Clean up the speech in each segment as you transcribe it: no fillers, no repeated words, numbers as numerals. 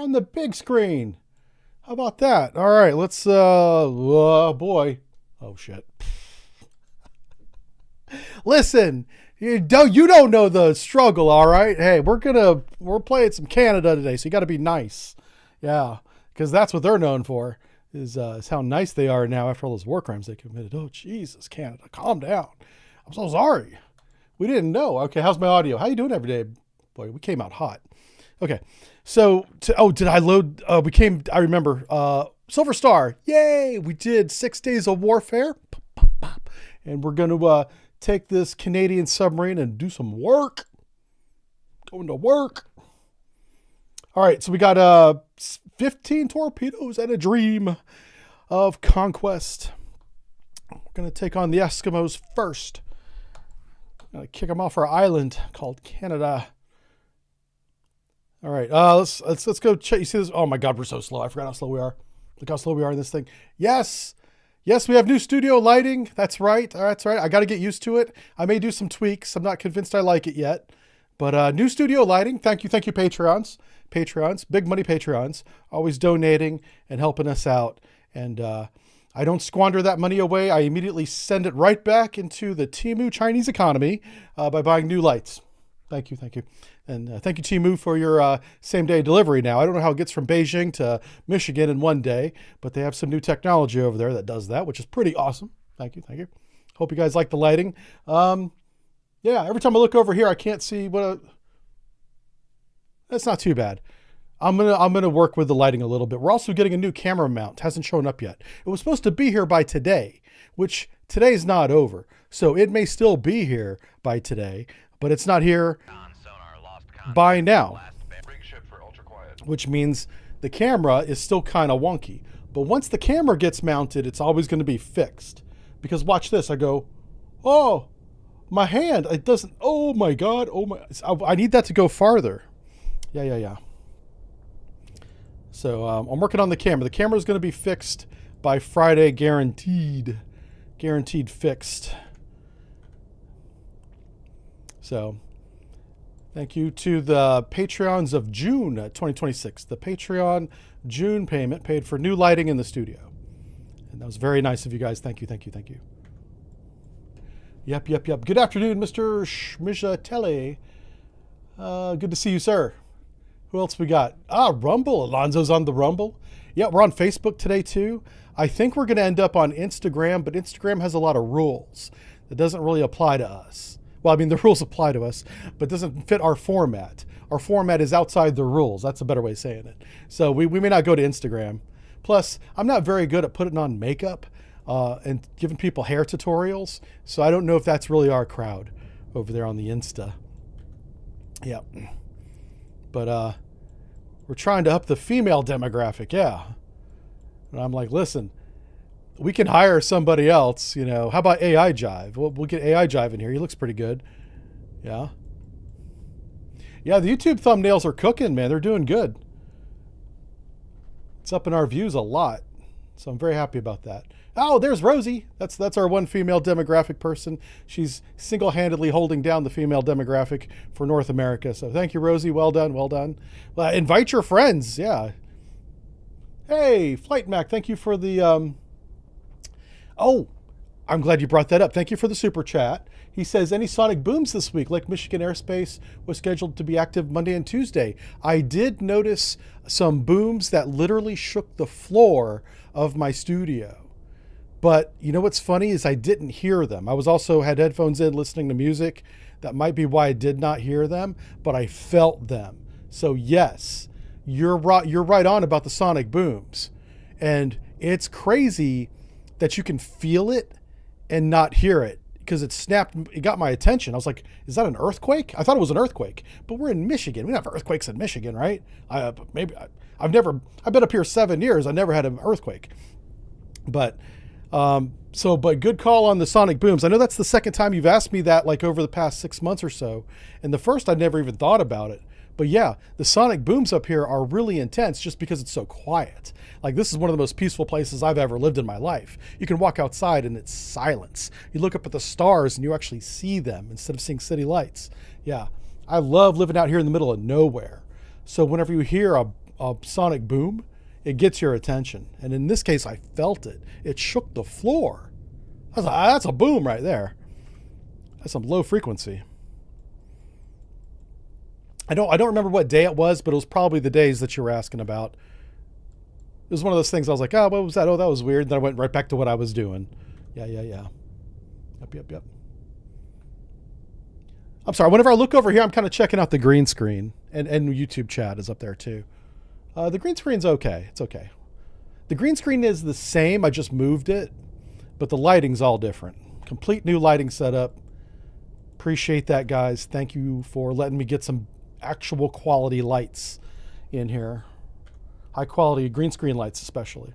on the big screen. How about that? All right, let's, oh boy. Oh shit. Listen, you don't know the struggle, all right? Hey, we're playing some Canada today, so you got to be nice. Yeah, because that's what they're known for, is how nice they are now after all those war crimes they committed. Oh, Jesus, Canada, calm down. I'm so sorry. We didn't know. Okay, how's my audio? How you doing every day? Boy, we came out hot. Okay, so, did I load? I remember, Silver Star. Yay, we did 6 days of warfare. Pop, pop, pop. And we're going to take this Canadian submarine and do some work. Going to work. All right, so we got 15 torpedoes and a dream of conquest. We're going to take on the Eskimos first. Going to kick them off our island called Canada. All right, let's go check. You see this? Oh my God, we're so slow. I forgot how slow we are. Look how slow we are in this thing. Yes, we have new studio lighting. That's right. That's right. I got to get used to it. I may do some tweaks. I'm not convinced I like it yet, but new studio lighting. Thank you, Patreons, big money Patreons, always donating and helping us out. And I don't squander that money away. I immediately send it right back into the Temu Chinese economy by buying new lights. Thank you. And thank you, Temu, for your same-day delivery now. I don't know how it gets from Beijing to Michigan in one day, but they have some new technology over there that does that, which is pretty awesome. Thank you. Hope you guys like the lighting. Yeah, every time I look over here, I can't see that's not too bad. I'm gonna work with the lighting a little bit. We're also getting a new camera mount. Hasn't shown up yet. It was supposed to be here by today, which today's not over. So it may still be here by today, but it's not here by now, which means the camera is still kind of wonky. But once the camera gets mounted, it's always going to be fixed. Because watch this. I go, oh, my hand. It doesn't. Oh my God. Oh my. I need that to go farther. Yeah. So I'm working on the camera. The camera is going to be fixed by Friday, guaranteed. Guaranteed fixed. So thank you to the Patreons of June 2026. The Patreon June payment paid for new lighting in the studio. And that was very nice of you guys. Thank you. Yep. Good afternoon, Mr. Schmijatelli. Good to see you, sir. Who else we got? Rumble. Alonzo's on the Rumble. Yeah, we're on Facebook today, too. I think we're going to end up on Instagram, but Instagram has a lot of rules that doesn't really apply to us. Well, I mean, the rules apply to us, but doesn't fit our format. Our format is outside the rules. That's a better way of saying it. So we may not go to Instagram. Plus, I'm not very good at putting on makeup and giving people hair tutorials. So I don't know if that's really our crowd over there on the Insta. Yeah. But we're trying to up the female demographic. Yeah. And I'm like, listen, we can hire somebody else, How about AI Jive? We'll get AI Jive in here. He looks pretty good. Yeah. Yeah, the YouTube thumbnails are cooking, man. They're doing good. It's up in our views a lot. So I'm very happy about that. Oh, there's Rosie. That's our one female demographic person. She's single-handedly holding down the female demographic for North America. So thank you, Rosie. Well done. Well, invite your friends. Yeah. Hey, Flight Mac, thank you for the... Oh, I'm glad you brought that up. Thank you for the super chat. He says, any sonic booms this week? Lake Michigan airspace was scheduled to be active Monday and Tuesday. I did notice some booms that literally shook the floor of my studio. But you know what's funny is I didn't hear them. I was also had headphones in listening to music. That might be why I did not hear them, but I felt them. So yes, you're right on about the sonic booms. And it's crazy that you can feel it and not hear it, because it got my attention. I was like, is that an earthquake? I thought it was an earthquake, but we're in Michigan. We don't have earthquakes in Michigan, right? I've been up here 7 years. I never had an earthquake, but good call on the sonic booms. I know that's the second time you've asked me that, like over the past 6 months or so. And the first, I never even thought about it. But yeah, the sonic booms up here are really intense just because it's so quiet. Like, this is one of the most peaceful places I've ever lived in my life. You can walk outside and it's silence. You look up at the stars and you actually see them instead of seeing city lights. Yeah, I love living out here in the middle of nowhere. So whenever you hear a sonic boom, it gets your attention. And in this case, I felt it. It shook the floor. That's a boom right there. That's some low frequency. I don't remember what day it was, but it was probably the days that you were asking about. It was one of those things I was like, oh, what was that? Oh, that was weird. Then I went right back to what I was doing. Yeah. Yep. I'm sorry. Whenever I look over here, I'm kind of checking out the green screen. And YouTube chat is up there too. The green screen's okay. It's okay. The green screen is the same. I just moved it. But the lighting's all different. Complete new lighting setup. Appreciate that, guys. Thank you for letting me get some actual quality lights in here. High quality green screen lights especially.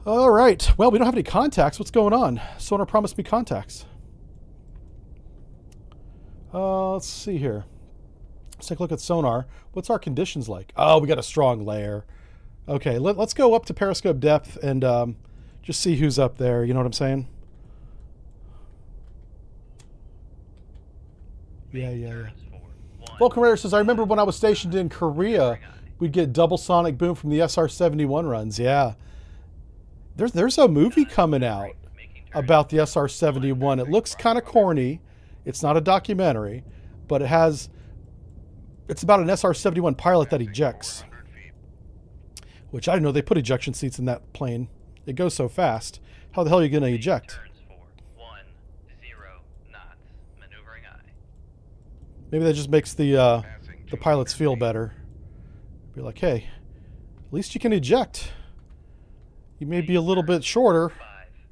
All right. Well, we don't have any contacts. What's going on? Sonar promised me contacts. Let's see here. Let's take a look at sonar. What's our conditions like? Oh, we got a strong layer. Okay, let's go up to periscope depth and just see who's up there. You know what I'm saying? Yeah. Vulcan Raider says, I remember when I was stationed in Korea, we'd get double sonic boom from the SR-71 runs. Yeah. There's a movie coming out about the SR-71. It looks kind of corny. It's not a documentary, but it's about an SR-71 pilot that ejects. Which I didn't know they put ejection seats in that plane. It goes so fast. How the hell are you going to eject? Maybe that just makes the pilots feel better. Be like, hey, at least you can eject. You may be a little bit shorter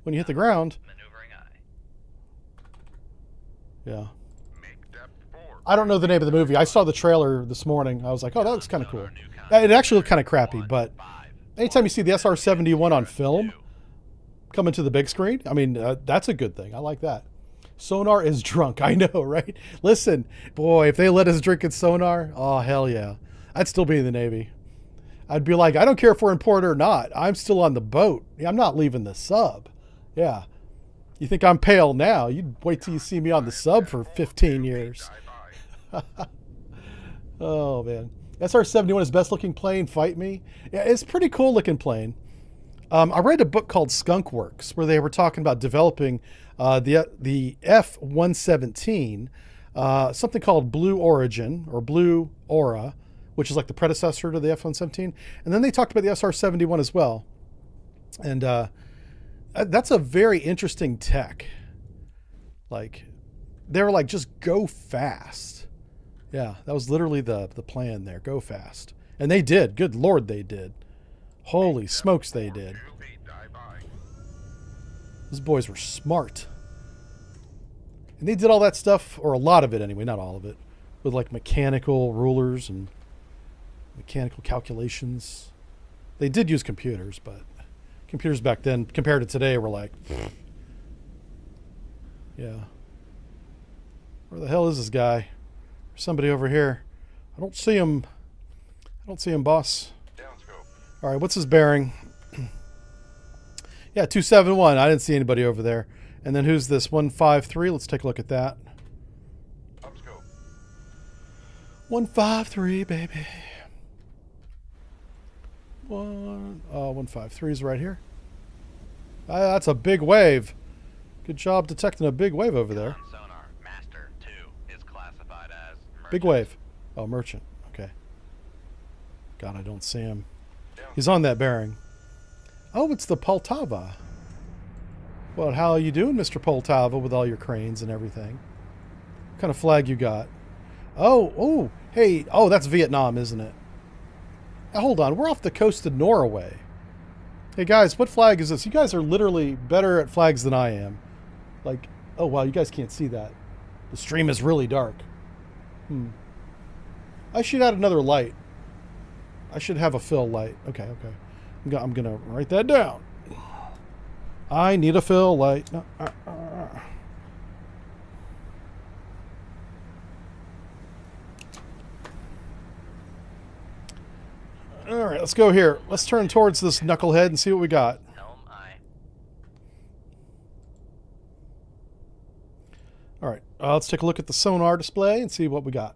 when you hit the ground. Yeah. I don't know the name of the movie. I saw the trailer this morning. I was like, oh, that looks kind of cool. It actually looked kind of crappy, but anytime you see the SR-71 on film coming to the big screen, I mean, that's a good thing. I like that. Sonar is drunk. I know, right? Listen, boy, if they let us drink at Sonar, oh, hell yeah. I'd still be in the Navy. I'd be like, I don't care if we're in port or not. I'm still on the boat. I'm not leaving the sub. Yeah. You think I'm pale now? You'd wait till you see me on the sub for 15 years. Oh, man. SR-71 is best looking plane. Fight me. Yeah, it's a pretty cool looking plane. I read a book called Skunk Works where they were talking about developing the F-117, something called Blue Origin or Blue Aura, which is like the predecessor to the F-117. And then they talked about the SR-71 as well. And that's a very interesting tech. Like, they were like, just go fast. Yeah, that was literally the plan there. Go fast. And they did. Good Lord, they did. Holy smokes, they did. Those boys were smart. And they did all that stuff, or a lot of it anyway, not all of it, with like mechanical rulers and mechanical calculations. They did use computers, but computers back then, compared to today, were like, yeah. Where the hell is this guy? There's somebody over here. I don't see him. Boss. All right, what's his bearing? Yeah, 271. I didn't see anybody over there. And then who's this? 153. Let's take a look at that. 153, baby. 153 is right here. That's a big wave. Good job detecting a big wave over there. Sonar Master 2 is classified as merchant. Big wave. Oh, merchant. Okay. God, I don't see him. He's on that bearing. Oh, it's the Poltava. Well, how are you doing, Mr. Poltava, with all your cranes and everything? What kind of flag you got? Oh, hey. Oh, that's Vietnam, isn't it? Now, hold on. We're off the coast of Norway. Hey, guys, what flag is this? You guys are literally better at flags than I am. Like, oh, wow, you guys can't see that. The stream is really dark. I should add another light. I should have a fill light. Okay. I'm going to write that down. I need a fill light. No, All right, let's go here. Let's turn towards this knucklehead and see what we got. All right, let's take a look at the sonar display and see what we got.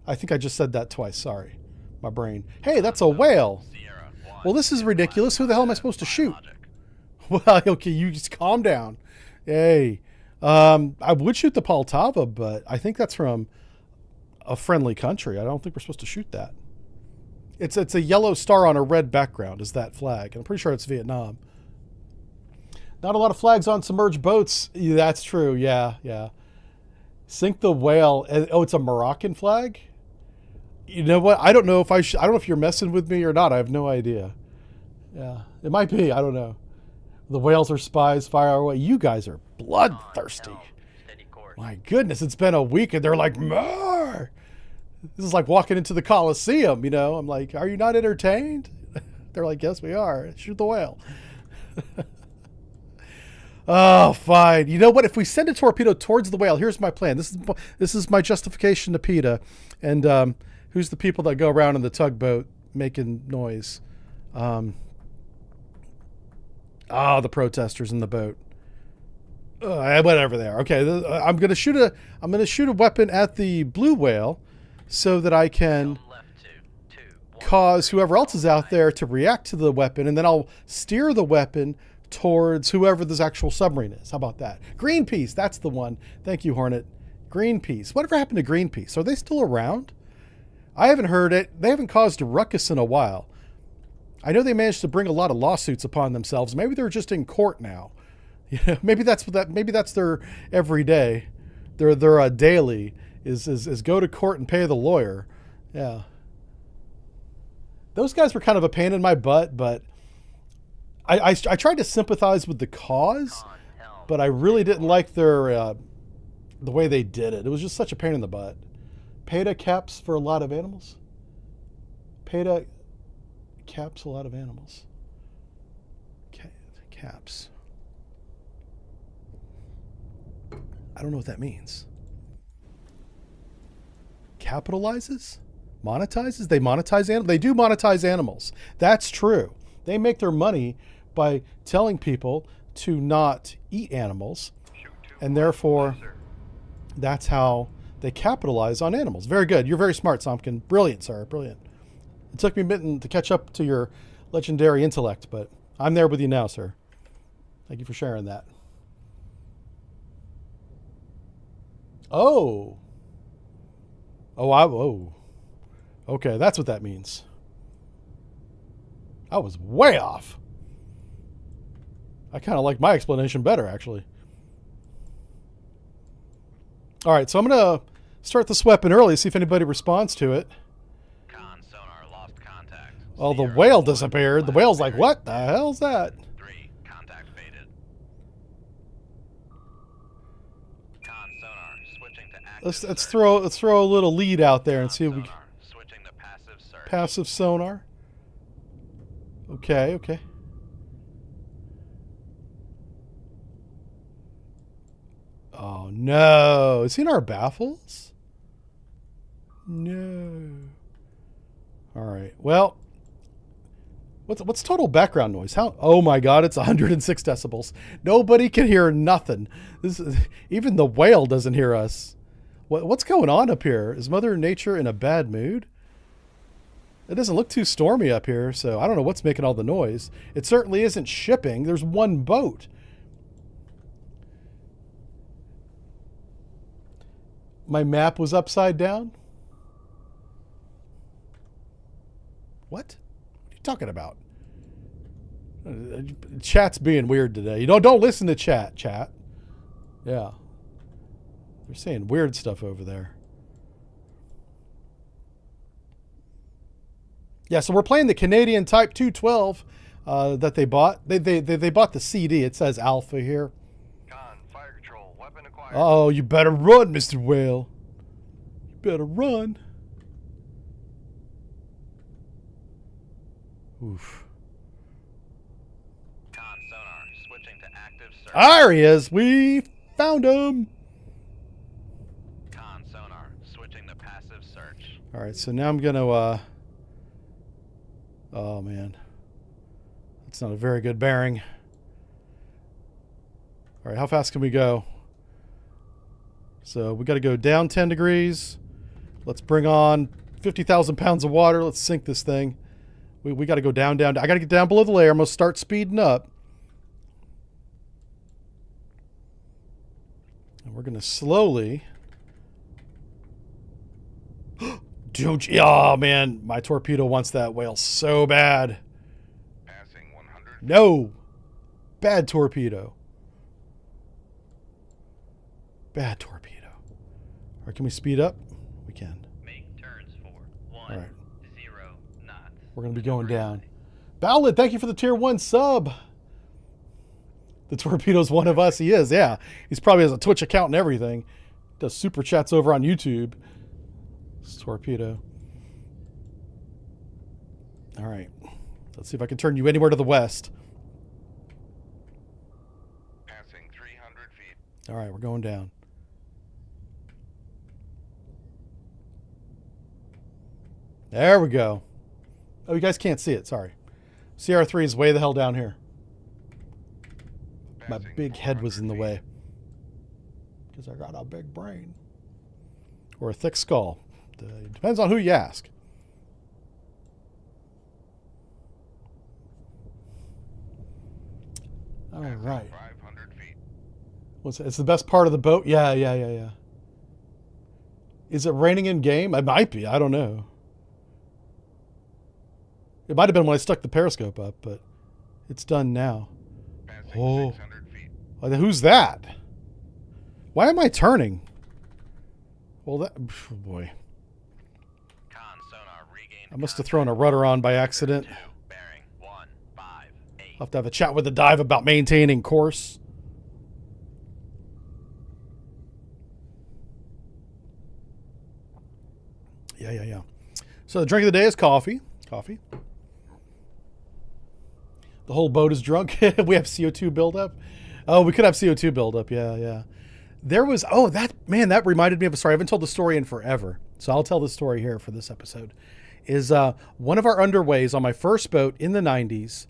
I think I just said that twice. Sorry. My brain. Hey, that's a whale. Sierra 1 Well, this is ridiculous. Who the hell am I supposed to shoot? Logic. Well, okay, you just calm down. Hey. I would shoot the Poltava, but I think that's from a friendly country. I don't think we're supposed to shoot that. It's a yellow star on a red background is that flag. I'm pretty sure it's Vietnam. Not a lot of flags on submerged boats. Yeah, that's true. Yeah, yeah. Sink the whale. Oh, it's a Moroccan flag? You know what? I don't know if I don't know if you're messing with me or not. I have no idea. Yeah, it might be. I don't know. The whales are spies. Fire away. You guys are bloodthirsty. Steady course. My goodness, it's been a week and they're like, more. This is like walking into the Coliseum, you know. I'm like, are you not entertained? They're like, yes, we are. Shoot the whale. Oh, fine. You know what? If we send a torpedo towards the whale, here's my plan. This is my justification to PETA. And who's the people that go around in the tugboat making noise? The protesters in the boat. Whatever they are. Okay, I'm gonna shoot a weapon at the blue whale, so that I can Left 2, 2, 1. cause whoever else is out there to react to the weapon, and then I'll steer the weapon towards whoever this actual submarine is. How about that? Greenpeace, that's the one. Thank you, Hornet. Greenpeace. Whatever happened to Greenpeace? Are they still around? I haven't heard it. They haven't caused a ruckus in a while. I know they managed to bring a lot of lawsuits upon themselves. Maybe they're just in court now. You know, maybe that's their everyday. Their daily is go to court and pay the lawyer. Yeah. Those guys were kind of a pain in my butt, but I tried to sympathize with the cause, but I really didn't like their the way they did it. It was just such a pain in the butt. PETA caps for a lot of animals. PETA caps a lot of animals. Caps. I don't know what that means. Capitalizes? Monetizes? They monetize animals? They do monetize animals. That's true. They make their money by telling people to not eat animals, and therefore that's how they capitalize on animals. Very good. You're very smart, Somkin. Brilliant, sir. Brilliant. It took me a minute to catch up to your legendary intellect, but I'm there with you now, sir. Thank you for sharing that. Oh. Oh. Okay, that's what that means. I was way off. I kind of like my explanation better, actually. All right, so I'm going to start this weapon early, see if anybody responds to it. Con sonar lost contact. Oh, the Sierra whale 1, disappeared. The whale's like, what the hell's that? 3, contact faded. Con sonar switching to active Let's throw a little lead out there and see if we sonar switching to passive search. passive sonar. Okay. Oh no! Is he in our baffles? No. All right. Well, what's total background noise? How? Oh my God! It's 106 decibels. Nobody can hear nothing. Even the whale doesn't hear us. What's going on up here? Is Mother Nature in a bad mood? It doesn't look too stormy up here, so I don't know what's making all the noise. It certainly isn't shipping. There's one boat. My map was upside down? What? What are you talking about? Chat's being weird today. You know, don't listen to chat. Yeah. They're saying weird stuff over there. Yeah, so we're playing the Canadian Type 212 that they bought. They bought the CD. It says Alpha here. Con fire control weapon acquired. Oh, you better run, Mr. Whale. You better run. Oof. Con sonar switching to active search. There he is. We found him. Con sonar switching to passive search. All right, so now I'm going to... Oh, man. That's not a very good bearing. All right, how fast can we go? So we got to go down 10 degrees, Let's bring on 50,000 pounds of water. Let's sink this thing. We got to go down. I got to get down below the layer. I'm going to start speeding up. And we're going to slowly... Dude, oh man, my torpedo wants that whale so bad. Passing 100. No! Bad torpedo. Bad torpedo. All right, can we speed up? We can. Make turns for 1, All right. 0 knots. We're going to be going down. Ballad, thank you for the tier 1 sub. The torpedo's one of us. He is, yeah. He's probably has a Twitch account and everything. Does super chats over on YouTube. This torpedo. All right. Let's see if I can turn you anywhere to the west. Passing 300 feet. All right, we're going down. There we go. Oh, you guys can't see it. Sorry. CR3 is way the hell down here. My big head was in the way. Because I got a big brain. Or a thick skull. Depends on who you ask. All right. 500 feet. It's the best part of the boat? Yeah. Is it raining in game? It might be. I don't know. It might have been when I stuck the periscope up, but it's done now. Passing 600 feet. Who's that? Why am I turning? Well, that... Oh boy. Con sonar regained. I must have thrown a rudder on by accident. 2, bearing 1, 5, 8. I'll have to have a chat with the dive about maintaining course. Yeah. So the drink of the day is coffee. Coffee. The whole boat is drunk. We have CO2 buildup. Oh, we could have CO2 buildup. Yeah. There was, that reminded me of a story. I haven't told the story in forever. So I'll tell the story here for this episode. Is one of our underways on my first boat in the 90s,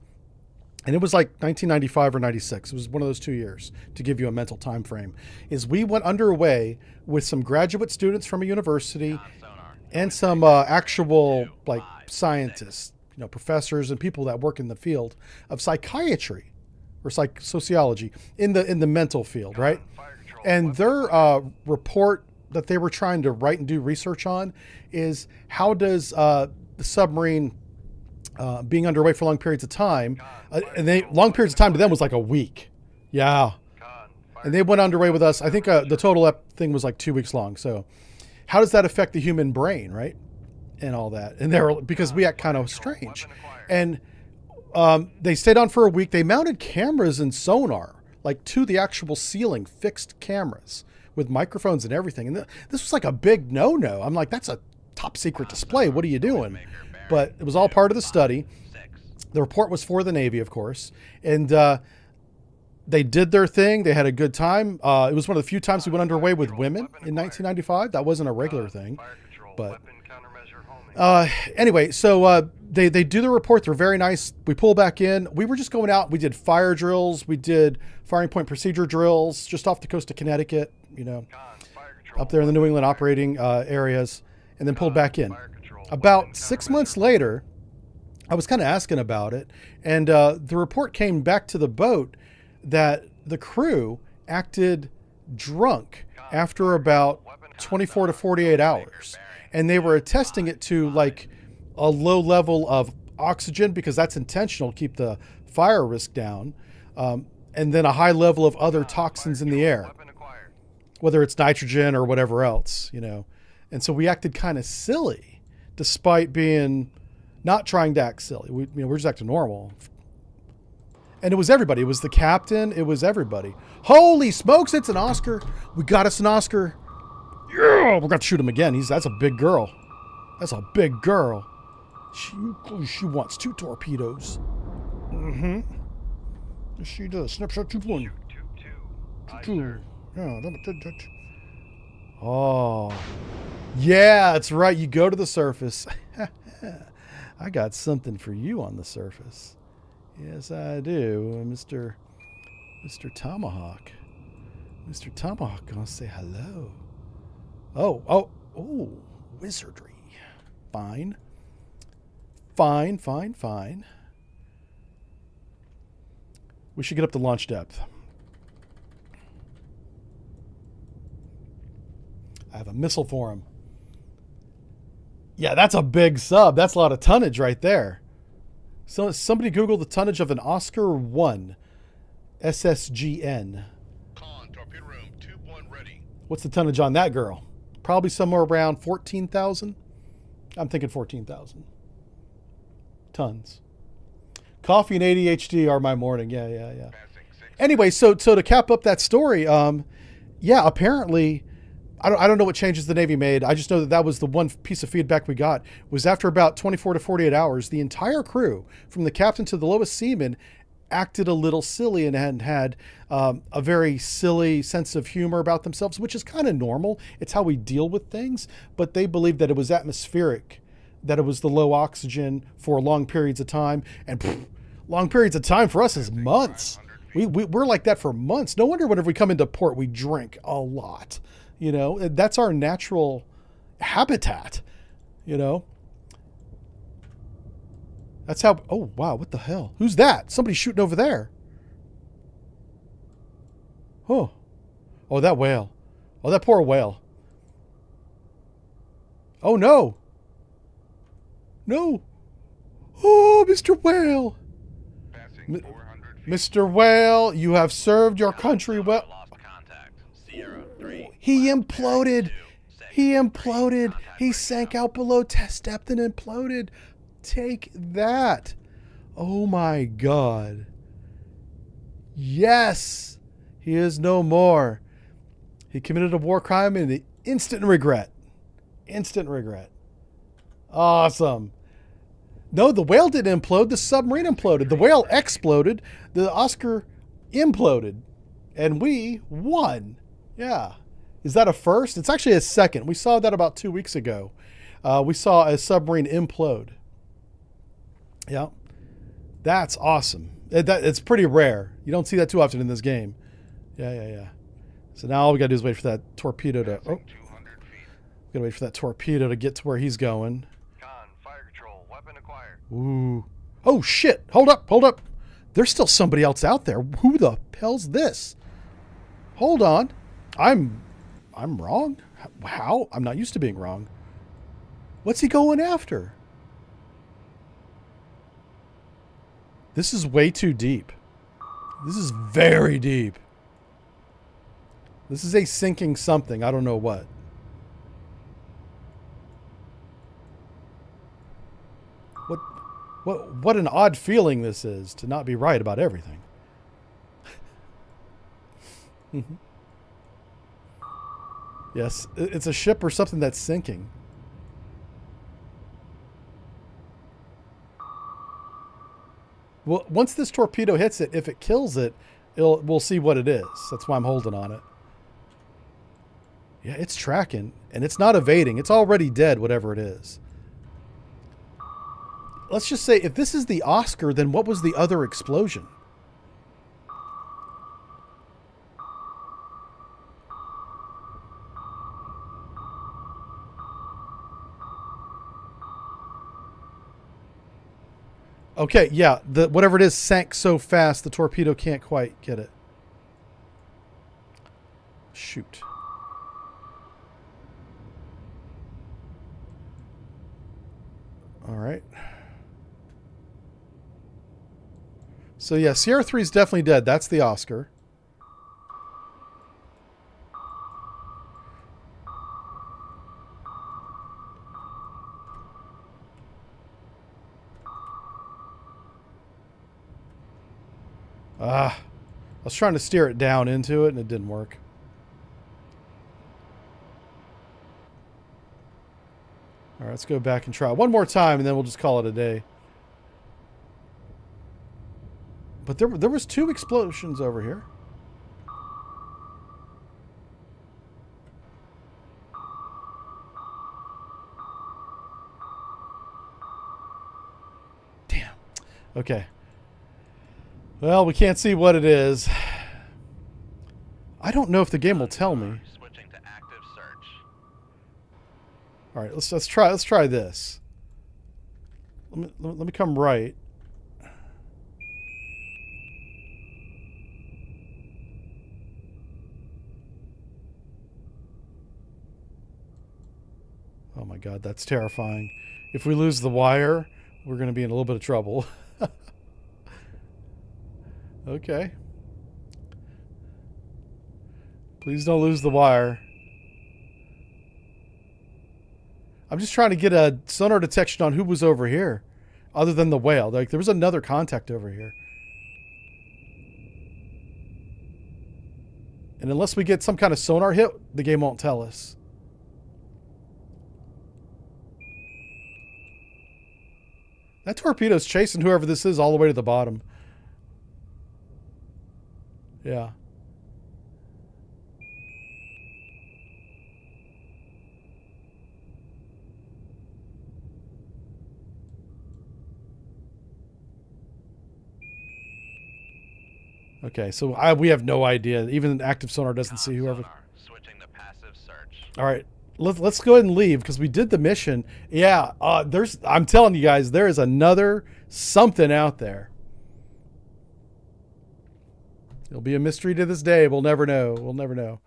and it was like 1995 or 96. It was one of those 2 years to give you a mental time frame. Is we went underway with some graduate students from a university and some actual like scientists, professors and people that work in the field of psychiatry or sociology in the mental field, right? And their report that they were trying to write and do research on is how does the submarine being underway for long periods of time, long periods of time to them was like a week. Yeah. And they went underway with us. I think the total thing was like 2 weeks long. So how does that affect the human brain, right? And all that. And because we act kind of strange. And they stayed on for a week. They mounted cameras and sonar, like to the actual ceiling, fixed cameras with microphones and everything. And this was like a big no-no. I'm like, that's a top secret display. What are you doing? But it was all part of the study. The report was for the Navy, of course. And they did their thing. They had a good time. It was one of the few times we went underway with women in 1995. That wasn't a regular thing. But anyway, so they do the report. They're very nice. We pull back in. We were just going out. We did fire drills. We did firing point procedure drills just off the coast of Connecticut, up there in the New England operating areas, and then pulled back in. About 6 months later, I was kind of asking about it, and the report came back to the boat that the crew acted drunk after about 24 to 48 hours. And they were attesting it to like a low level of oxygen because that's intentional to keep the fire risk down. And then a high level of other toxins in the air, whether it's nitrogen or whatever else, And so we acted kind of silly despite being not trying to act silly. We're just acting normal. And it was everybody. It was the captain. It was everybody. Holy smokes, it's an Oscar. We got us an Oscar. Yeah, we're going to shoot him again. That's a big girl. That's a big girl. She wants 2 torpedoes. Mm-hmm. Yes, she does. Snapshot 2-1. 2. Yeah. Oh. Yeah, that's right. You go to the surface. I got something for you on the surface. Yes, I do, Mr. Tomahawk. Mr. Tomahawk gonna say hello. Oh, wizardry. Fine. Fine, fine, fine. We should get up to launch depth. I have a missile for him. Yeah, that's a big sub. That's a lot of tonnage right there. So somebody Google the tonnage of an Oscar 1 SSGN. Con, torpedo room, 2-1 ready. What's the tonnage on that girl? Probably somewhere around 14,000. I'm thinking 14,000 tons. Coffee and ADHD are my morning. Yeah. Passing 6. Anyway, so to cap up that story, yeah, apparently, I don't know what changes the Navy made. I just know that was the one piece of feedback we got, was after about 24 to 48 hours, the entire crew, from the captain to the lowest seaman, acted a little silly and had a very silly sense of humor about themselves, which is kind of normal. It's how we deal with things. But they believed that it was atmospheric, that it was the low oxygen for long periods of time. And long periods of time for us is months. We're like that for months. No wonder whenever we come into port, we drink a lot. You know, that's our natural habitat, you know. That's how, oh, wow, what the hell? Who's that? Somebody shooting over there. Oh, that whale. Oh, that poor whale. Oh, no. No. Oh, Mr. Whale. Passing 400 feet. Mr. Whale, you have served your country well. Lost contact. Sierra 3. He imploded. He imploded. Contact He breakdown. sank out below test depth and imploded. Take that. Oh my God. Yes. He is no more. He committed a war crime and instant regret. Instant regret. Awesome. No, the whale didn't implode. The submarine imploded. The whale exploded. The Oscar imploded. And we won. Yeah. Is that a first? It's actually a second. We saw that about 2 weeks ago. We saw a submarine implode. Yeah. That's awesome. It's pretty rare. You don't see that too often in this game. Yeah. So now all we got to do is wait for that torpedo to... Oh, Passing 200 feet. got to wait for that torpedo to get to where he's going. Con, fire control, weapon acquired. Ooh. Oh, shit. Hold up. There's still somebody else out there. Who the hell's this? Hold on. I'm wrong? How? I'm not used to being wrong. What's he going after? This is way too deep. This is very deep. This is a sinking something. I don't know what. What an odd feeling this is to not be right about everything. Yes, it's a ship or something that's sinking. Well, once this torpedo hits it, if it kills it, we'll see what it is. That's why I'm holding on it. Yeah, it's tracking, and it's not evading. It's already dead, whatever it is. Let's just say, if this is the Oscar, then what was the other explosion? Okay, yeah, whatever it is sank so fast the torpedo can't quite get it. Shoot. All right. So yeah, Sierra 3 is definitely dead. That's the Oscar. I was trying to steer it down into it and it didn't work. All right, let's go back and try one more time and then we'll just call it a day. But there was 2 explosions over here. Damn. Okay. Well, we can't see what it is. I don't know if the game will tell me. Switching to active search. All right, let's try this. Let me come right. Oh my God, that's terrifying. If we lose the wire, we're going to be in a little bit of trouble. Okay. Please don't lose the wire. I'm just trying to get a sonar detection on who was over here, other than the whale. Like, there was another contact over here. And unless we get some kind of sonar hit, the game won't tell us. That torpedo's chasing whoever this is all the way to the bottom. Yeah. Okay, so we have no idea. Even active sonar doesn't see whoever. Sonar, switching to passive search. All right, let's go ahead and leave because we did the mission. Yeah, I'm telling you guys, there is another something out there. It'll be a mystery to this day. We'll never know. We'll never know.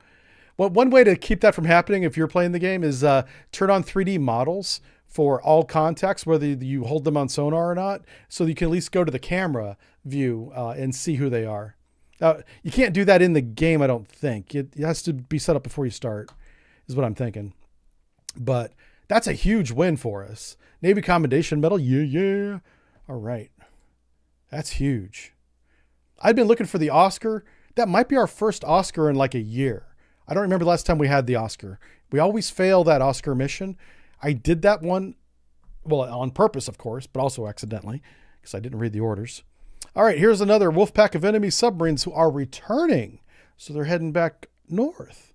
Well, one way to keep that from happening if you're playing the game is turn on 3D models for all contacts, whether you hold them on sonar or not, so you can at least go to the camera view and see who they are. You can't do that in the game, I don't think. It has to be set up before you start, is what I'm thinking. But that's a huge win for us. Navy Commendation Medal, yeah. All right. That's huge. I've been looking for the Oscar. That might be our first Oscar in like a year. I don't remember the last time we had the Oscar. We always fail that Oscar mission. I did that one, well, on purpose, of course, but also accidentally because I didn't read the orders. All right, here's another wolf pack of enemy submarines who are returning. So they're heading back north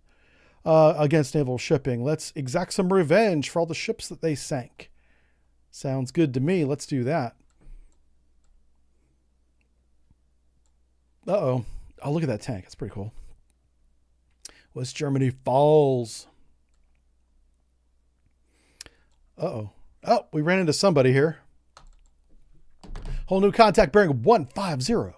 against naval shipping. Let's exact some revenge for all the ships that they sank. Sounds good to me. Let's do that. Uh-oh. Oh, look at that tank. That's pretty cool. West Germany falls. Uh-oh. Oh, we ran into somebody here. Whole new contact bearing 150. All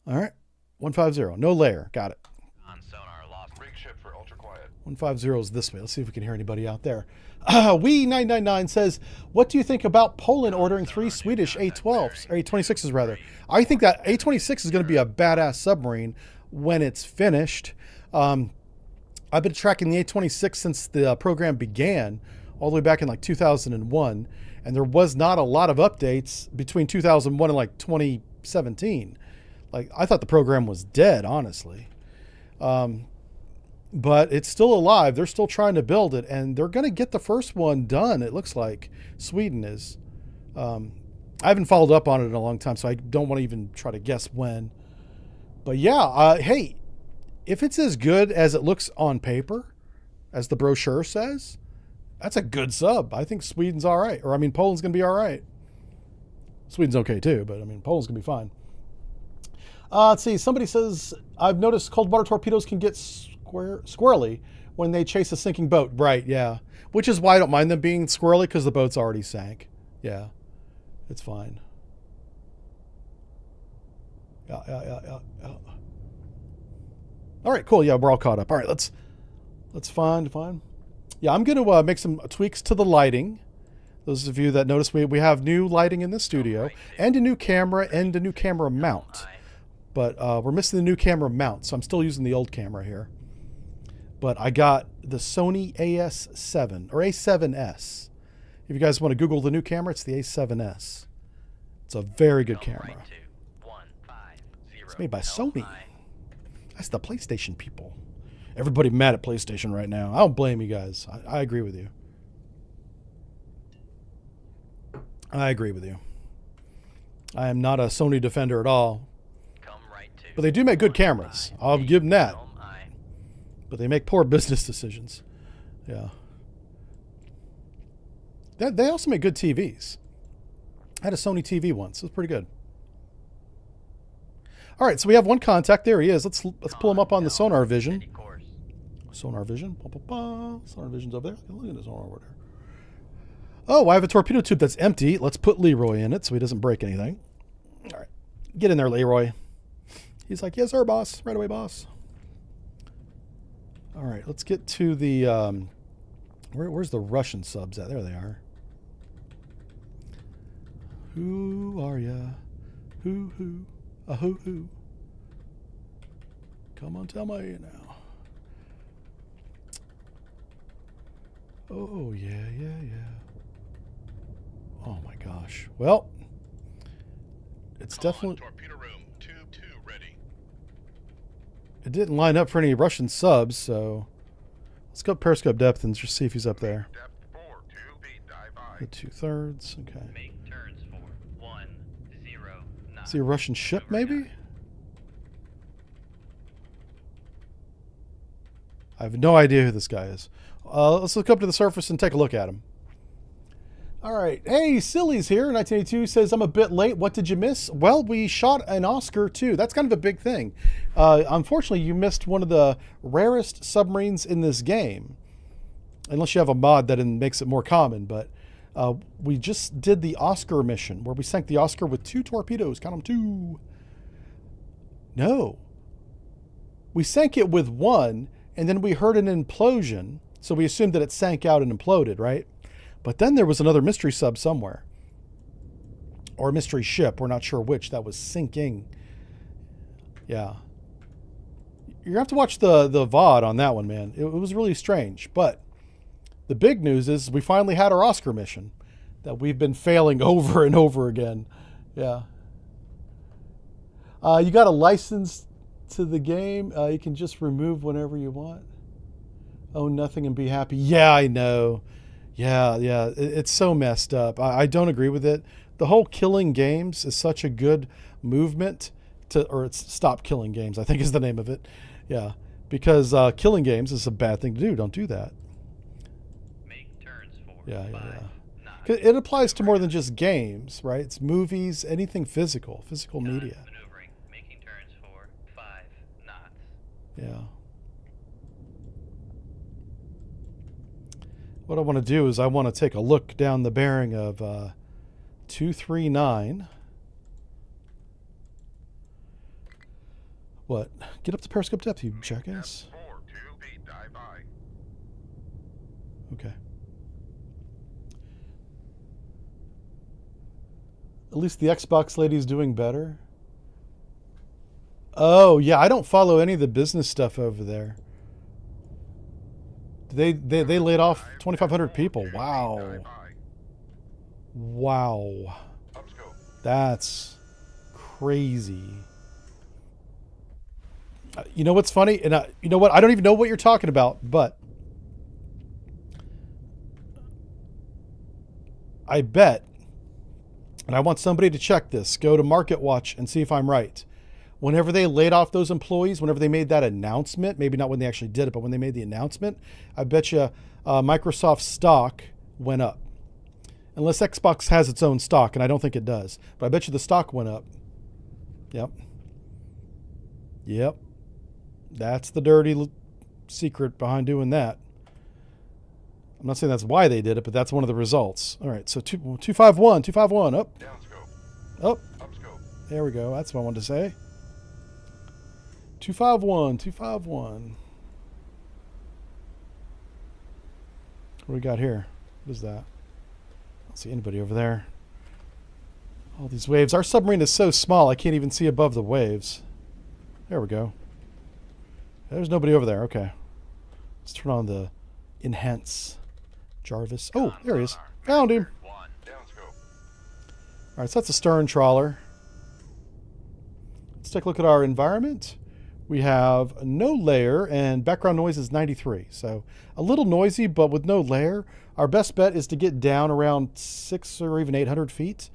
right. 150. No layer. Got it. On sonar, lost. Rig ship for ultra quiet. 150 is this way. Let's see if we can hear anybody out there. We999 says, what do you think about Poland ordering 3 Swedish A-12s, or A-26s rather? I think that A-26 is going to be a badass submarine when it's finished. I've been tracking the A-26 since the program began, all the way back in like 2001, and there was not a lot of updates between 2001 and like 2017. Like, I thought the program was dead, honestly. But it's still alive. They're still trying to build it, and they're going to get the first one done, it looks like. Sweden is. I haven't followed up on it in a long time, so I don't want to even try to guess when. But yeah, hey, if it's as good as it looks on paper, as the brochure says, that's a good sub. I think Sweden's all right. Or, I mean, Poland's going to be all right. Sweden's okay, too, but, I mean, Poland's going to be fine. Let's see. Somebody says, I've noticed cold water torpedoes can get squirrely when they chase a sinking boat. Right, yeah. Which is why I don't mind them being squirrely, because the boat's already sank. Yeah, it's fine. Yeah. All right, cool. Yeah, we're all caught up. All right, let's find. Yeah, I'm going to make some tweaks to the lighting. Those of you that notice, we have new lighting in the studio, and a new camera, and a new camera mount. But we're missing the new camera mount, so I'm still using the old camera here. But I got the Sony AS7, or A7S. If you guys want to Google the new camera, it's the A7S. It's a very good camera. It's made by Sony. That's the PlayStation people. Everybody mad at PlayStation right now. I don't blame you guys. I agree with you. I agree with you. I am not a Sony defender at all. But they do make good cameras. I'll give them that. But they make poor business decisions. Yeah. They also make good TVs. I had a Sony TV once. It was pretty good. All right, so we have one contact. There he is. Let's pull him up on the sonar vision. Sonar vision. Sonar vision's over there. Look at this sonar over there. Oh, I have a torpedo tube that's empty. Let's put Leroy in it so he doesn't break anything. All right. Get in there, Leroy. He's like, yes, sir, boss. Right away, boss. All right. Let's get to the... where's the Russian subs at? There they are. Who are ya? Who? Who? Come on, tell me now. Oh, yeah. Oh, my gosh. Well, it's definitely... Torpedo room, tube 2 ready. It didn't line up for any Russian subs, so... Let's go periscope depth and just see if he's up there. Depth 4, 2B, dive by. The 2/3, okay. Make turns for 1, 0, 9. Is he a Russian ship, maybe? I have no idea who this guy is. Let's look up to the surface and take a look at him. All right. Hey, Silly's here. 1982 says, I'm a bit late. What did you miss? Well, we shot an Oscar, too. That's kind of a big thing. Unfortunately, you missed one of the rarest submarines in this game. Unless you have a mod that makes it more common. But we just did the Oscar mission where we sank the Oscar with 2 torpedoes. Count them, 2. No. We sank it with 1, and then we heard an implosion. So we assumed that it sank out and imploded, right? But then there was another mystery sub somewhere. Or a mystery ship. We're not sure which. That was sinking. Yeah. You're going to have to watch the VOD on that one, man. It was really strange. But the big news is we finally had our Oscar mission that we've been failing over and over again. Yeah. You got a license to the game. You can just remove whenever you want. Own nothing and be happy. Yeah, I know. Yeah. It's so messed up. I don't agree with it. The whole killing games is such a good movement or it's stop killing games, I think is the name of it. Yeah. Because killing games is a bad thing to do. Don't do that. Make turns for Yeah. 5, 9. It applies to more than just games, right? It's movies, anything physical media. Maneuvering. Making turns for 5 knots. Yeah. What I want to do is I want to take a look down the bearing of 239. What? Get up to periscope depth, you jackass. Depth 4, 2B, dive by. Okay. At least the Xbox lady's doing better. Oh, yeah, I don't follow any of the business stuff over there. They laid off 2,500 people. Wow. Wow. That's crazy. You know what's funny? And you know what? I don't even know what you're talking about, but I bet, and I want somebody to check this, go to Market Watch and see if I'm right. Whenever they laid off those employees, whenever they made that announcement, maybe not when they actually did it, but when they made the announcement, I bet you Microsoft stock went up. Unless Xbox has its own stock, and I don't think it does. But I bet you the stock went up. Yep. That's the dirty secret behind doing that. I'm not saying that's why they did it, but that's one of the results. All right, so 251, up. Downscope. Up. Upscope. There we go. That's what I wanted to say. 251. What do we got here? What is that? I don't see anybody over there. All these waves. Our submarine is so small, I can't even see above the waves. There we go. There's nobody over there. Okay. Let's turn on the enhance. Jarvis. Oh, there he is. Found him. Downscope. All right, so that's a stern trawler. Let's take a look at our environment. We have no layer and background noise is 93. So a little noisy, but with no layer. Our best bet is to get down around 600 or even 800 feet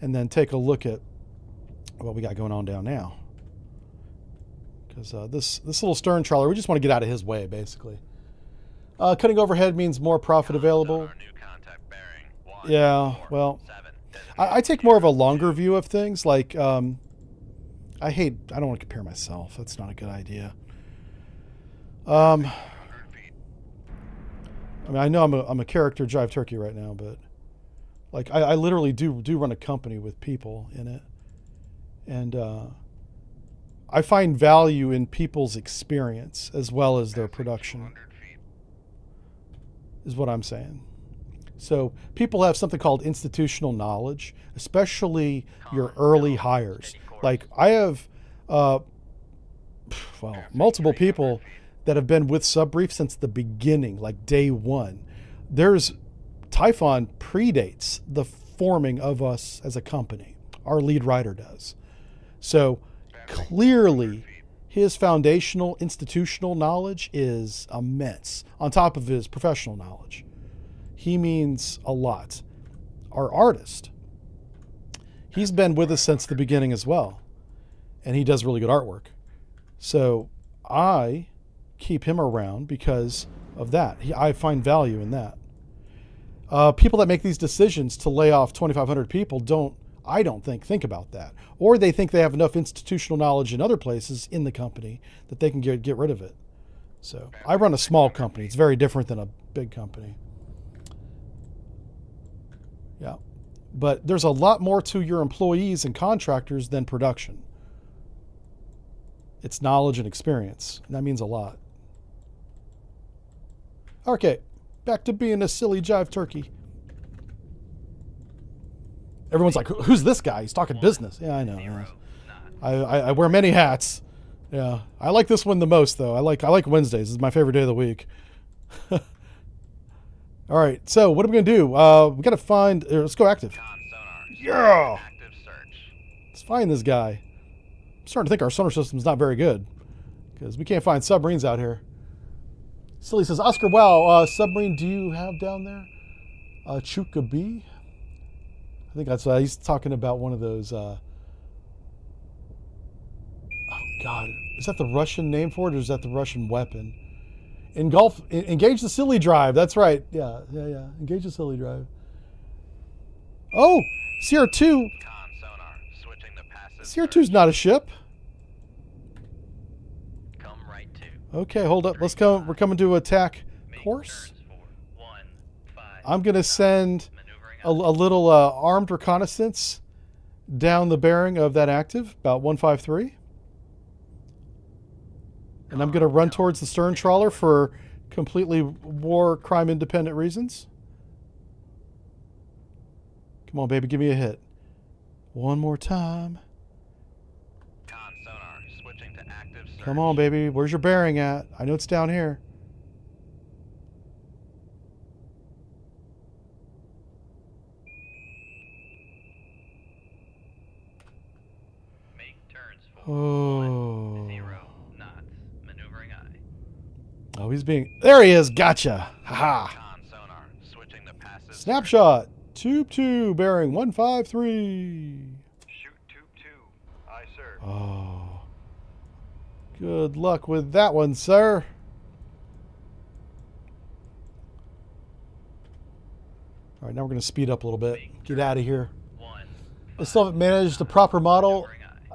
and then take a look at what we got going on down now. Because this little stern trawler, we just want to get out of his way, basically. Cutting overhead means more profit available. Yeah, well, I take more of a longer view of things. Like, I don't want to compare myself. That's not a good idea. I mean, I know I'm a character Jive Turkey right now, but like I literally do run a company with people in it, and I find value in people's experience as well as their production, 200 feet. is what I'm saying. So people have something called institutional knowledge, especially your early hires. Like I have, multiple people that have been with Subbrief since the beginning, like day one. There's Typhon predates the forming of us as a company. Our lead writer does. So clearly his foundational institutional knowledge is immense on top of his professional knowledge. He means a lot. Our artist, he's been with us since the beginning as well, and he does really good artwork. So I keep him around because of that. I find value in that. People that make these decisions to lay off 2,500 people I don't think about that. Or they think they have enough institutional knowledge in other places in the company that they can get rid of it. So I run a small company. It's very different than a big company. Yeah. But there's a lot more to your employees and contractors than production. It's knowledge and experience, and that means a lot. Okay, back to being a silly Jive Turkey. Everyone's like, who's this guy? He's talking business. Yeah, I know. I wear many hats. Yeah, I like this one the most, though. I like Wednesdays. This is my favorite day of the week. All right, so what are we going to do? We got to find... let's go active. Yeah! Active search. Let's find this guy. I'm starting to think our sonar system's not very good because we can't find submarines out here. Silly says, Oscar, wow, submarine do you have down there? Chuka B? I think that's... he's talking about one of those... oh, God. Is that the Russian name for it, or is that the Russian weapon? Engage the silly drive. That's right. Yeah. Engage the silly drive. Oh, CR2. Con sonar. Switching the passive. CR2's not a ship. Come right to. Okay, hold up. Let's go. We're coming to attack course. I'm going to send a little armed reconnaissance down the bearing of that active, about 153. And I'm going to run towards the stern trawler for completely war crime independent reasons. Come on, baby, give me a hit. One more time. Con sonar. Switching to active search. Come on, baby. Where's your bearing at? I know it's down here. Make turns for Oh. 0 knots. Maneuvering eye. Oh, he's being... There he is. Gotcha. Haha. Con sonar. Switching the passive. Snapshot. Tube 2, bearing 153. Shoot tube 2. Aye, sir. Oh. Good luck with that one, sir. All right, now we're going to speed up a little bit. Get out of here. I still haven't managed the proper model.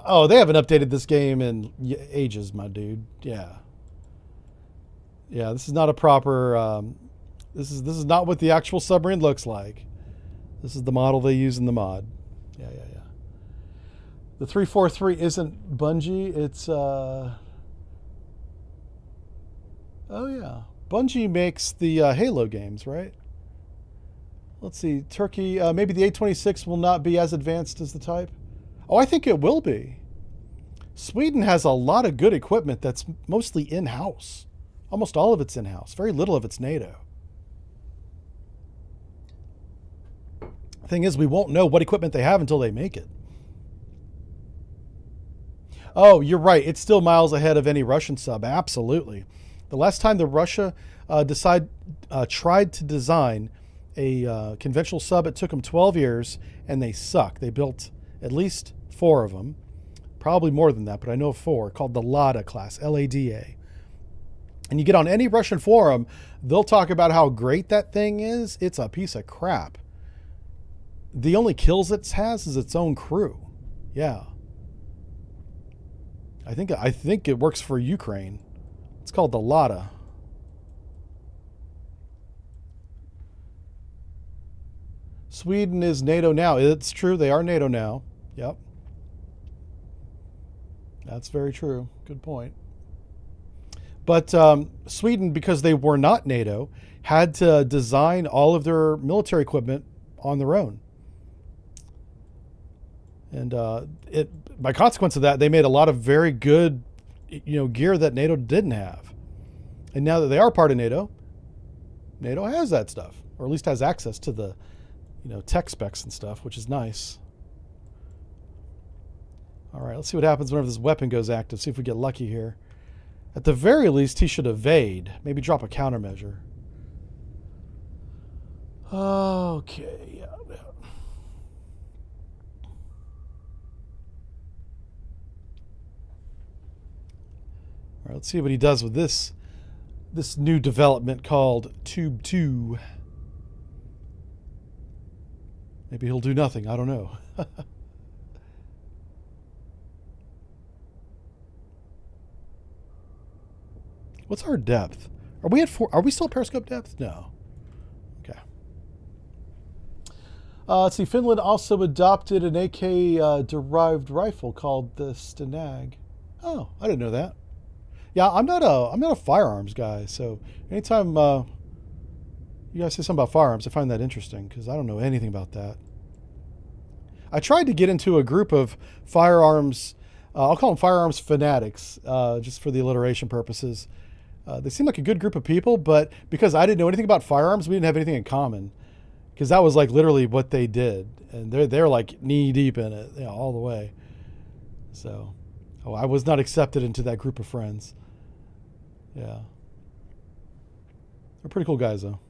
Oh, they haven't updated this game in ages, my dude. Yeah. Yeah, this is not a proper... This is not what the actual submarine looks like. This is the model they use in the mod. Yeah. The 343 isn't Bungie. It's... Oh, yeah. Bungie makes the Halo games, right? Let's see. Turkey, maybe the A26 will not be as advanced as the Type. Oh, I think it will be. Sweden has a lot of good equipment that's mostly in-house. Almost all of it's in-house. Very little of it's NATO. The thing is, we won't know what equipment they have until they make it. Oh, you're right. It's still miles ahead of any Russian sub. Absolutely. The last time the Russia tried to design a conventional sub, it took them 12 years, and they suck. They built at least 4 of them. Probably more than that, but I know 4, called the Lada class, Lada. And you get on any Russian forum, they'll talk about how great that thing is. It's a piece of crap. The only kills it has is its own crew. Yeah. I think it works for Ukraine. It's called the Lada. Sweden is NATO now. It's true. They are NATO now. Yep. That's very true. Good point. But Sweden, because they were not NATO, had to design all of their military equipment on their own. And by consequence of that, they made a lot of very good, gear that NATO didn't have. And now that they are part of NATO, NATO has that stuff, or at least has access to the, tech specs and stuff, which is nice. All right, let's see what happens whenever this weapon goes active. See if we get lucky here. At the very least, he should evade. Maybe drop a countermeasure. Okay, yeah. All right, let's see what he does with this new development called Tube 2. Maybe he'll do nothing. I don't know. What's our depth? Are we at 4? Are we still at periscope depth? No. Okay. Let's see. Finland also adopted an AK-derived rifle called the Stenag. Oh, I didn't know that. Yeah, I'm not a firearms guy. So anytime you guys say something about firearms, I find that interesting because I don't know anything about that. I tried to get into a group of firearms. I'll call them firearms fanatics, just for the alliteration purposes. They seem like a good group of people, but because I didn't know anything about firearms, we didn't have anything in common. Because that was like literally what they did, and they're like knee deep in it, all the way. So, I was not accepted into that group of friends. Yeah, they're pretty cool guys though.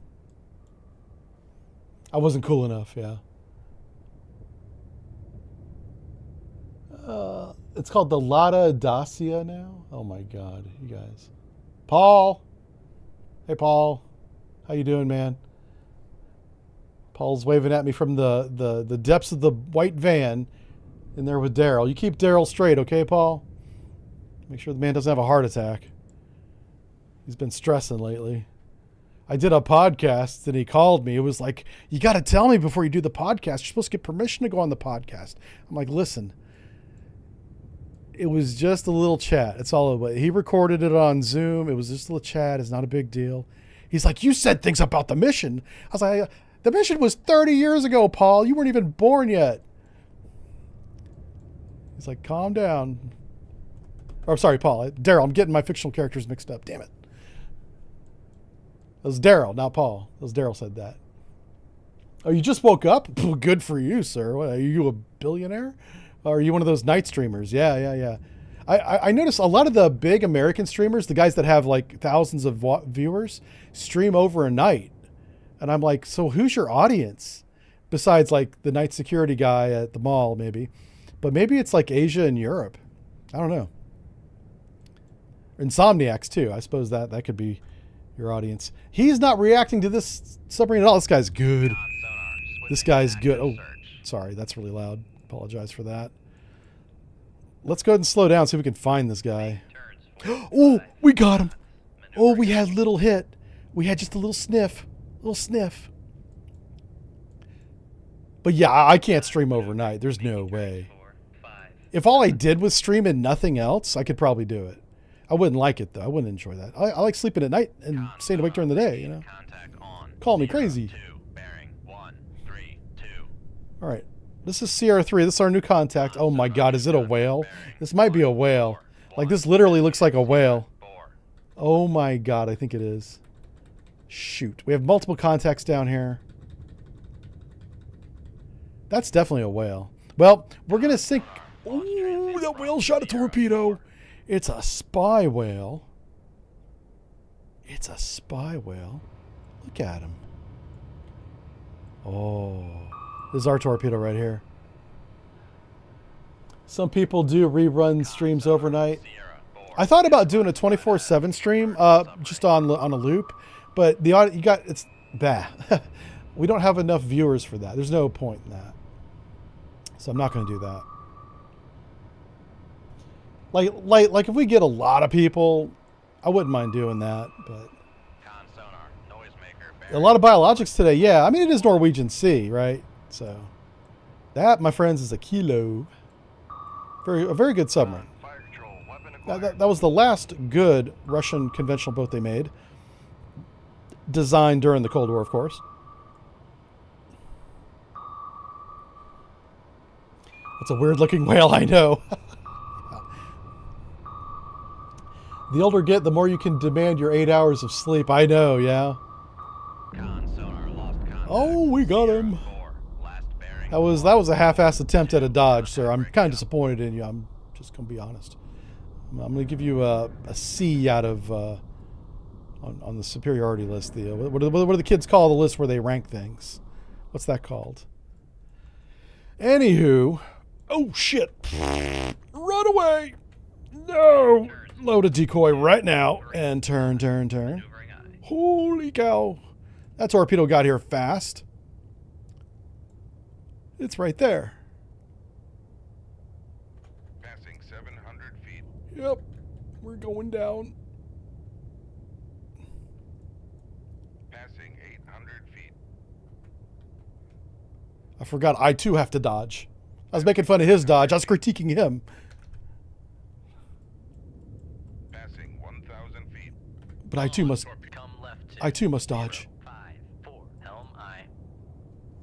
I wasn't cool enough. Yeah. It's called the Lada Dacia now. Oh my God, you guys. Paul. Hey, Paul. How you doing, man? Paul's waving at me from the depths of the white van in there with Daryl. You keep Daryl straight, okay, Paul? Make sure the man doesn't have a heart attack. He's been stressing lately. I did a podcast and he called me. It was like, you got to tell me before you do the podcast. You're supposed to get permission to go on the podcast. I'm like, listen. It was just a little chat. It's all it was. He recorded it on Zoom. It was just a little chat. It's not a big deal. He's like, you said things about the mission. I was like, the mission was 30 years ago, Paul. You weren't even born yet. He's like, calm down. Or sorry, Paul. Daryl. I'm getting my fictional characters mixed up. Damn it. It was Daryl, not Paul. It was Daryl said that. Oh, you just woke up? Good for you, sir. What, are you a billionaire? Or are you one of those night streamers? Yeah. I notice a lot of the big American streamers, the guys that have like thousands of viewers, stream over a night. And I'm like, so who's your audience? Besides like the night security guy at the mall, maybe. But maybe it's like Asia and Europe. I don't know. Insomniacs too. I suppose that could be your audience. He's not reacting to this submarine at all. This guy's good. This guy's good. Oh, sorry. That's really loud. Apologize for that. Let's go ahead and slow down, see if we can find this guy. Oh, we got him. Oh, we had a little hit. We had just a little sniff. But yeah, I can't stream overnight. There's no way. If all I did was stream and nothing else, I could probably do it. I wouldn't like it, though. I wouldn't enjoy that. I like sleeping at night and staying awake during the day, Call me crazy. All right. This is CR3. This is our new contact. Oh my God, is it a whale? This might be a whale. Like, this literally looks like a whale. Oh my God, I think it is. Shoot. We have multiple contacts down here. That's definitely a whale. Well, we're going to sink... Ooh, that whale shot a torpedo. It's a spy whale. It's a spy whale. Look at him. Oh... This is our torpedo right here. Some people do rerun streams overnight. I thought about doing a 24/7 stream, just on a loop, but the audio it's bah. We don't have enough viewers for that. There's no point in that, so I'm not going to do that. Like if we get a lot of people, I wouldn't mind doing that, but a lot of biologics today. Yeah, I mean it is Norwegian Sea, right? So that, my friends, is a Kilo. A very good submarine. Fire control. Weapon Now, acquired. that was the last good Russian conventional boat they made. Designed during the Cold War, of course. It's a weird-looking whale, I know. The older you get, the more you can demand your 8 hours of sleep. I know, yeah. Con sonar lost contact. Oh, we got him. 04. Last bearing. That was a half-assed attempt at a dodge, sir. I'm kind of disappointed in you. I'm just gonna be honest. I'm gonna give you a C out of on the superiority list. What do the kids call the list where they rank things? What's that called? Anywho, oh shit! Run away! No! Load a decoy right now and turn. Maneuvering eye. Holy cow! That torpedo got here fast. It's right there. Passing 700 feet. Yep, we're going down. Passing 800 feet. I forgot I too have to dodge. I was making fun of his dodge. I was critiquing him. Passing 1,000 feet. But I too must Come left 2. I too must dodge. 5, 4. Helm eye.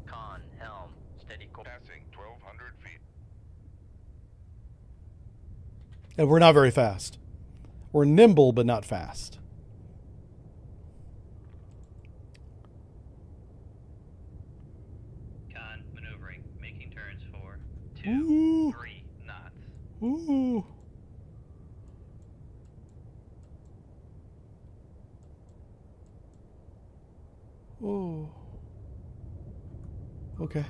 Con helm. Steady course. Passing 1,200 feet. And we're not very fast. We're nimble but not fast. Con maneuvering. Making turns for 2, Ooh. 3 knots. Ooh. Oh. Okay.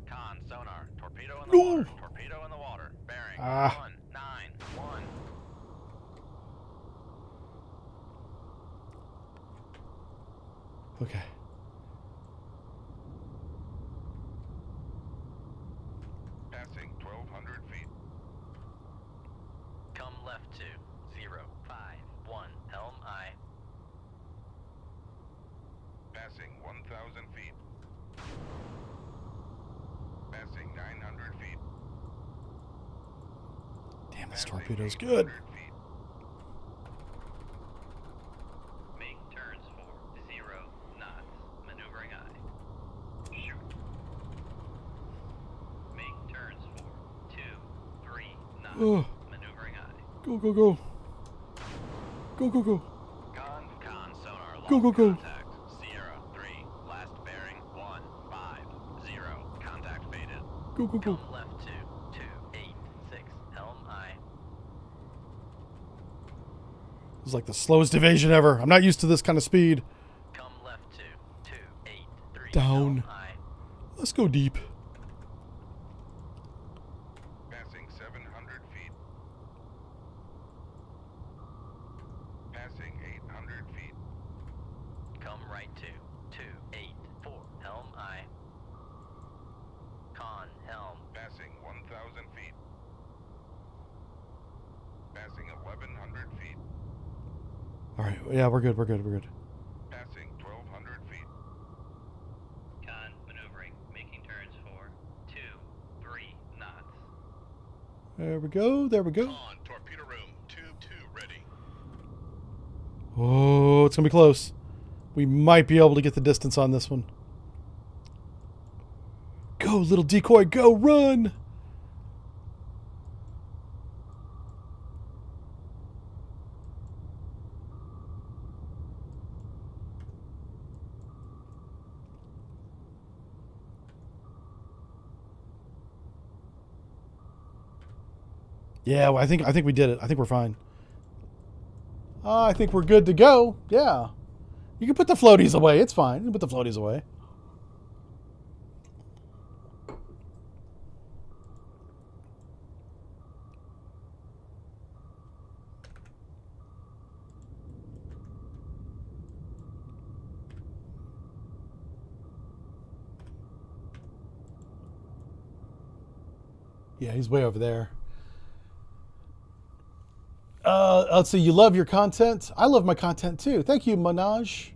Con sonar. Torpedo in the No. water. Torpedo in the water. Bearing. Ah. 191. Okay. Passing 1,200 feet. Come left 2, 0, 5, 1. Helm eye. Passing 1,000 feet. Passing 900 feet. Damn, this Passing torpedo's good. 800 feet. Make turns for 0 knots. Maneuvering eye. Shoot. Make turns for 2, 3 knots. Oh. Maneuvering eye. Go, go, go. Go, go, go. Con sonar lost Go, go, go. contact. Sierra 3. Last bearing 1, 5, 0. Contact faded. Go, go, go. Come left 2, 2, 8, 6. Helm eye. This is like the slowest evasion ever. I'm not used to this kind of speed. Come left 2, 2, 8, 3. Down. Helm eye. Let's go deep. Passing 700 feet. Passing 800 feet. Come right 2, 2, 8, 4. Helm eye. Con helm. Passing 1,000 feet. Passing 1,100 feet. All right. Yeah, we're good. Passing 1,200 feet. Con maneuvering. Making turns for 2, 3 knots. There we go. There we go. On torpedo room. Tube 2 ready. Oh, it's going to be close. We might be able to get the distance on this one. Go, little decoy. Go, run. Yeah, well, I think we did it. I think we're fine. I think we're good to go. Yeah. You can put the floaties away. It's fine. You can put the floaties away. Yeah, he's way over there. Let's see. You love your content. I love my content too. Thank you, Montage.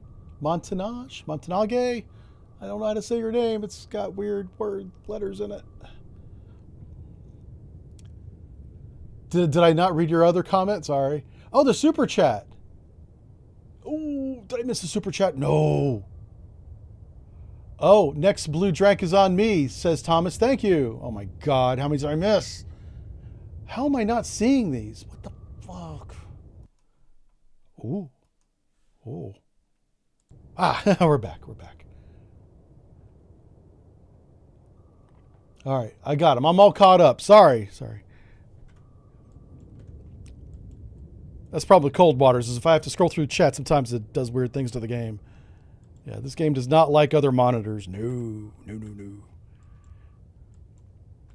I don't know how to say your name. It's got weird letters in it. Did I not read your other comment? Sorry. Oh, the super chat. Oh, did I miss the super chat? No. Oh, next blue drink is on me, says Thomas. Thank you. Oh my God, how many did I miss? How am I not seeing these? What the fuck? Ooh. Oh. Ah, we're back. We're back. All right, I got them. I'm all caught up. Sorry. That's probably cold waters, is if I have to scroll through chat, sometimes it does weird things to the game. Yeah, this game does not like other monitors. No.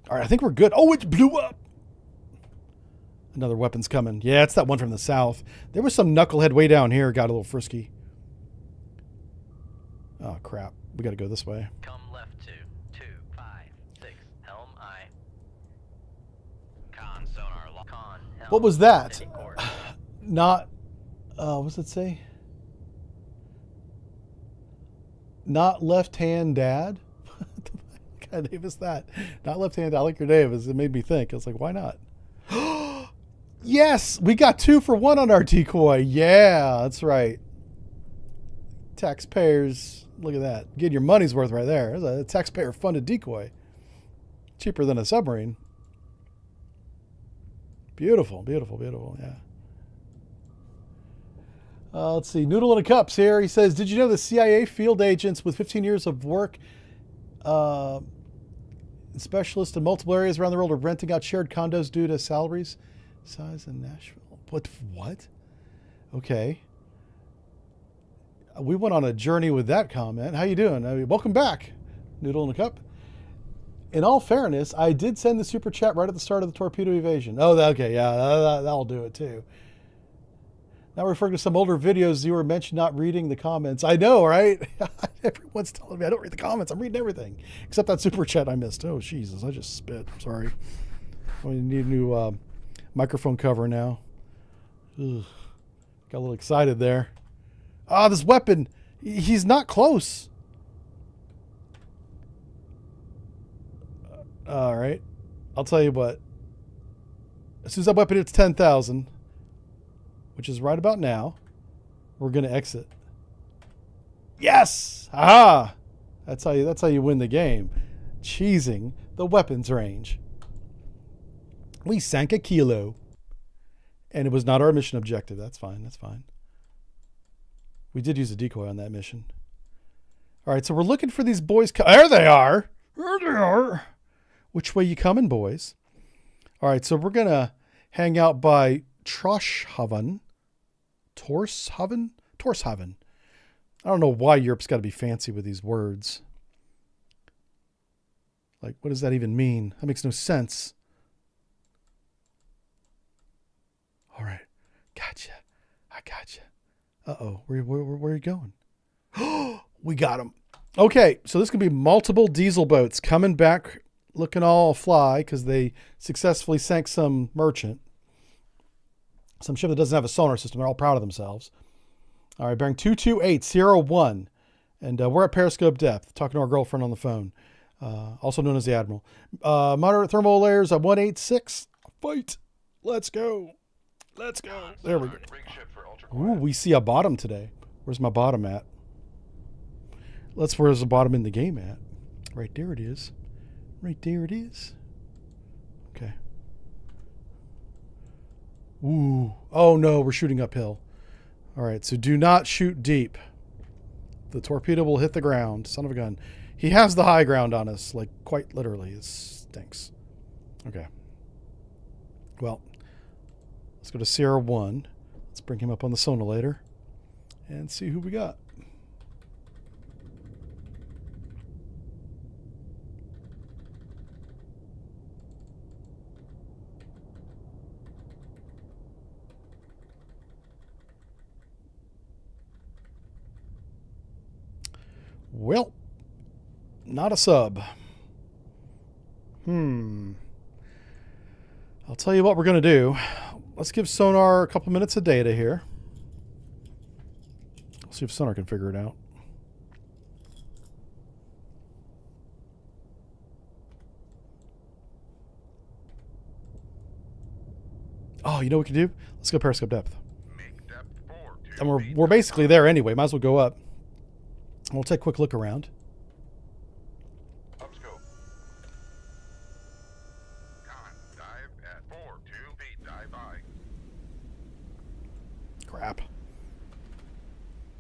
All right, I think we're good. Oh, it blew up. Another weapon's coming. Yeah, it's that one from the south. There was some knucklehead way down here. Got a little frisky. Oh, crap. We got to go this way. Come left 225 helm I. Con sonar lock. Con helm. What was that? City course. Not, what's it say? Not left-hand dad? What kind of name is that? Not left-hand. I like your name. It made me think. I was like, why not? Yes, we got 2 for 1 on our decoy. Yeah, that's right. Taxpayers, look at that. Getting your money's worth right there. There's a taxpayer-funded decoy. Cheaper than a submarine. Beautiful, yeah. Let's see. Noodle in a Cups here. He says, did you know the CIA field agents with 15 years of work, specialists in multiple areas around the world are renting out shared condos due to salaries, size in Nashville? What? Okay. We went on a journey with that comment. How you doing? Welcome back, Noodle in a Cup. In all fairness, I did send the super chat right at the start of the torpedo evasion. Oh, okay. Yeah, that'll do it too. Now referring to some older videos, you were mentioned not reading the comments. I know, right? Everyone's telling me I don't read the comments. I'm reading everything. Except that super chat I missed. Oh, Jesus. I just spit. I'm sorry. We need a new microphone cover now. Ugh. Got a little excited there. Ah, this weapon. He's not close. All right. I'll tell you what. As soon as that weapon hits 10,000... which is right about now, we're going to exit. Yes! Aha! That's how you win the game. Cheesing the weapons range. We sank a kilo. And it was not our mission objective. That's fine. We did use a decoy on that mission. All right, so we're looking for these boys. There they are. Which way you coming, boys? All right, so we're going to hang out by Torshaven. I don't know why Europe's got to be fancy with these words. Like, what does that even mean? That makes no sense. All right. Gotcha. I gotcha. Uh-oh. Where are you going? We got him. Okay, so this could be multiple diesel boats coming back looking all fly because they successfully sank some merchant. Some ship that doesn't have a sonar system. They're all proud of themselves. All right, bearing 22801. And we're at periscope depth, talking to our girlfriend on the phone, also known as the Admiral. Moderate thermal layers at 186. Fight. Let's go. There we go. Ooh, we see a bottom today. Where's my bottom at? Where's the bottom in the game at? Right there it is. Okay. Ooh. Oh no, we're shooting uphill. All right, so do not shoot deep. The torpedo will hit the ground. Son of a gun. He has the high ground on us, like quite literally. It stinks. Okay. Well, let's go to Sierra 1. Let's bring him up on the sonolator and see who we got. Well, not a sub. I'll tell you what we're going to do. Let's give sonar a couple minutes of data here. See if sonar can figure it out. Oh, you know what we can do? Let's go periscope depth. Make depth 4, 2 And feet. we're basically there anyway. Might as well go up. We'll take a quick look around. Upscope. Con, dive at 4, 2 feet. Dive by. Crap.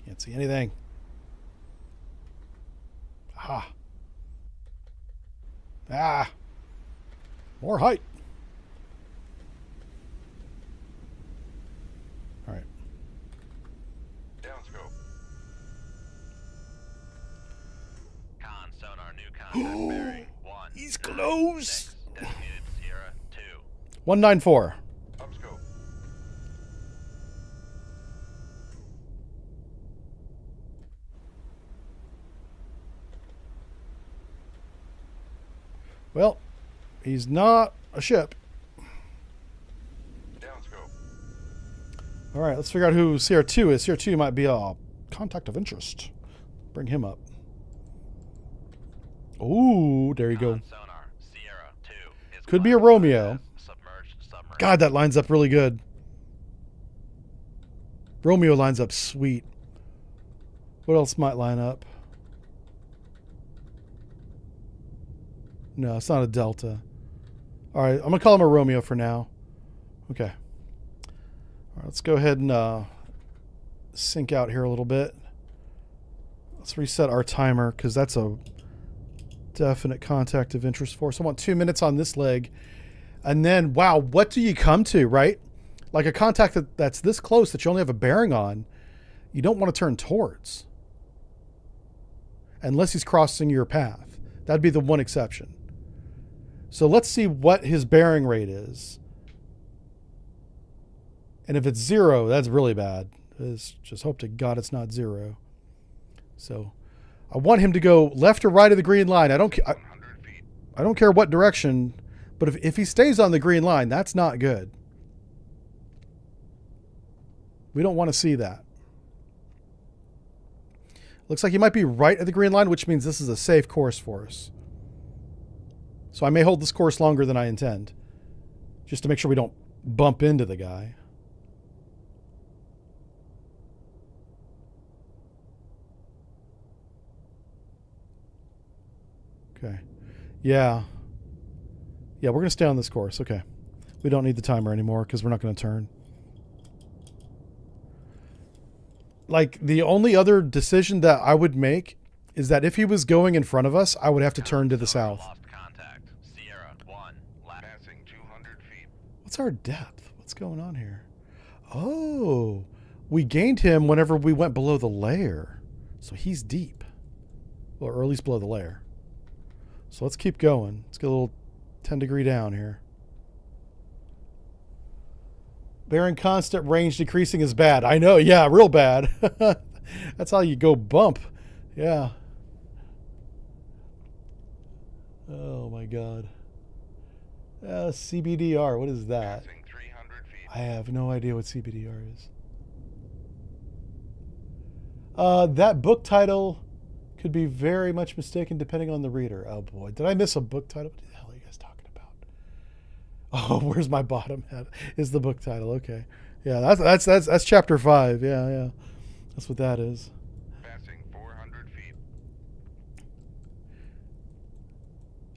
Can't see anything. Ah. Ah. More height. All right. Downscope. Con sonar new contact bearing. 1. He's close. Designated Sierra 2. 194. Upscope. Well, he's not a ship. Downscope. All right, let's figure out who CR2 is. CR2 might be a contact of interest. Bring him up. Ooh, there you go. Con sonar Sierra 2 is Could be a classified Romeo. as submerged submarine. God, that lines up really good. Romeo lines up sweet. What else might line up? No, it's not a Delta. All right, I'm going to call him a Romeo for now. Okay. All right, let's go ahead and sync out here a little bit. Let's reset our timer because that's a definite contact of interest for us. I want 2 minutes on this leg. And then, wow, what do you come to, right? Like a contact that's this close that you only have a bearing on, you don't want to turn towards. Unless he's crossing your path. That'd be the one exception. So let's see what his bearing rate is. And if it's 0, that's really bad. Just hope to God it's not 0. So I want him to go left or right of the green line. I don't 100 feet. I don't care what direction, but if he stays on the green line, that's not good. We don't want to see that. Looks like he might be right at the green line, which means this is a safe course for us. So I may hold this course longer than I intend, just to make sure we don't bump into the guy. Okay. Yeah. Yeah, we're going to stay on this course. Okay. We don't need the timer anymore because we're not going to turn. Like, the only other decision that I would make is that if he was going in front of us, I would have to turn to the south. Lost contact. Sierra 1. Passing 200 feet. What's our depth? What's going on here? Oh, we gained him whenever we went below the layer. So he's deep. Well, or at least below the layer. So let's keep going. Let's get a little 10-degree down here. Bearing constant, range decreasing is bad. I know, yeah, real bad. That's how you go bump. Yeah. Oh my God. CBDR, what is that? Passing 300 feet. I have no idea what CBDR is. That book title could be very much mistaken depending on the reader. Oh boy, did I miss a book title? What the hell are you guys talking about? Oh, where's my bottom head? Is the book title? Okay, yeah, that's chapter 5. Yeah, that's what that is. Passing 400 feet.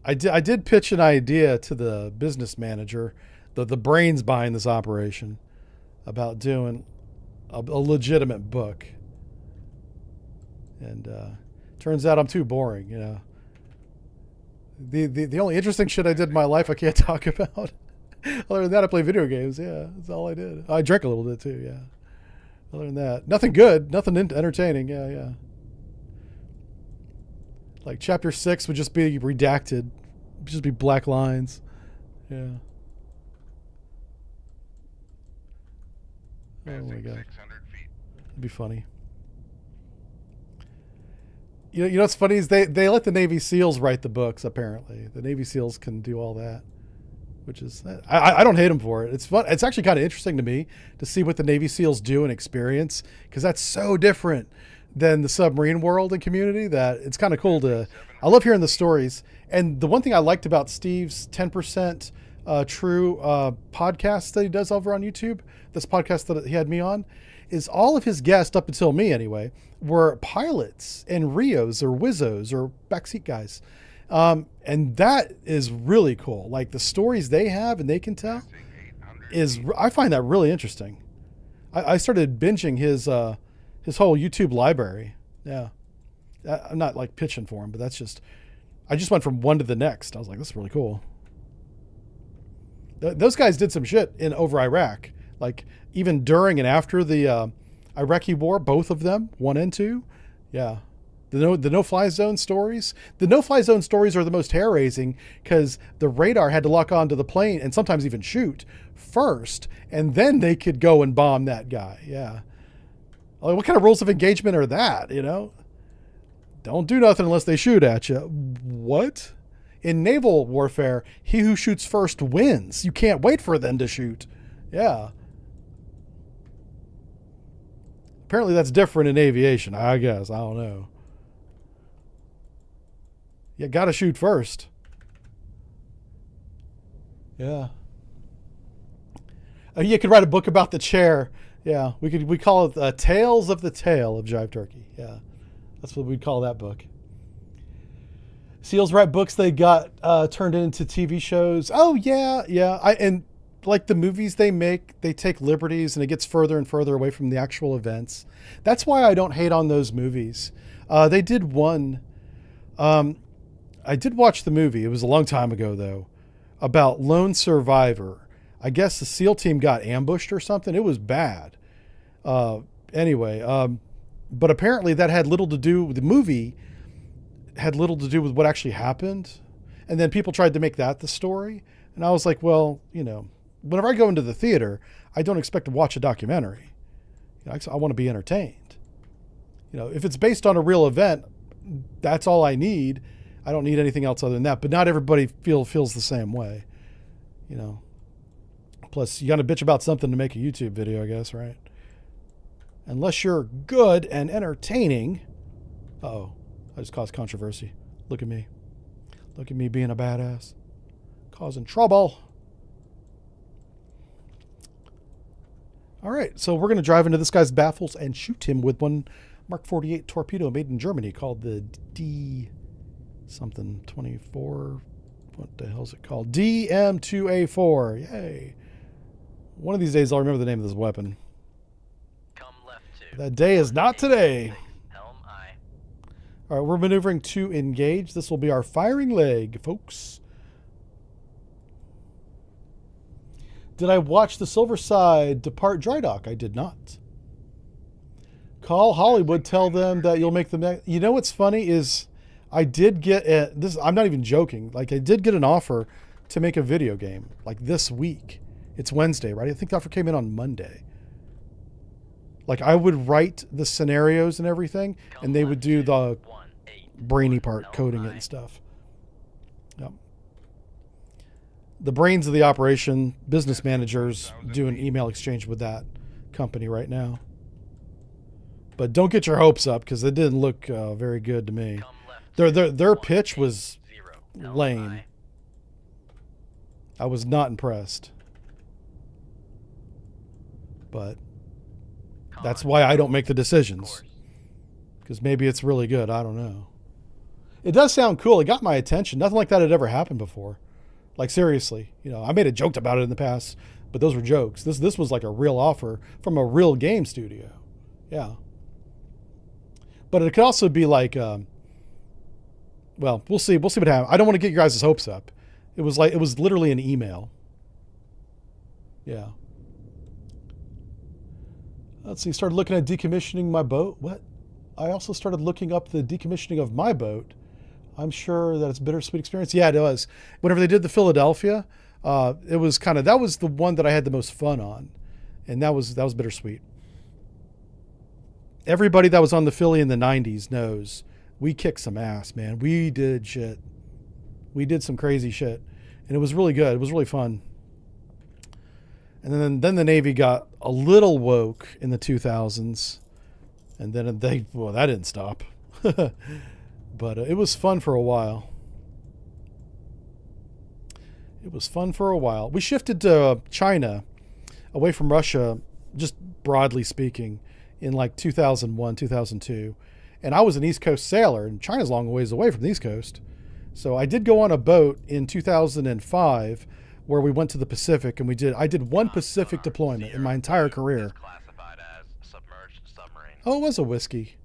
I did pitch an idea to the business manager, the brains behind this operation, about doing a legitimate book. And turns out I'm too boring, you know. The only interesting shit I did in my life I can't talk about. Other than that, I play video games. Yeah, that's all I did. I drank a little bit too. Yeah. Other than that, nothing good, nothing entertaining. Yeah. Like chapter 6 would just be redacted, it'd just be black lines. Yeah. Oh my Passing God, 600 feet. it'd be funny. You know what's funny is they let the Navy SEALs write the books. Apparently, the Navy SEALs can do all that, which is I don't hate them for it. It's fun. It's actually kind of interesting to me to see what the Navy SEALs do and experience, because that's so different than the submarine world and community that it's kind of cool to. I love hearing the stories. And the one thing I liked about Steve's 10% true podcast that he does over on YouTube, this podcast that he had me on, is all of his guests, up until me anyway, were pilots and Rios or Wizzos or backseat guys. And that is really cool. Like the stories they have and they can tell I find that really interesting. I started binging his whole YouTube library. Yeah. I'm not like pitching for him, but I just went from one to the next. I was like, this is really cool. Those guys did some shit over Iraq, like even during and after the Iraqi war, both of them, 1 and 2. Yeah. The no-fly zone stories. The no-fly zone stories are the most hair-raising because the radar had to lock onto the plane and sometimes even shoot first, and then they could go and bomb that guy. Yeah. Like, what kind of rules of engagement are that, you know? Don't do nothing unless they shoot at you. What? In naval warfare, he who shoots first wins. You can't wait for them to shoot. Yeah. Apparently that's different in aviation, I guess. I don't know. You gotta shoot first. Yeah. You could write a book about the chair. Yeah, we call it Tales of the Tail of Jive Turkey. Yeah, that's what we'd call that book. SEALs write books they got turned into TV shows. Oh yeah. And like the movies they make, they take liberties and it gets further and further away from the actual events. That's why I don't hate on those movies. They did one. I did watch the movie. It was a long time ago though, about lone survivor. I guess the SEAL team got ambushed or something. It was bad. Anyway, but apparently that had little to do with the movie. Had little to do with what actually happened. And then people tried to make that the story. And I was like, well, you know, whenever I go into the theater, I don't expect to watch a documentary. You know, I want to be entertained. You know, if it's based on a real event, that's all I need. I don't need anything else other than that. But not everybody feels the same way. You know. Plus, you got to bitch about something to make a YouTube video, I guess, right? Unless you're good and entertaining. Uh-oh. I just caused controversy. Look at me. Look at me being a badass. Causing trouble. All right, so we're going to drive into this guy's baffles and shoot him with one Mark 48 torpedo made in Germany called the D something 24. What the hell is it called? DM2A4. Yay. One of these days I'll remember the name of this weapon. Come left 2. That day is not today. Helm I. All right, we're maneuvering to engage. This will be our firing leg, folks. Did I watch the Silverside depart dry dock? I did not. Call Hollywood, tell them that you'll make them. You know what's funny is I did get this. I'm not even joking. Like I did get an offer to make a video game like this week. It's Wednesday, right? I think the offer came in on Monday. Like I would write the scenarios and everything, and they would do the brainy part, coding it and stuff. Yep. The brains of the operation, business managers do an email exchange with that company right now. But don't get your hopes up because it didn't look very good to me. Their pitch was lame. I was not impressed. But that's why I don't make the decisions. Because maybe it's really good. I don't know. It does sound cool. It got my attention. Nothing like that had ever happened before. Like seriously, you know, I made a joke about it in the past, but those were jokes. This was like a real offer from a real game studio. Yeah. But it could also be like, well, we'll see. We'll see what happens. I don't want to get your guys' hopes up. It was literally an email. Yeah. Let's see. Started looking at decommissioning my boat. What? I also started looking up the decommissioning of my boat. I'm sure that it's a bittersweet experience. Yeah, it was. Whenever they did the Philadelphia, it was kind of, that was the one that I had the most fun on. And that was bittersweet. Everybody that was on the Philly in the 90s knows we kicked some ass, man. We did shit. We did some crazy shit. And it was really good. It was really fun. And then the Navy got a little woke in the 2000s. And then that didn't stop. But it was fun for a while. It was fun for a while. We shifted to China, away from Russia, just broadly speaking, in like 2001, 2002. And I was an East Coast sailor, and China's a long ways away from the East Coast. So I did go on a boat in 2005 where we went to the Pacific, and I did one Pacific deployment in my entire career. Classified as submerged submarine. Oh, it was a whiskey.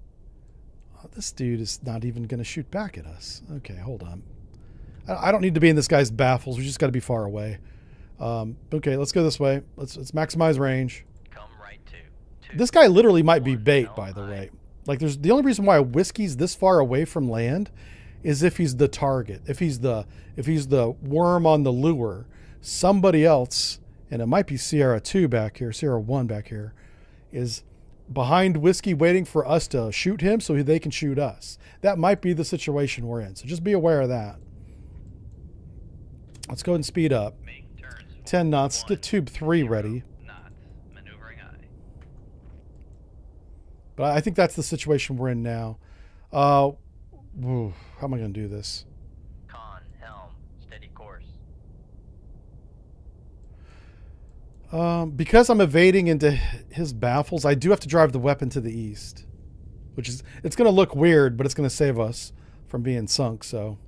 Oh, this dude is not even going to shoot back at us. Okay, hold on. I don't need to be in this guy's baffles. We just got to be far away. Okay, let's go this way. Let's maximize range. Come right to. This guy literally might be bait, by the way. Like, there's the only reason why a whiskey's this far away from land is if he's the target. If he's the worm on the lure, somebody else, and it might be Sierra 2 back here, Sierra 1 back here, is behind whiskey waiting for us to shoot him so they can shoot us. That might be the situation we're in. So just be aware of that. Let's go ahead and speed up. 10 knots. Get tube 3 ready. Maneuvering eye. But I think that's the situation we're in now. How am I going to do this? Con, helm, steady course. Because I'm evading into his baffles, I do have to drive the weapon to the east. It's going to look weird, but it's going to save us from being sunk, so.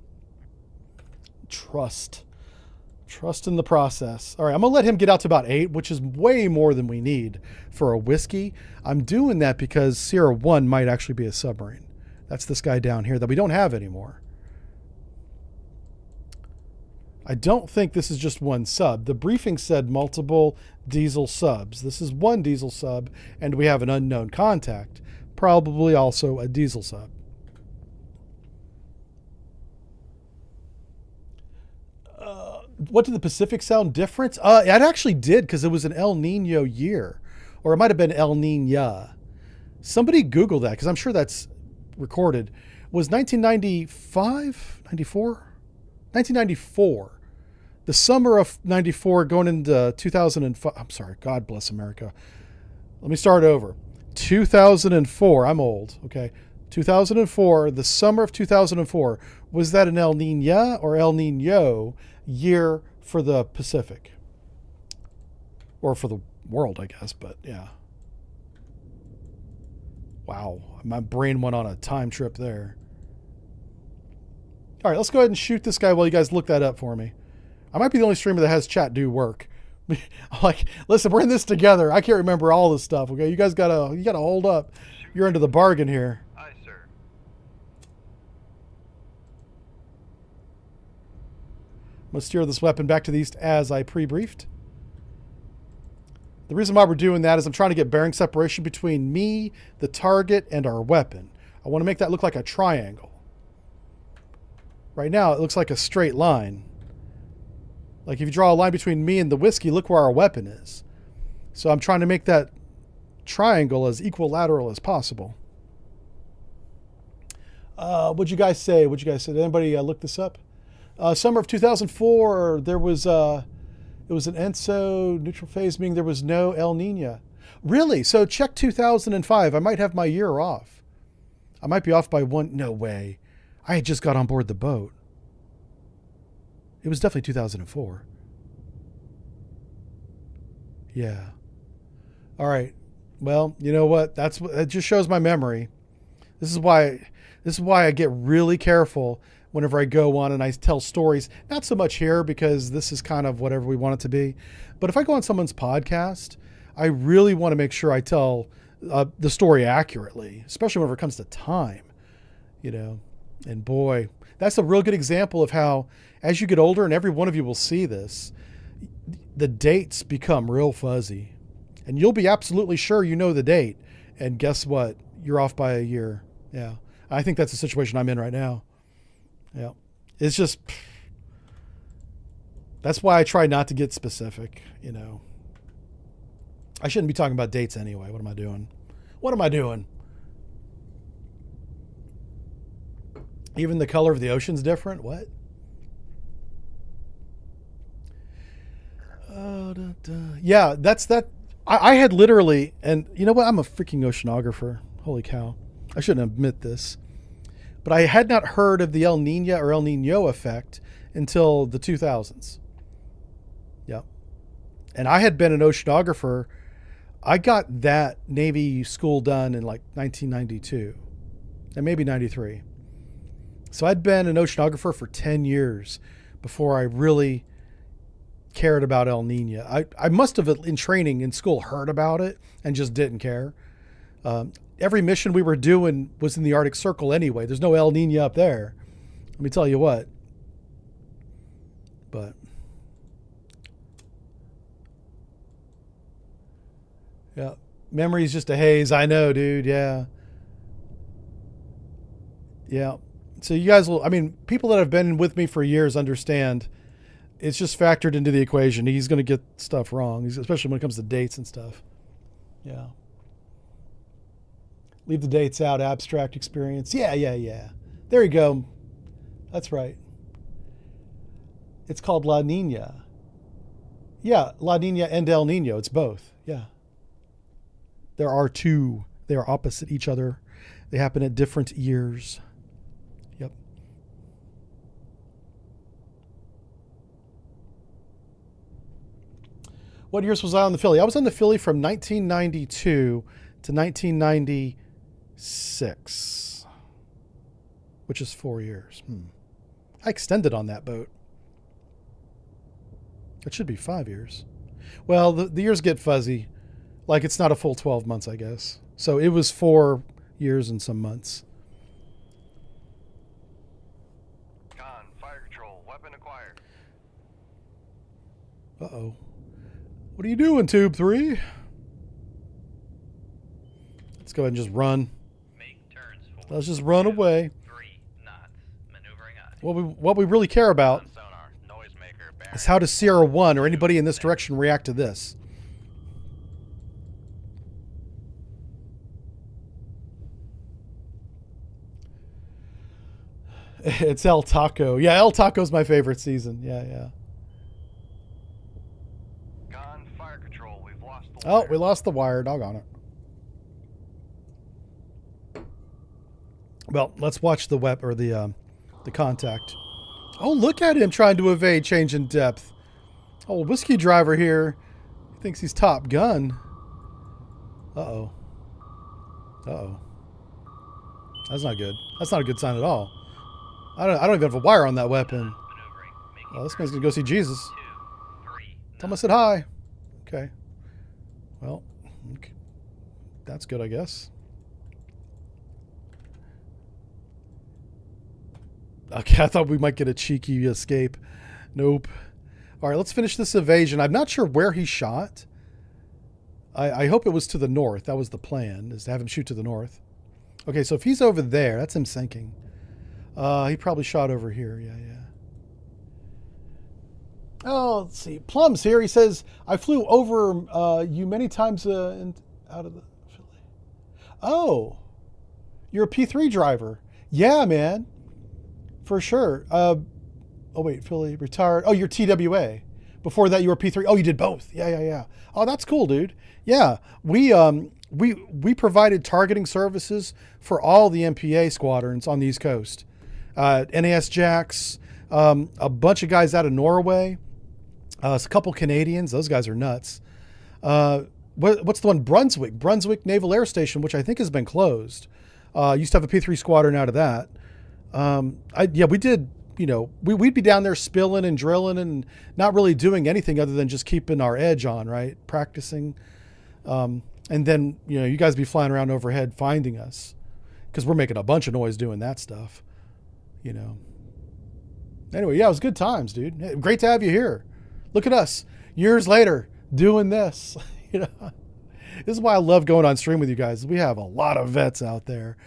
Trust in the process. All right, I'm going to let him get out to about 8, which is way more than we need for a whiskey. I'm doing that because Sierra 1 might actually be a submarine. That's this guy down here that we don't have anymore. I don't think this is just one sub. The briefing said multiple diesel subs. This is one diesel sub, and we have an unknown contact, probably also a diesel sub. What did the Pacific sound different? It actually did, because it was an El Nino year. Or it might have been El Nina. Somebody Google that, because I'm sure that's recorded. Was 1995? 94? 1994. The summer of 94 going into 2005. I'm sorry. God bless America. Let me start over. 2004. I'm old. Okay. 2004. The summer of 2004. Was that an El Nina or El Nino year for the Pacific? Or for the world, I guess. But yeah. Wow. My brain went on a time trip there. All right, let's go ahead and shoot this guy while you guys look that up for me. I might be the only streamer that has chat do work. Like, listen, we're in this together. I can't remember all this stuff, okay? You guys gotta hold up. You're into the bargain here. Aye, sir. I'm gonna steer this weapon back to the east as I pre-briefed. The reason why we're doing that is I'm trying to get bearing separation between me, the target, and our weapon. I want to make that look like a triangle. Right now, it looks like a straight line. Like if you draw a line between me and the whiskey, look where our weapon is. So I'm trying to make that triangle as equilateral as possible. What'd you guys say? Did anybody look this up? Summer of 2004, there was... it was an ENSO neutral phase, meaning there was no El Nino. Really? So check 2005. I might have my year off. I might be off by one. No way. I had just got on board the boat. It was definitely 2004. Yeah. All right. Well, you know what? That just shows my memory. This is why I get really careful whenever I go on and I tell stories. Not so much here because this is kind of whatever we want it to be. But if I go on someone's podcast, I really want to make sure I tell the story accurately, especially whenever it comes to time, you know. And boy, that's a real good example of how as you get older, and every one of you will see this, the dates become real fuzzy. And you'll be absolutely sure you know the date. And guess what? You're off by a year. Yeah. I think that's the situation I'm in right now. Yeah. It's just, that's why I try not to get specific, you know. I shouldn't be talking about dates anyway. What am I doing? Even the color of the ocean's different? What? Yeah, that's that. I had literally, and you know what? I'm a freaking oceanographer. Holy cow. I shouldn't admit this. But I had not heard of the El Nino or El Nino effect until the 2000s. And I had been an oceanographer. I got that Navy school done in like 1992 and maybe 93. So I'd been an oceanographer for 10 years before I really cared about El Nino. I must have, in training in school, heard about it and just didn't care. Every mission we were doing was in the Arctic Circle anyway. There's no El Nino up there. Let me tell you what. But yeah, memory's just a haze. I know, dude. Yeah. Yeah. So you guys will, I mean, people that have been with me for years understand it's just factored into the equation. He's going to get stuff wrong, especially when it comes to dates and stuff. Yeah. Leave the dates out, abstract experience. Yeah. There you go. That's right. It's called La Nina. Yeah, La Nina and El Nino. It's both. Yeah. There are two. They are opposite each other. They happen at different years. Yep. What years was I on the Philly? I was on the Philly from 1992 to 1996, which is 4 years. I extended on that boat. It should be 5 years. Well, the years get fuzzy. Like it's not a full 12 months, I guess. So it was 4 years and some months. Con, fire control, weapon acquired. Uh-oh. What are you doing, Tube 3? Let's go ahead and just run. Make turns for Let's just run away. 3 knots. Maneuvering out. What we really care about On sonar, noisemaker, is bearing. how does Sierra 1 or anybody in this direction react to this? It's El Taco. Yeah, El Taco's my favorite season. Yeah. Con, fire control, we've lost the Oh, wire. we lost the wire. Doggone it. Well, let's watch the the contact. Oh, look at him trying to evade change in depth. Oh, whiskey driver here. He thinks he's Top Gun. Uh-oh. That's not good. That's not a good sign at all. I don't even have a wire on that weapon. Maneuvering. Making Oh, this turns. man's gonna go see Jesus. 2, 3 Tell him I said hi. Okay. Well, okay. That's good, I guess. Okay, I thought we might get a cheeky escape. Nope. All right, let's finish this evasion. I'm not sure where he shot. I hope it was to the north. That was the plan, is to have him shoot to the north. Okay, so if he's over there, that's him sinking. He probably shot over here. Yeah. Oh, let's see. Plum's here. He says, I flew over you many times out of the Philly. Oh, you're a P3 driver. Yeah, man. For sure. Oh, wait, Philly retired. Oh, you're TWA. Before that, you were P3. Oh, you did both. Yeah. Oh, that's cool, dude. Yeah, we provided targeting services for all the MPA squadrons on the East Coast. NAS Jacks, a bunch of guys out of Norway, a couple Canadians. Those guys are nuts. What's the one? Brunswick Naval Air Station, which I think has been closed. Used to have a P3 squadron out of that. We did. You know, we'd be down there spilling and drilling and not really doing anything other than just keeping our edge on, right? Practicing. And then, you know, you guys be flying around overhead finding us because we're making a bunch of noise doing that stuff, you know. Anyway, yeah, it was good times, dude. Hey, great to have you here. Look at us years later doing this. You know, this is why I love going on stream with you guys. We have a lot of vets out there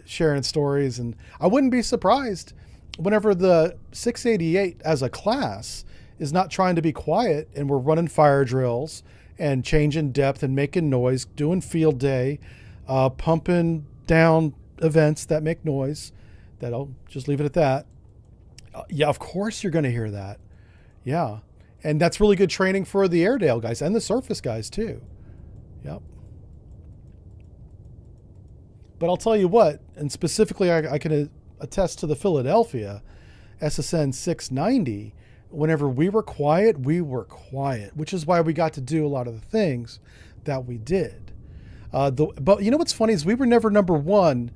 sharing stories, and I wouldn't be surprised whenever the 688 as a class is not trying to be quiet and we're running fire drills and changing depth and making noise, doing field day, pumping down events that make noise. I'll just leave it at that. Yeah, of course you're going to hear that. Yeah. And that's really good training for the Airedale guys and the surface guys too. Yep. But I'll tell you what, and specifically I can attest to the Philadelphia SSN 690. whenever we were quiet, which is why we got to do a lot of the things that we did. But you know what's funny is we were never number one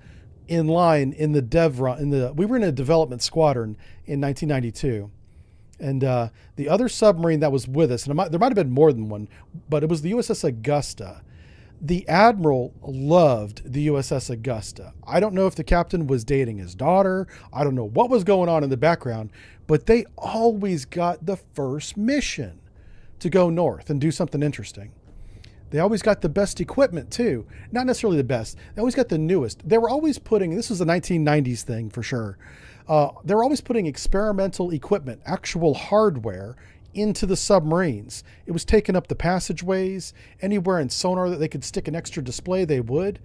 in line in the dev run. We were in a development squadron in 1992, and the other submarine that was with us, and there might have been more than one, but it was the USS Augusta. The admiral loved the USS Augusta. I don't know if the captain was dating his daughter. I don't know what was going on in the background, but they always got the first mission to go north and do something interesting. They always got the best equipment too. Not necessarily the best. They always got the newest. They were always putting, this was a 1990s thing for sure. They were always putting experimental equipment, actual hardware, into the submarines. It was taking up the passageways. Anywhere in sonar that they could stick an extra display, they would.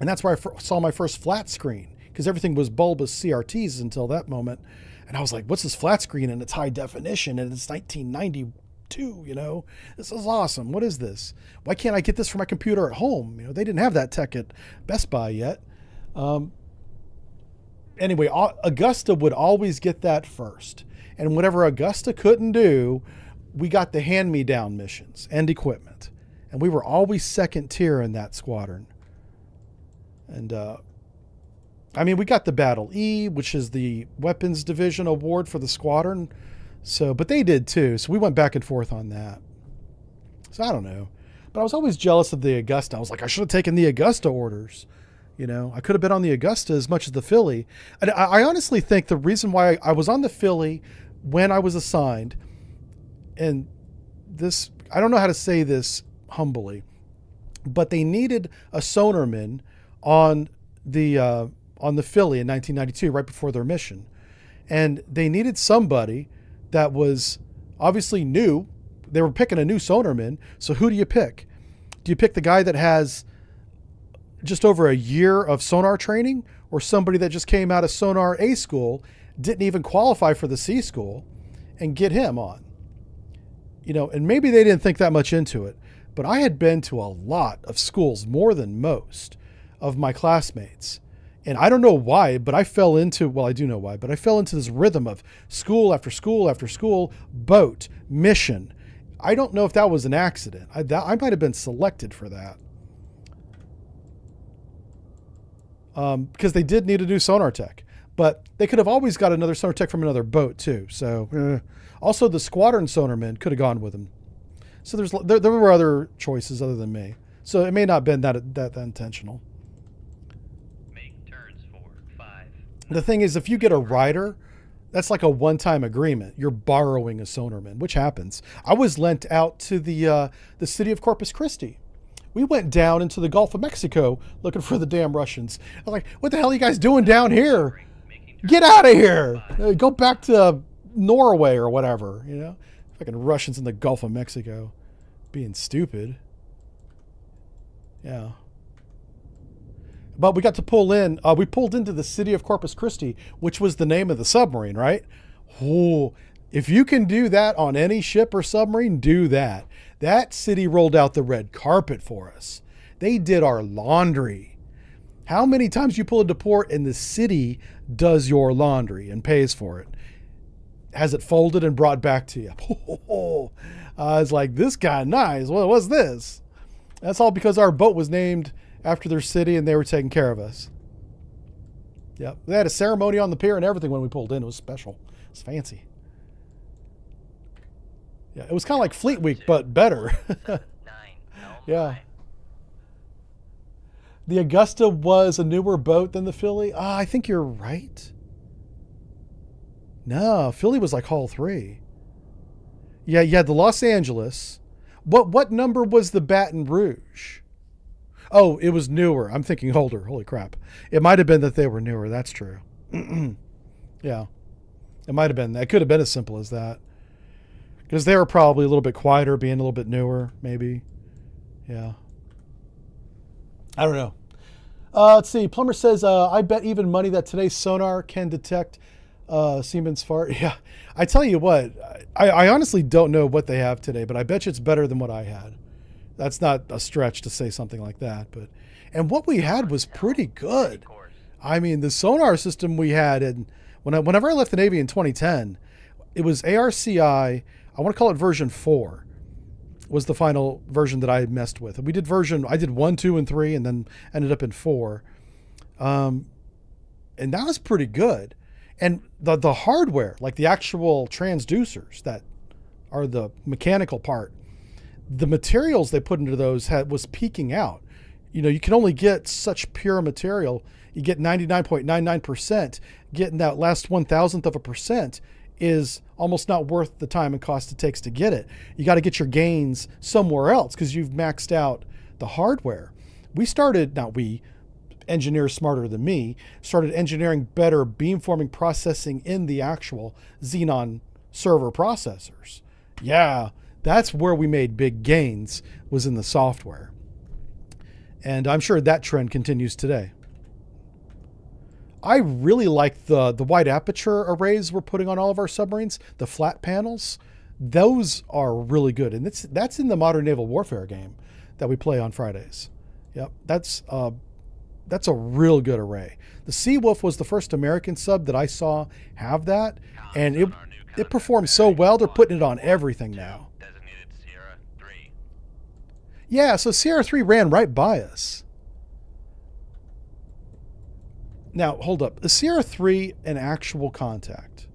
And that's where I saw my first flat screen, because everything was bulbous CRTs until that moment. And I was like, what's this flat screen? And it's high definition, and it's 1992, you know? This is awesome. What is this? Why can't I get this for my computer at home? You know, they didn't have that tech at Best Buy yet. Anyway, Augusta would always get that first. And whatever Augusta couldn't do, we got the hand-me-down missions and equipment. And we were always second tier in that squadron. And, I mean, we got the Battle E, which is the Weapons Division Award for the squadron. So, but they did too. So we went back and forth on that. So I don't know. But I was always jealous of the Augusta. I was like, I should have taken the Augusta orders. You know, I could have been on the Augusta as much as the Philly. And I honestly think the reason why I was on the Philly when I was assigned, and this, I don't know how to say this humbly, but they needed a sonarman on the Philly in 1992, right before their mission. And they needed somebody that was obviously new. They were picking a new sonarman. So who do you pick? Do you pick the guy that has just over a year of sonar training, or somebody that just came out of sonar A school, didn't even qualify for the C school, and get him on? You know, and maybe they didn't think that much into it, but I had been to a lot of schools, more than most of my classmates. And I don't know why, but I fell into, well, I do know why, but I fell into this rhythm of school after school after school, boat, mission. I don't know if that was an accident. I might have been selected for that. Because they did need a new sonar tech, but they could have always got another sonar tech from another boat too. So also the squadron sonarman could have gone with them. So there were other choices other than me. So it may not have been that intentional. Make turns for 5. The thing is, if you get a rider, that's like a one-time agreement. You're borrowing a sonarman, which happens. I was lent out to the city of Corpus Christi. We went down into the Gulf of Mexico looking for the damn Russians. I was like, what the hell are you guys doing down here? Get out of here. Go back to Norway or whatever, you know? Fucking Russians in the Gulf of Mexico being stupid. Yeah. But we got to pull in. We pulled into the city of Corpus Christi, which was the name of the submarine, right? Oh, if you can do that on any ship or submarine, do that. That city rolled out the red carpet for us. They did our laundry. How many times you pull into port and the city does your laundry and pays for it? Has it folded and brought back to you? I was like, this guy nice. What's this? That's all because our boat was named after their city and they were taking care of us. Yep. They had a ceremony on the pier and everything when we pulled in. It was special. It was fancy. Yeah, it was kind of like Fleet Week, but better. Yeah. The Augusta was a newer boat than the Philly. I think you're right. No, Philly was like Hull 3. Yeah, you had the Los Angeles. What number was the Baton Rouge? Oh, it was newer. I'm thinking older. Holy crap. It might have been that they were newer. That's true. Yeah. It might have been. It could have been as simple as that. Because they were probably a little bit quieter, being a little bit newer, maybe. Yeah. I don't know. Let's see. Plumber says, I bet even money that today's sonar can detect Siemens fart. Yeah. I tell you what, I honestly don't know what they have today, but I bet you it's better than what I had. That's not a stretch to say something like that. And what we had was pretty good. I mean, the sonar system we had, and whenever I left the Navy in 2010, it was ARCI. I want to call it version 4 was the final version that I messed with. We did I did 1, 2, and 3, and then ended up in 4. And that was pretty good. And the hardware, like the actual transducers that are the mechanical part, the materials they put into those was peaking out. You can only get such pure material. You get 99.99%. Getting that last 1,000th of a percent is almost not worth the time and cost it takes to get it. You got to get your gains somewhere else because you've maxed out the hardware. Engineers smarter than me, started engineering better beamforming processing in the actual Xenon server processors. Yeah, that's where we made big gains, was in the software. And I'm sure that trend continues today. I really like the wide aperture arrays we're putting on all of our submarines, the flat panels. Those are really good. And that's in the Modern Naval Warfare game that we play on Fridays. Yep, that's a real good array. The Seawolf was the first American sub that I saw have that, and it performed so well, they're putting it on everything now. Designated Sierra 3. Yeah, so Sierra 3 ran right by us. Now, hold up. Is Sierra 3 an actual contact?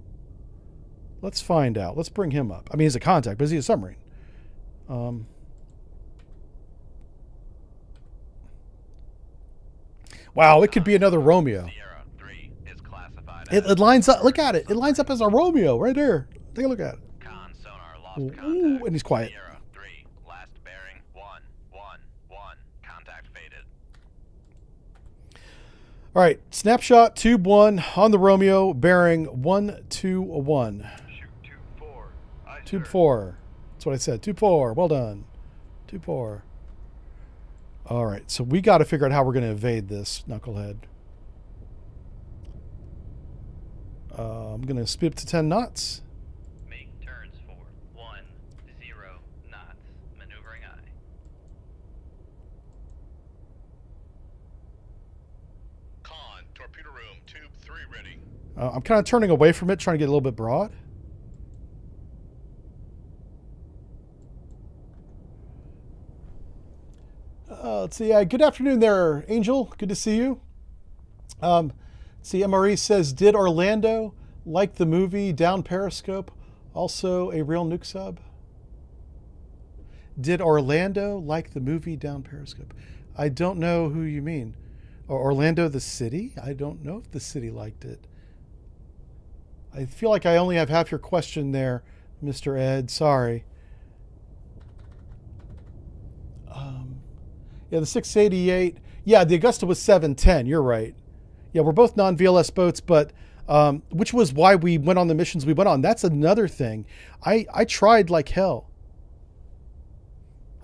Let's find out. Let's bring him up. I mean, he's a contact, but is he a submarine? Wow, it could be another Romeo. Sierra 3 is classified It lines up. Look at it. It lines up as a Romeo right there. Take a look at it. Con sonar lost Ooh, contact. and he's quiet. Sierra 3, last bearing 111. Contact faded. All right, snapshot, tube 1 on the Romeo, bearing 121. Shoot tube 4. Aye, Tube sir. 4. That's what I said. Tube 4. Well done. Tube 4. All right, so we got to figure out how we're going to evade this knucklehead. I'm going to speed up to 10 knots. Make turns for 10 knots. Maneuvering eye. Con, torpedo room, tube 3 ready. I'm kind of turning away from it, trying to get a little bit broad. Let's see. Good afternoon there, Angel. Good to see you. See, MRE says, did Orlando like the movie Down Periscope? Also a real nuke sub? Did Orlando like the movie Down Periscope? I don't know who you mean. Or Orlando the city? I don't know if the city liked it. I feel like I only have half your question there, Mr. Ed. Sorry. Yeah, the 688. Yeah, the Augusta was 710. You're right. Yeah, we're both non-VLS boats, but which was why we went on the missions we went on. That's another thing. I tried like hell.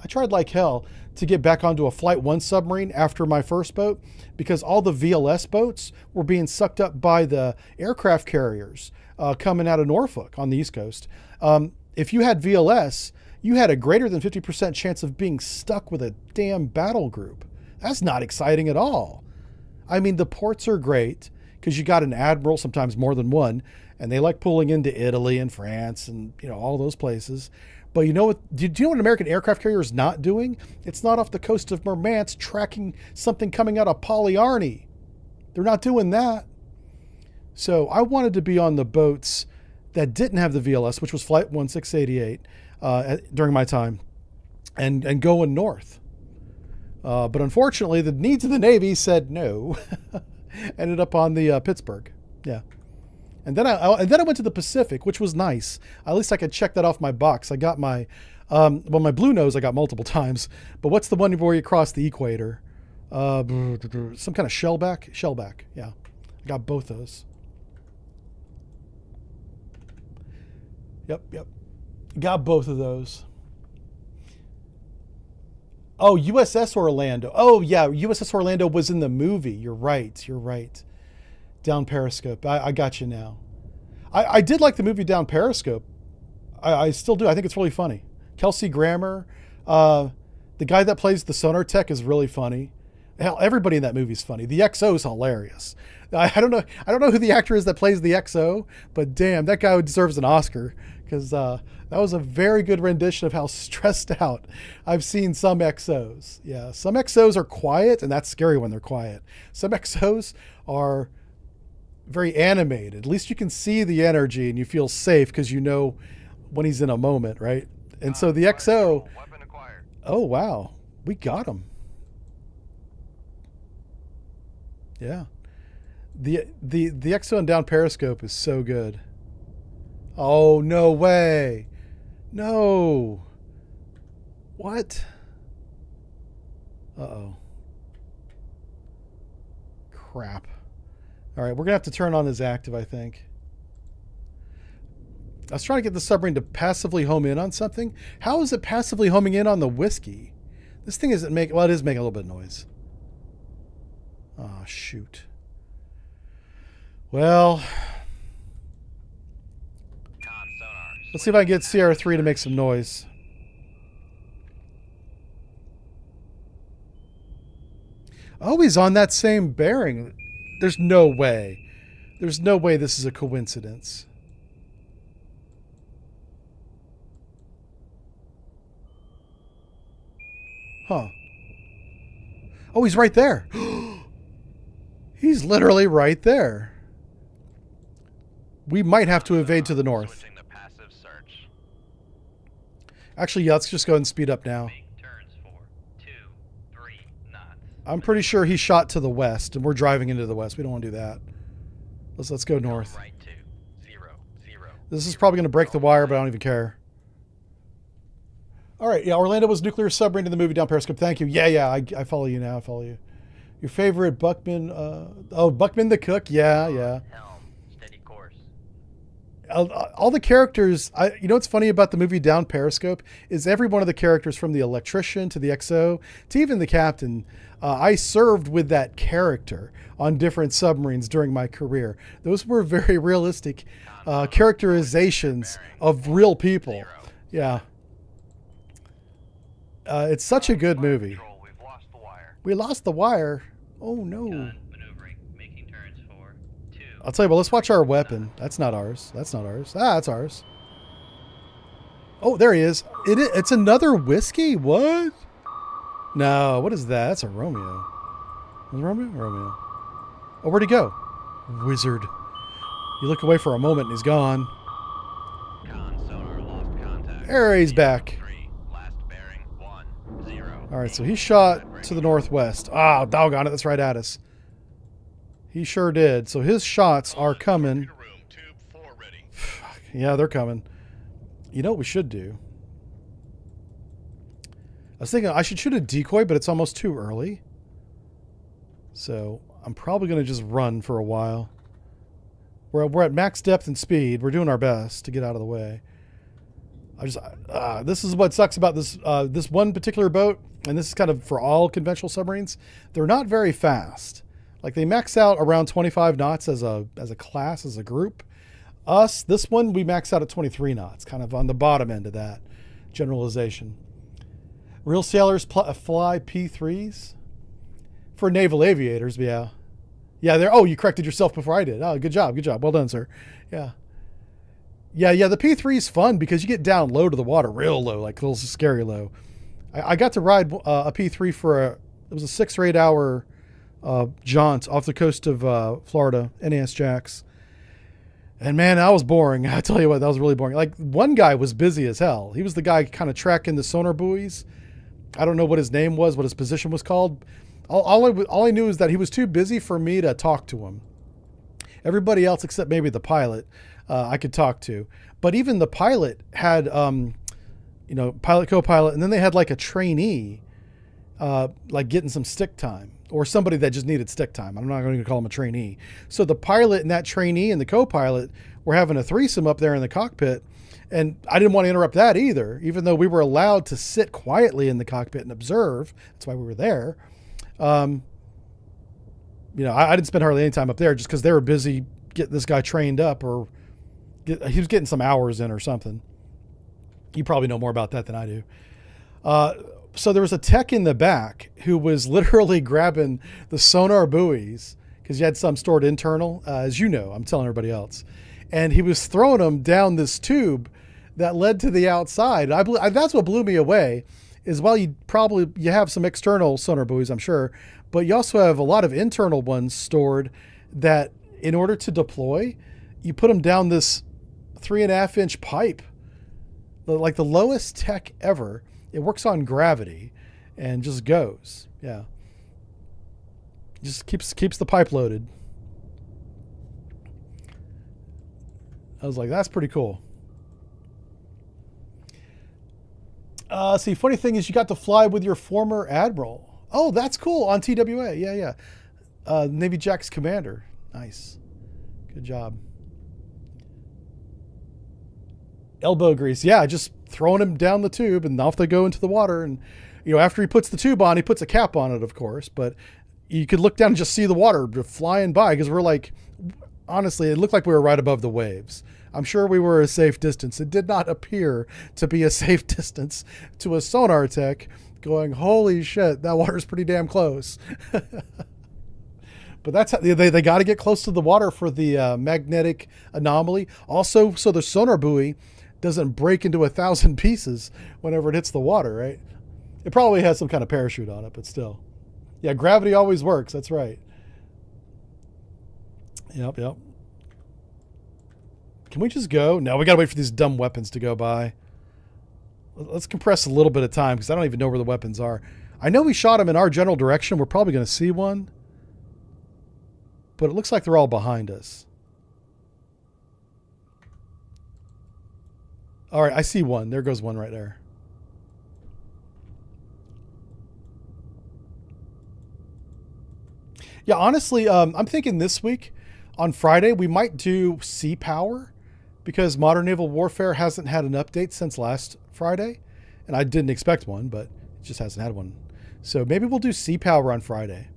I tried like hell to get back onto a Flight 1 submarine after my first boat because all the VLS boats were being sucked up by the aircraft carriers coming out of Norfolk on the East Coast. If you had VLS, you had a greater than 50% chance of being stuck with a damn battle group. That's not exciting at all. I mean, the ports are great because you got an admiral, sometimes more than one, and they like pulling into Italy and France and, all those places. But you know what? Do you know what an American aircraft carrier is not doing? It's not off the coast of Murmansk tracking something coming out of Polyarny. They're not doing that. So I wanted to be on the boats that didn't have the VLS, which was Flight 1688 during my time, and going north. But unfortunately, the needs of the Navy said no. Ended up on the Pittsburgh. Yeah. And then I went to the Pacific, which was nice. At least I could check that off my box. I got my, my Blue Nose I got multiple times. But what's the one where you cross the equator? Some kind of shellback? Shellback, yeah. I got both those. Yep. Got both of those. Oh, USS Orlando. Oh, yeah, USS Orlando was in the movie. You're right. Down Periscope. I got you now. I did like the movie Down Periscope. I still do. I think it's really funny. Kelsey Grammer. The guy that plays the sonar tech is really funny. Hell, everybody in that movie is funny. The XO's hilarious. I don't know. I don't know who the actor is that plays the XO, but damn, that guy deserves an Oscar because that was a very good rendition of how stressed out I've seen some XOs. Yeah, some XOs are quiet, and that's scary when they're quiet. Some XOs are very animated. At least you can see the energy and you feel safe because you know when he's in a moment, right? And so the XO. Weapon acquired. Oh wow, we got him. Yeah. The XO and down periscope is so good. Oh, no way. No. What? Uh-oh. Crap. All right, we're going to have to turn on his active, I think. I was trying to get the submarine to passively home in on something. How is it passively homing in on the whiskey? This thing isn't making... Well, it is making a little bit of noise. Oh, shoot. Well, Con sonar. let's see if I can get CR3 to make some noise. Oh, he's on that same bearing. There's no way. There's no way this is a coincidence. Huh. Oh, he's right there. He's literally right there. We might have to evade to the north. Switching to passive search. Actually, yeah, let's just go ahead and speed up now. Make turns for 2, 3 knots. I'm pretty sure he shot to the west, and we're driving into the west. We don't want to do that. Let's go north. Right to 0, 0. This is probably going to break the wire, but I don't even care. All right, yeah, Orlando was nuclear submarine in the movie Down Periscope. Thank you. Yeah, I follow you now. I follow you. Your favorite Buckman? Buckman the cook. Yeah. Helm. Steady course. All the characters. You know what's funny about the movie Down Periscope is every one of the characters, from the electrician to the XO to even the captain. I served with that character on different submarines during my career. Those were very realistic characterizations of real people. Yeah. It's such a good movie. Control, we've lost the wire. We lost the wire. Oh no. Gun maneuvering. Making turns for 2. I'll tell you what, let's watch our weapon. That's not ours. That's not ours. Ah, that's ours. Oh, there he is. It's another whiskey? What? No, what is that? That's a Romeo. Is it Romeo? Romeo. Oh, where'd he go? Wizard. You look away for a moment and he's gone. Con sonar lost contact. There he's back. 3. Last bearing 1, 0. All right, so he shot to the northwest. Ah, doggone it. That's right at us. He sure did. So his shots are coming. Computer room, tube 4 ready. Yeah, they're coming. You know what we should do? I was thinking I should shoot a decoy, but it's almost too early. So I'm probably going to just run for a while. We're at max depth and speed. We're doing our best to get out of the way. This is what sucks about this one particular boat, and this is kind of for all conventional submarines. They're not very fast. Like they max out around 25 knots as a class, as a group. This one, we max out at 23 knots, kind of on the bottom end of that generalization. Real sailors fly P3s for naval aviators. Yeah. There. Oh, you corrected yourself before I did. Oh, good job. Well done, sir. Yeah. The P3 is fun because you get down low to the water, real low, like a little scary low. I got to ride a P3 for it was a 6 or 8 hour jaunt off the coast of Florida, NAS Jacks. And man, that was boring. I tell you what, that was really boring. Like one guy was busy as hell. He was the guy kind of tracking the sonar buoys. I don't know what his name was, what his position was called. All I knew is that he was too busy for me to talk to him. Everybody else, except maybe the pilot, I could talk to. But even the pilot had, pilot, co-pilot, and then they had like a trainee, like getting some stick time, or somebody that just needed stick time. I'm not going to call him a trainee. So the pilot and that trainee and the co-pilot were having a threesome up there in the cockpit. And I didn't want to interrupt that either, even though we were allowed to sit quietly in the cockpit and observe. That's why we were there. I didn't spend hardly any time up there just because they were busy getting this guy trained up, or he was getting some hours in or something. You probably know more about that than I do. So there was a tech in the back who was literally grabbing the sonar buoys because you had some stored internal, as you know, I'm telling everybody else. And he was throwing them down this tube that led to the outside. That's what blew me away is while you have some external sonar buoys, I'm sure, but you also have a lot of internal ones stored that in order to deploy, you put them down this 3.5-inch pipe, like the lowest tech ever. It works on gravity and just goes. Yeah. Just keeps the pipe loaded. I was like, that's pretty cool. See, funny thing is you got to fly with your former admiral. Oh, that's cool on TWA. Yeah. Navy Jack's commander. Nice. Good job. Elbow grease. Yeah, just throwing him down the tube and off they go into the water. And, after he puts the tube on, he puts a cap on it, of course. But you could look down and just see the water flying by because we're like, honestly, it looked like we were right above the waves. I'm sure we were a safe distance. It did not appear to be a safe distance to a sonar tech going, holy shit, that water's pretty damn close. But that's how they got to get close to the water for the magnetic anomaly. Also, so the sonar buoy doesn't break into 1,000 pieces whenever it hits the water, right? It probably has some kind of parachute on it, but still. Yeah, gravity always works. That's right. Yep. Can we just go? No, we got to wait for these dumb weapons to go by. Let's compress a little bit of time because I don't even know where the weapons are. I know we shot them in our general direction. We're probably going to see one. But it looks like they're all behind us. All right, I see one. There goes one right there. Yeah, honestly, I'm thinking this week on Friday we might do sea power because modern naval warfare hasn't had an update since last Friday. And I didn't expect one, but it just hasn't had one. So maybe we'll do sea power on Friday.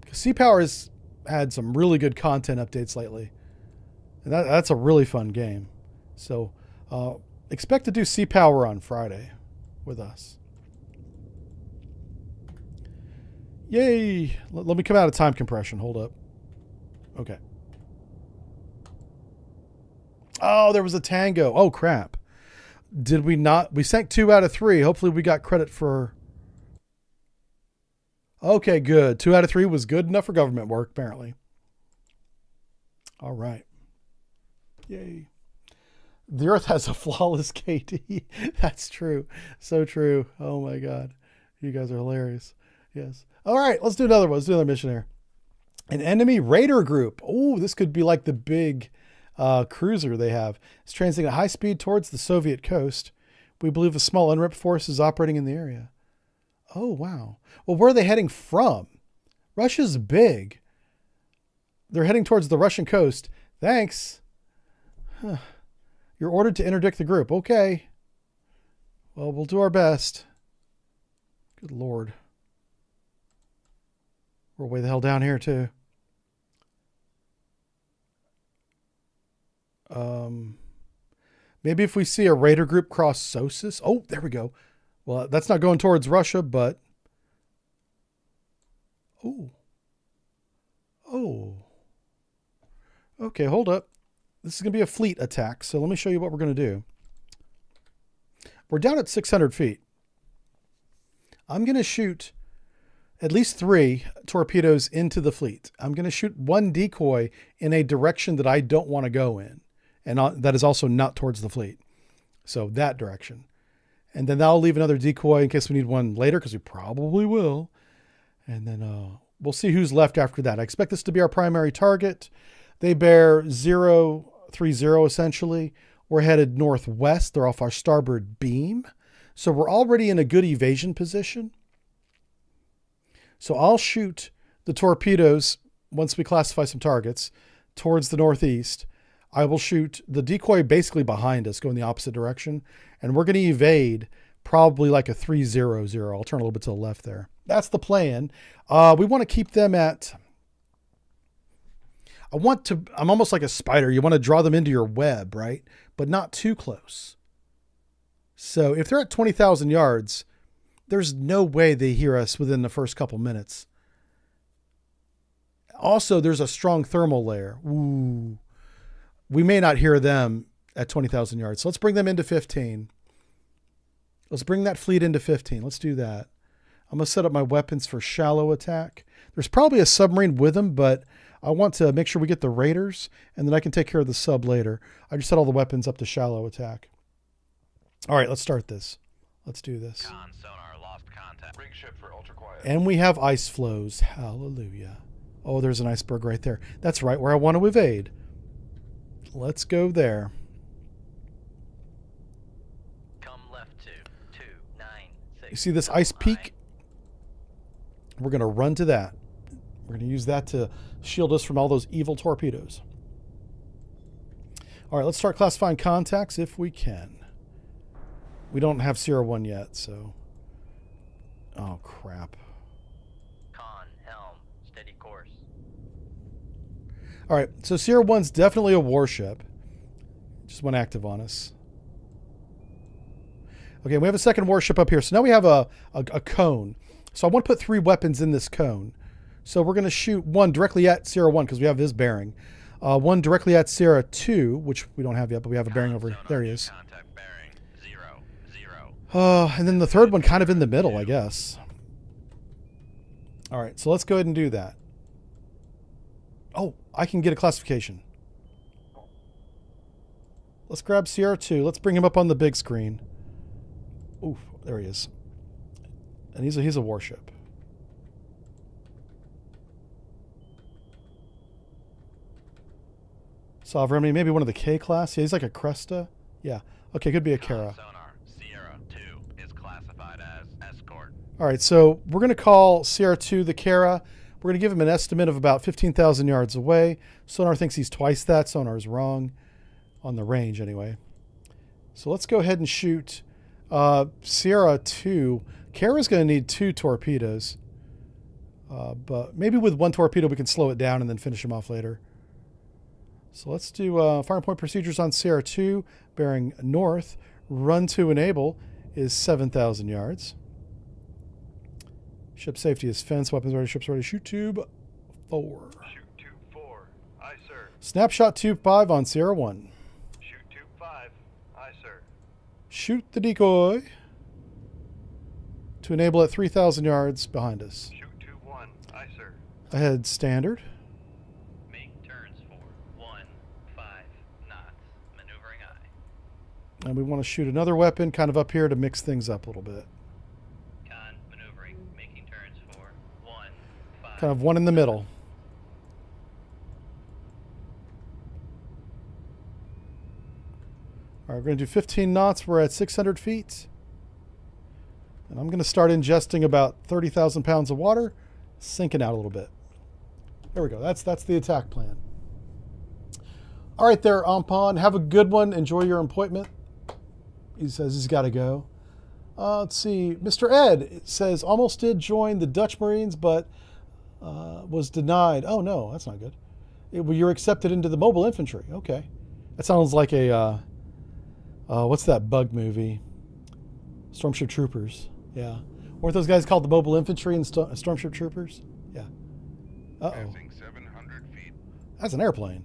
Because sea power has had some really good content updates lately. And that's a really fun game. So expect to do sea power on Friday with us. Yay! Let me come out of time compression. Hold up. Okay. Oh, there was a tango. Oh, crap. Did we not? We sank 2 out of 3. Hopefully we got credit for... Okay, good. 2 out of 3 was good enough for government work, apparently. All right. Yay. The Earth has a flawless KD. That's true. So true. Oh, my God. You guys are hilarious. Yes. All right, let's do another one. Let's do another mission here. An enemy raider group. Oh, this could be like the big cruiser they have. It's transiting at high speed towards the Soviet coast. We believe a small UNRIP force is operating in the area. Oh, wow. Well, where are they heading from? Russia's big. They're heading towards the Russian coast. Thanks. Huh. You're ordered to interdict the group. Okay. Well, we'll do our best. Good Lord. We're way the hell down here, too. Maybe if we see a raider group cross Sosis. Oh, there we go. Well, that's not going towards Russia, but... Oh. Okay, hold up. This is going to be a fleet attack, so let me show you what we're going to do. We're down at 600 feet. I'm going to shoot at least 3 torpedoes into the fleet. I'm going to shoot 1 decoy in a direction that I don't want to go in. And that is also not towards the fleet. So that direction. And then I'll leave another decoy in case we need one later, because we probably will. And then we'll see who's left after that. I expect this to be our primary target. They bear 030 essentially. We're headed northwest. They're off our starboard beam. So we're already in a good evasion position. So I'll shoot the torpedoes once we classify some targets towards the northeast. I will shoot the decoy basically behind us, going the opposite direction. And we're going to evade probably like a 300. I'll turn a little bit to the left there. That's the plan. We want to keep them at... I'm almost like a spider. You want to draw them into your web, right? But not too close. So if they're at 20,000 yards, There's no way they hear us within the first couple minutes. Also, there's a strong thermal layer. Ooh. We may not hear them at 20,000 yards. So let's bring them into 15. Let's bring that fleet into 15. Let's do that. I'm going to set up my weapons for shallow attack. There's probably a submarine with them, but I want to make sure we get the raiders, and then I can take care of the sub later. I just set all the weapons up to shallow attack. All right, let's start this. Let's do this. Con sonar lost contact. Rig ship for ultra quiet. And we have ice flows. Hallelujah. Oh, there's an iceberg right there. That's right where I want to evade. Let's go there. Come left to 296. You see this ice peak? We're going to run to that. We're going to use that to shield us from all those evil torpedoes. All right, let's start classifying contacts if we can. We don't have Sierra 1 yet, so... Oh, crap. Con, helm, steady course. All right, so Sierra 1's definitely a warship. Just went active on us. Okay, we have a second warship up here. So now we have a cone. So I want to put 3 weapons in this cone. So we're going to shoot one directly at Sierra 1 because we have his bearing. One directly at Sierra 2, which we don't have yet, but we have a bearing over. There he is. Contact bearing 0, 0. And then the third one kind of in the middle, I guess. All right, so let's go ahead and do that. Oh, I can get a classification. Let's grab Sierra 2. Let's bring him up on the big screen. Oof, there he is. And he's a warship. Sovereign, maybe one of the K class. Yeah, he's like a Cresta. Yeah. Okay, could be a Kara. Sonar Sierra 2 is classified as escort. All right, so we're going to call Sierra 2 the Kara. We're going to give him an estimate of about 15,000 yards away. Sonar thinks he's twice that. Sonar is wrong on the range anyway. So let's go ahead and shoot Sierra 2. Kara's going to need 2 torpedoes. But maybe with 1 torpedo we can slow it down and then finish him off later. So let's do firing point procedures on Sierra 2, bearing north. Run to enable is 7,000 yards. Ship safety is fence. Weapons ready. Ships ready. Shoot tube 4. Shoot tube 4. Aye, sir. Snapshot tube 5 on Sierra 1. Shoot tube 5. Aye, sir. Shoot the decoy to enable at 3,000 yards behind us. Shoot tube 1. Aye, sir. Ahead standard. Make turns for 1, 5 knots. Maneuvering eye. And we want to shoot another weapon kind of up here to mix things up a little bit. Con, maneuvering. Making turns for 1, 5. Kind of one in the middle. All right, we're going to do 15 knots. We're at 600 feet. And I'm going to start ingesting about 30,000 pounds of water, sinking out a little bit. There we go. That's the attack plan. All right there, Ampon. Have a good one. Enjoy your appointment. He says he's got to go. Let's see. Mr. Ed says, almost did join the Dutch Marines, but was denied. Oh, no, that's not good. Well, you're accepted into the mobile infantry. Okay. That sounds like a, what's that bug movie? Stormship Troopers. Yeah. Weren't those guys called the mobile infantry and Stormship Troopers? Yeah. Uh-oh. Passing 700 feet. That's an airplane.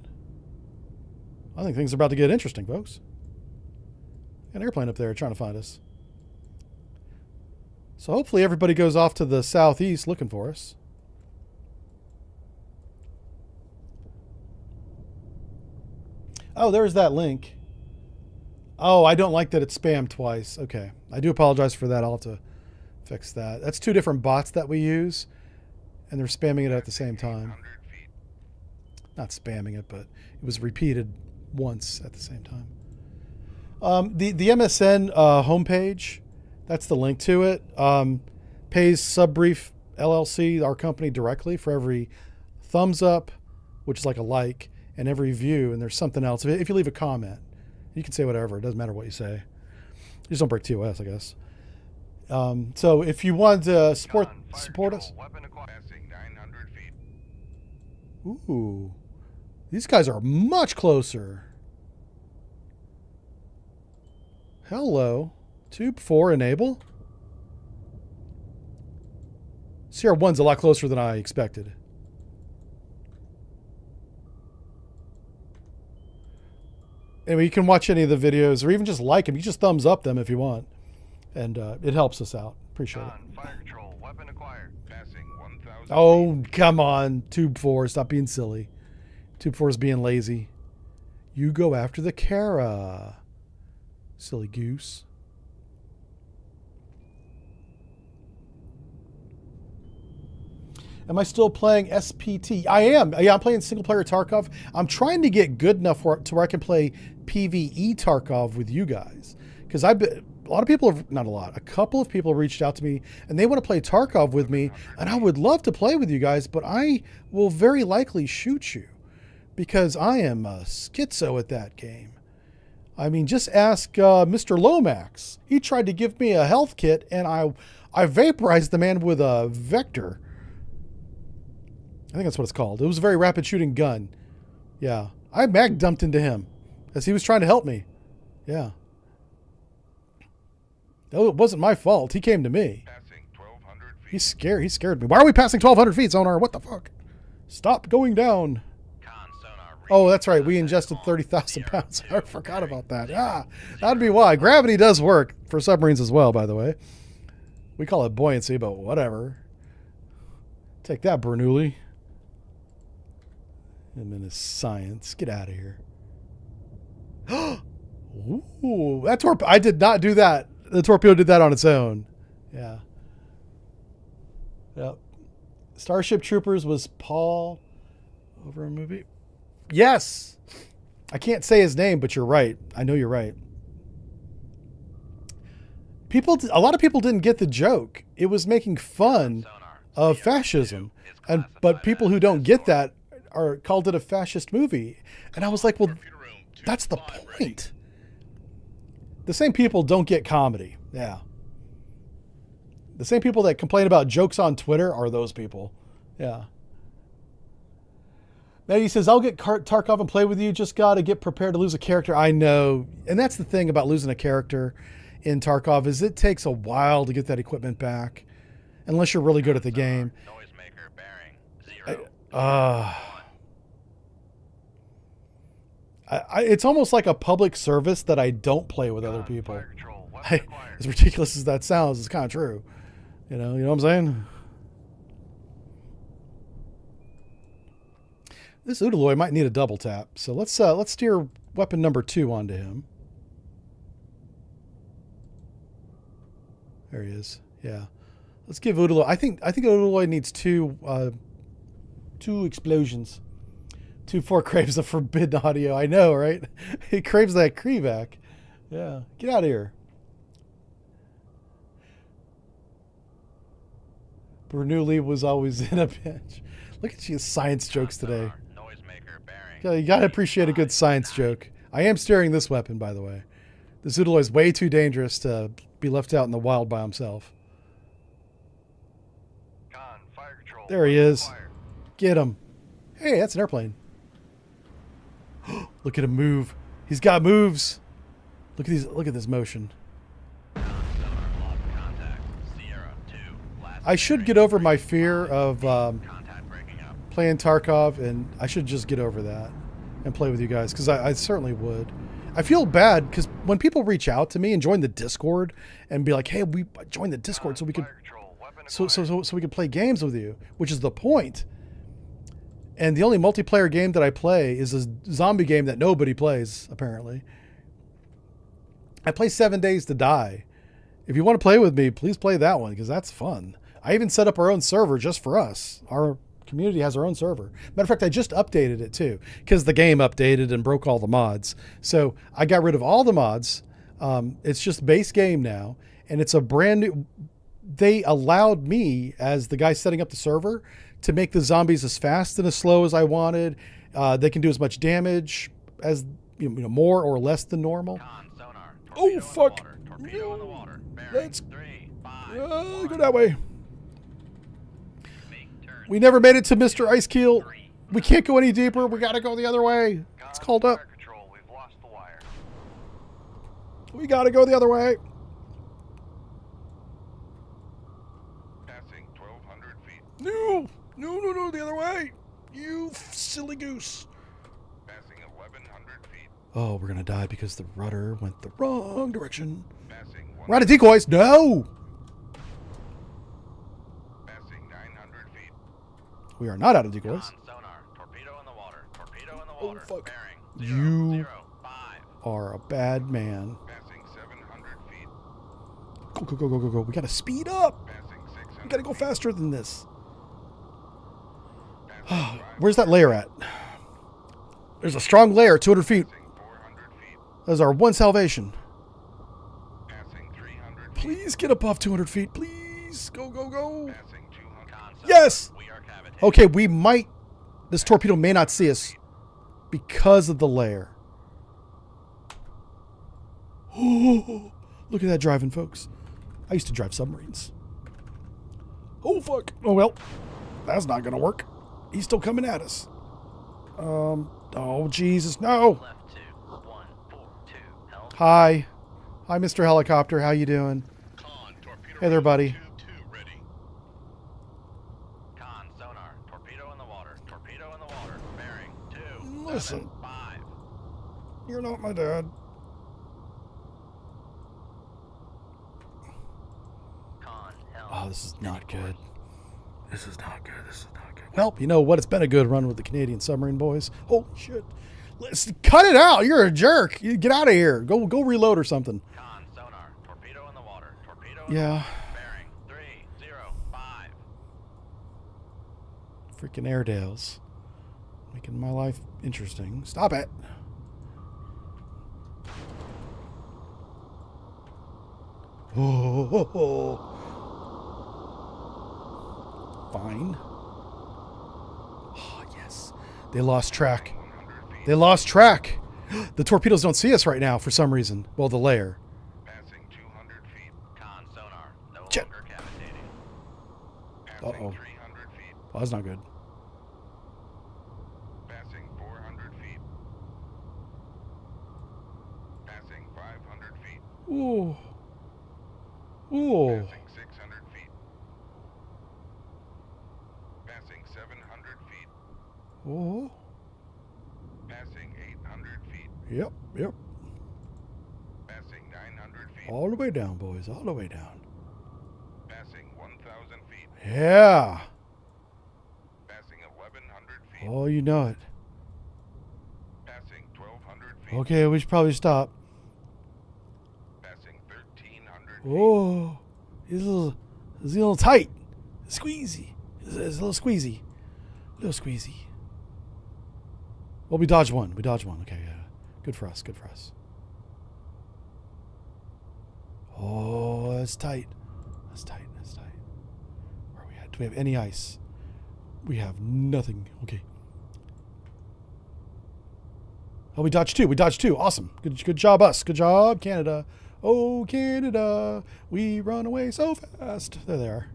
I think things are about to get interesting, folks. An airplane up there trying to find us. So hopefully everybody goes off to the southeast looking for us. Oh, there's that link. Oh, I don't like that it's spammed twice. Okay. I do apologize for that. I'll have to fix that. That's 2 different bots that we use, and they're spamming it at the same time. 800 feet. Not spamming it, but it was repeated once at the same time. The MSN homepage, that's the link to it, pays Subbrief LLC, our company, directly for every thumbs up, which is like a like, and every view, and there's something else. If you leave a comment, you can say whatever. It doesn't matter what you say. You just don't break TOS, I guess. So if you want to support us. Weapon acquired. Passing 900 feet. Ooh. These guys are much closer. Hello. Tube 4 enable. Sierra 1's a lot closer than I expected. Anyway, you can watch any of the videos or even just like them. You just thumbs up them if you want. And it helps us out. Appreciate it. Fire control, weapon acquired. Passing 1,000. Oh, come on. Tube 4, stop being silly. Tube 4 is being lazy. You go after the Kara. Silly goose. Am I still playing SPT? I am. Yeah, I'm playing single player Tarkov. I'm trying to get good enough to where I can play PvE Tarkov with you guys. Because a lot of people have, not a lot, a couple of people reached out to me and they want to play Tarkov with me. And I would love to play with you guys, but I will very likely shoot you because I am a schizo at that game. I mean, just ask Mr. Lomax. He tried to give me a health kit and I vaporized the man with a Vector. I think that's what it's called. It was a very rapid shooting gun. Yeah. I mag dumped into him as he was trying to help me. Yeah. No, it wasn't my fault. He came to me. Passing 1,200 feet. He scared me. Why are we passing 1,200 feet, Sonar? What the fuck? Stop going down. Con sonar. Oh, that's right. We ingested 30,000 pounds. I forgot about that. Ah, that'd be why. Gravity does work for submarines as well, by the way. We call it buoyancy, but whatever. Take that, Bernoulli. Him and his science. Get out of here. Ooh, that torpedo. I did not do that. The torpedo did that on its own. Yeah. Yep. Starship Troopers was Paul over a movie. Yes. I can't say his name, but you're right. I know you're right. A lot of people didn't get the joke. It was making fun of fascism. But people who don't get that called it a fascist movie. And I was like, well, that's the point. The same people don't get comedy. Yeah. The same people that complain about jokes on Twitter are those people. Yeah. Maggie says, I'll get Tarkov and play with you. Just got to get prepared to lose a character. I know. And that's the thing about losing a character in Tarkov is it takes a while to get that equipment back. Unless you're really good at the game. Noisemaker bearing 0. It's almost like a public service that I don't play with other people. Fire control, weapon acquired. As ridiculous as that sounds, it's kind of true. You know what I'm saying? This Udaloy might need a double tap, so let's steer weapon number 2 onto him. There he is. Yeah, let's give Udaloy. I think Udaloy needs two explosions. 2-4 craves the forbidden audio. I know, right? He craves that Krivak. Yeah, get out of here. Bernoulli was always in a pinch. Look at you, science jokes today. Noisemaker bearing. Yeah, you gotta appreciate a good science joke. I am steering this weapon, by the way. The Zoodaloy is way too dangerous to be left out in the wild by himself. Con, fire control, There he weapon is. acquired. Get him. Hey, that's an airplane. Look at him move. He's got moves. Look at this motion. Con sonar lost contact. Sierra 2. Last I should bearing get over my fear of contact breaking up. playing Tarkov, and I should just get over that and play with you guys because I certainly would. I feel bad because when people reach out to me and join the Discord and be like, "Hey, we joined the Discord so we could Fire control, weapon so acquired. we could play games with you," which is the point. And the only multiplayer game that I play is a zombie game that nobody plays, apparently. I play 7 Days to Die. If you want to play with me, please play that one because that's fun. I even set up our own server just for us. Our community has our own server. Matter of fact, I just updated it too because the game updated and broke all the mods. So I got rid of all the mods. It's just base game now. And it's a brand new... They allowed me, as the guy setting up the server, to make the zombies as fast and as slow as I wanted. They can do as much damage as, more or less than normal. Con sonar. Oh, Torpedo in the fuck. water. Torpedo in the water. Bearing Let's- 3, 5, Go 1. that way. Make turns. We never made it to Mr. Icekeel. We can't go any deeper. We got to go the other way. It's Con, called up. Fire control, we've lost the wire. We got to go the other way. Passing 1,200 feet. No, no, the other way. You silly goose. Passing 1,100 feet. Oh, we're gonna die because the rudder went the wrong direction. Passing We're out of decoys. No, Passing 900 feet. we are not out of decoys. Con sonar. Torpedo in the water. Torpedo in the Oh, water. fuck. Bearing. You- 0, 5. Are a bad man. Passing 700 feet. Go. We gotta speed up. Passing 600. We gotta go faster than this. Passing Where's that layer at? There's a strong layer, 200 feet. Passing 400 feet. That's our one salvation. Passing 300 feet. Please get above 200 feet. Please. Go. Passing 200. Con sonar. Yes! We are cavitating. Okay, we might... This torpedo may not see us because of the layer. Oh, look at that driving, folks. I used to drive submarines. Oh, fuck. Oh, well. That's not going to work. He's still coming at us. Oh, Jesus, no. Left 2, 142. Held. Hi. Hi, Mr. Helicopter. How you doing? Con, torpedo Hey there, buddy. Tube 2 ready. Con sonar. Torpedo in the water. Torpedo in the water. Bearing. 2, Listen. 7, 5. You're not my dad. Con. Held. Oh, this is not good. This is not good. Well, you know what? It's been a good run with the Canadian submarine boys. Holy shit. Let's cut it out. You're a jerk. You get out of here. Go reload or something. Con sonar. Torpedo in the water. Torpedo in the Yeah. water. Bearing. 3, 0, 5. Freaking Airedales. Making my life interesting. Stop it. Oh. Fine. Oh, yes. They lost track. 100 feet. They lost track. The torpedoes don't see us right now for some reason. Well, the layer. Passing 200 feet. Con sonar. No Check. longer cavitating. Passing Uh-oh. 300 feet. Well, that's not good. Passing 400 feet. Passing 500 feet. Ooh. Ooh. Passing 600 feet. Passing 700 feet. Ooh. Passing 800 feet. Yep. Passing 900 feet. All the way down, boys. All the way down. Passing 1,000 feet. Yeah. Passing 1,100 feet. Oh, you know it. Passing 1,200 feet. Okay, we should probably stop. Passing 1,300 feet. Oh, he's a little tight. Squeezy. It's a little squeezy. Well, we dodged one. Okay, yeah. Good for us. Oh, that's tight. Where are we at? Do we have any ice? We have nothing. Okay. Oh, we dodged two. Awesome. Good job, us. Good job, Canada. Oh, Canada, we run away so fast. There they are.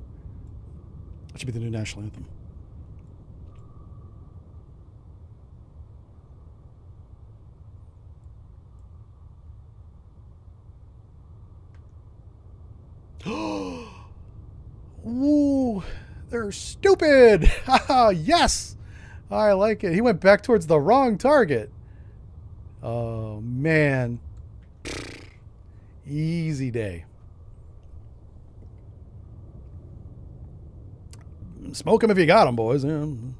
That should be the new national anthem. Ooh, they're stupid. Haha, yes. I like it. He went back towards the wrong target. Oh, man. Easy day. Smoke them if you got them, boys. You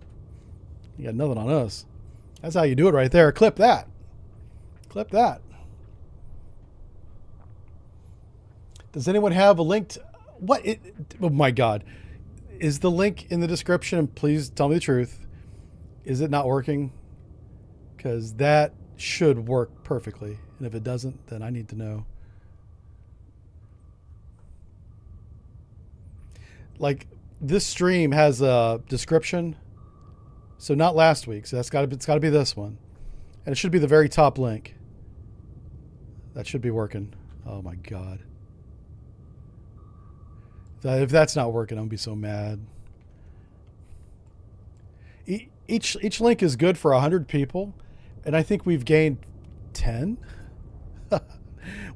got nothing on us. That's how you do it right there. Clip that. Does anyone have a link to... What? Oh, my God. Is the link in the description? Please tell me the truth. Is it not working? Because that should work perfectly. And if it doesn't, then I need to know. Like, this stream has a description. So not last week's. So it's got to be this one. And it should be the very top link. That should be working. Oh, my God. If that's not working, I'm going to be so mad. Each link is good for 100 people, and I think we've gained 10.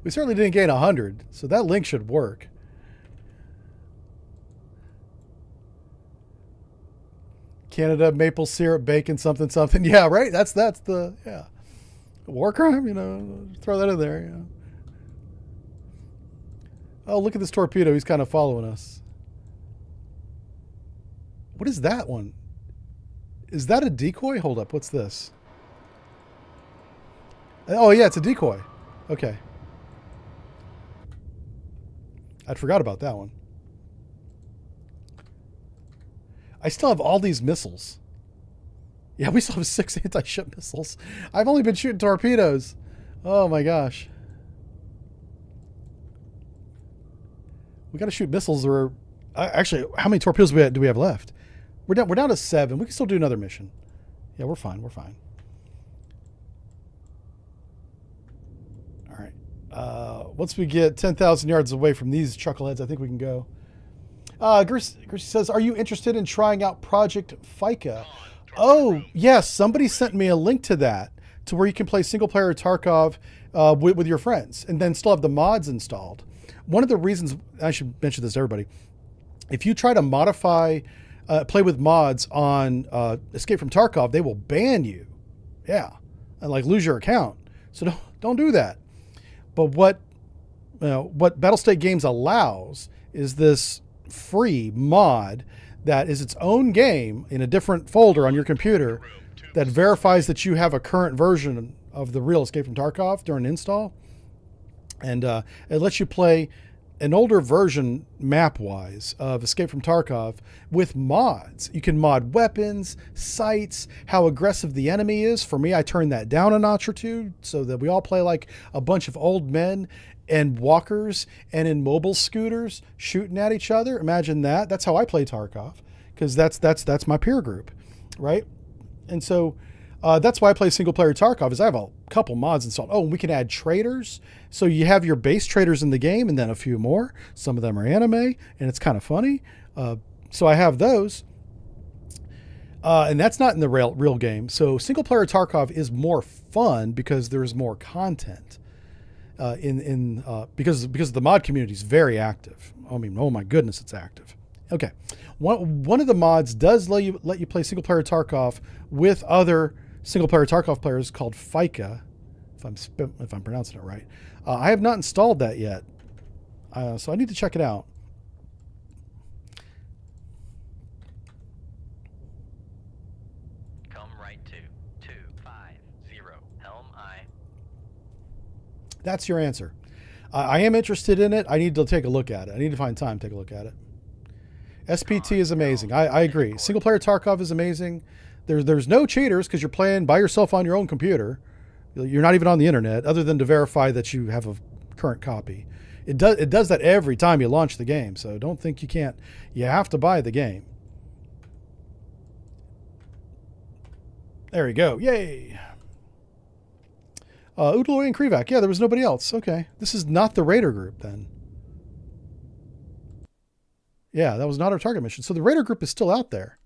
We certainly didn't gain 100, so that link should work. Canada, maple syrup, bacon, something, something. Yeah, right. That's the war crime. You know, throw that in there. You know. Oh, look at this torpedo. He's kind of following us. What is that one? Is that a decoy? Hold up. What's this? Oh, yeah, it's a decoy. Okay. I forgot about that one. I still have all these missiles. Yeah, we still have 6 anti-ship missiles. I've only been shooting torpedoes. Oh, my gosh. We got to shoot missiles or... actually, how many torpedoes do we have left? We're down to 7. We can still do another mission. Yeah, we're fine. We're fine. All right. Once we get 10,000 yards away from these chuckleheads, I think we can go. Gersi says, are you interested in trying out Project FICA? Oh, yes. Somebody sent me a link to that, to where you can play single-player Tarkov with your friends and then still have the mods installed. One of the reasons, I should mention this to everybody, if you try to modify, play with mods on Escape from Tarkov, they will ban you. Yeah. And like lose your account. So don't do that. But what Battlestate Games allows is this free mod that is its own game in a different folder on your computer that verifies that you have a current version of the real Escape from Tarkov during install. And it lets you play an older version map-wise of Escape from Tarkov with mods. You can mod weapons, sights, how aggressive the enemy is. For me, I turned that down a notch or two so that we all play like a bunch of old men and walkers and in mobile scooters shooting at each other. Imagine that. That's how I play Tarkov, because that's my peer group, right? And so that's why I play single player Tarkov, is I have a couple mods installed. Oh, and we can add traders. So you have your base traders in the game and then a few more. Some of them are anime and it's kind of funny. So I have those. And that's not in the real game. So single player Tarkov is more fun because there's more content. Because the mod community is very active. I mean, oh my goodness, it's active. Okay. One of the mods does let you play single player Tarkov with other single player Tarkov players called FICA, if I'm pronouncing it right. I have not installed that yet, so I need to check it out. Come right to 250 Helm I. That's your answer. I am interested in it. I need to take a look at it. I need to find time to take a look at it. SPT is amazing. I agree. Single player Tarkov is amazing. There's no cheaters because you're playing by yourself on your own computer. You're not even on the internet, other than to verify that you have a current copy. It does that every time you launch the game, so don't think you can't. You have to buy the game. There you go. Yay. Udaloy and Krivak. Yeah, there was nobody else. Okay. This is not the Raider group then. Yeah, that was not our target mission. So the Raider group is still out there.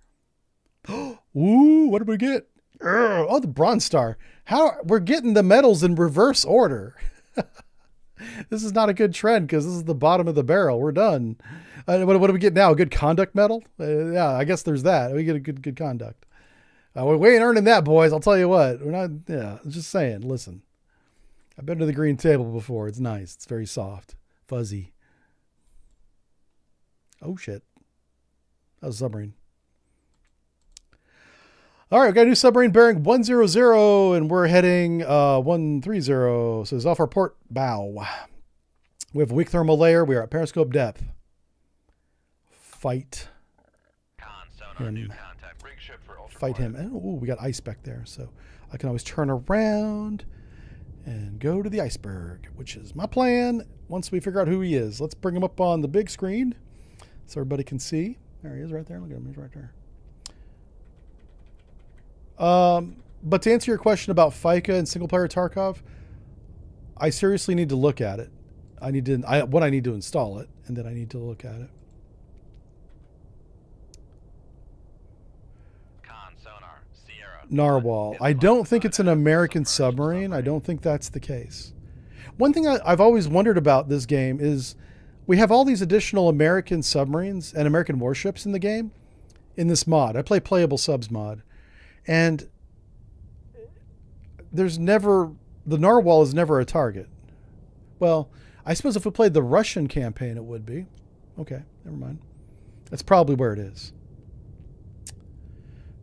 Ooh, what did we get? Oh, the Bronze Star. We're getting the medals in reverse order. This is not a good trend because this is the bottom of the barrel. We're done. What do we get now? A good conduct medal? Yeah, I guess there's that. We get a good conduct. We ain't earning that, boys. I'll tell you what. We're not. Yeah, just saying. Listen, I've been to the green table before. It's nice. It's very soft, fuzzy. Oh shit, that was a submarine. All right, we got a new submarine bearing 100, and we're heading 130. So it's off our port bow. We have a weak thermal layer. We are at periscope depth. Fight Sonar, new contact. Rig ship for ultra. Fight him. And, ooh, we got ice back there. So I can always turn around and go to the iceberg, which is my plan once we figure out who he is. Let's bring him up on the big screen so everybody can see. There he is right there. Look at him. He's right there. But to answer your question about FICA and single player Tarkov, I seriously need to look at it. I need to install it, and then I need to look at it. Sonar, Sierra. Narwhal. I don't think it's an American submarine. I don't think that's the case. One thing I've always wondered about this game is we have all these additional American submarines and American warships in the game. in this mod. I play playable subs mod. And there's never, the narwhal is never a target. Well, I suppose if we played the Russian campaign, it would be. Okay, never mind. That's probably where it is.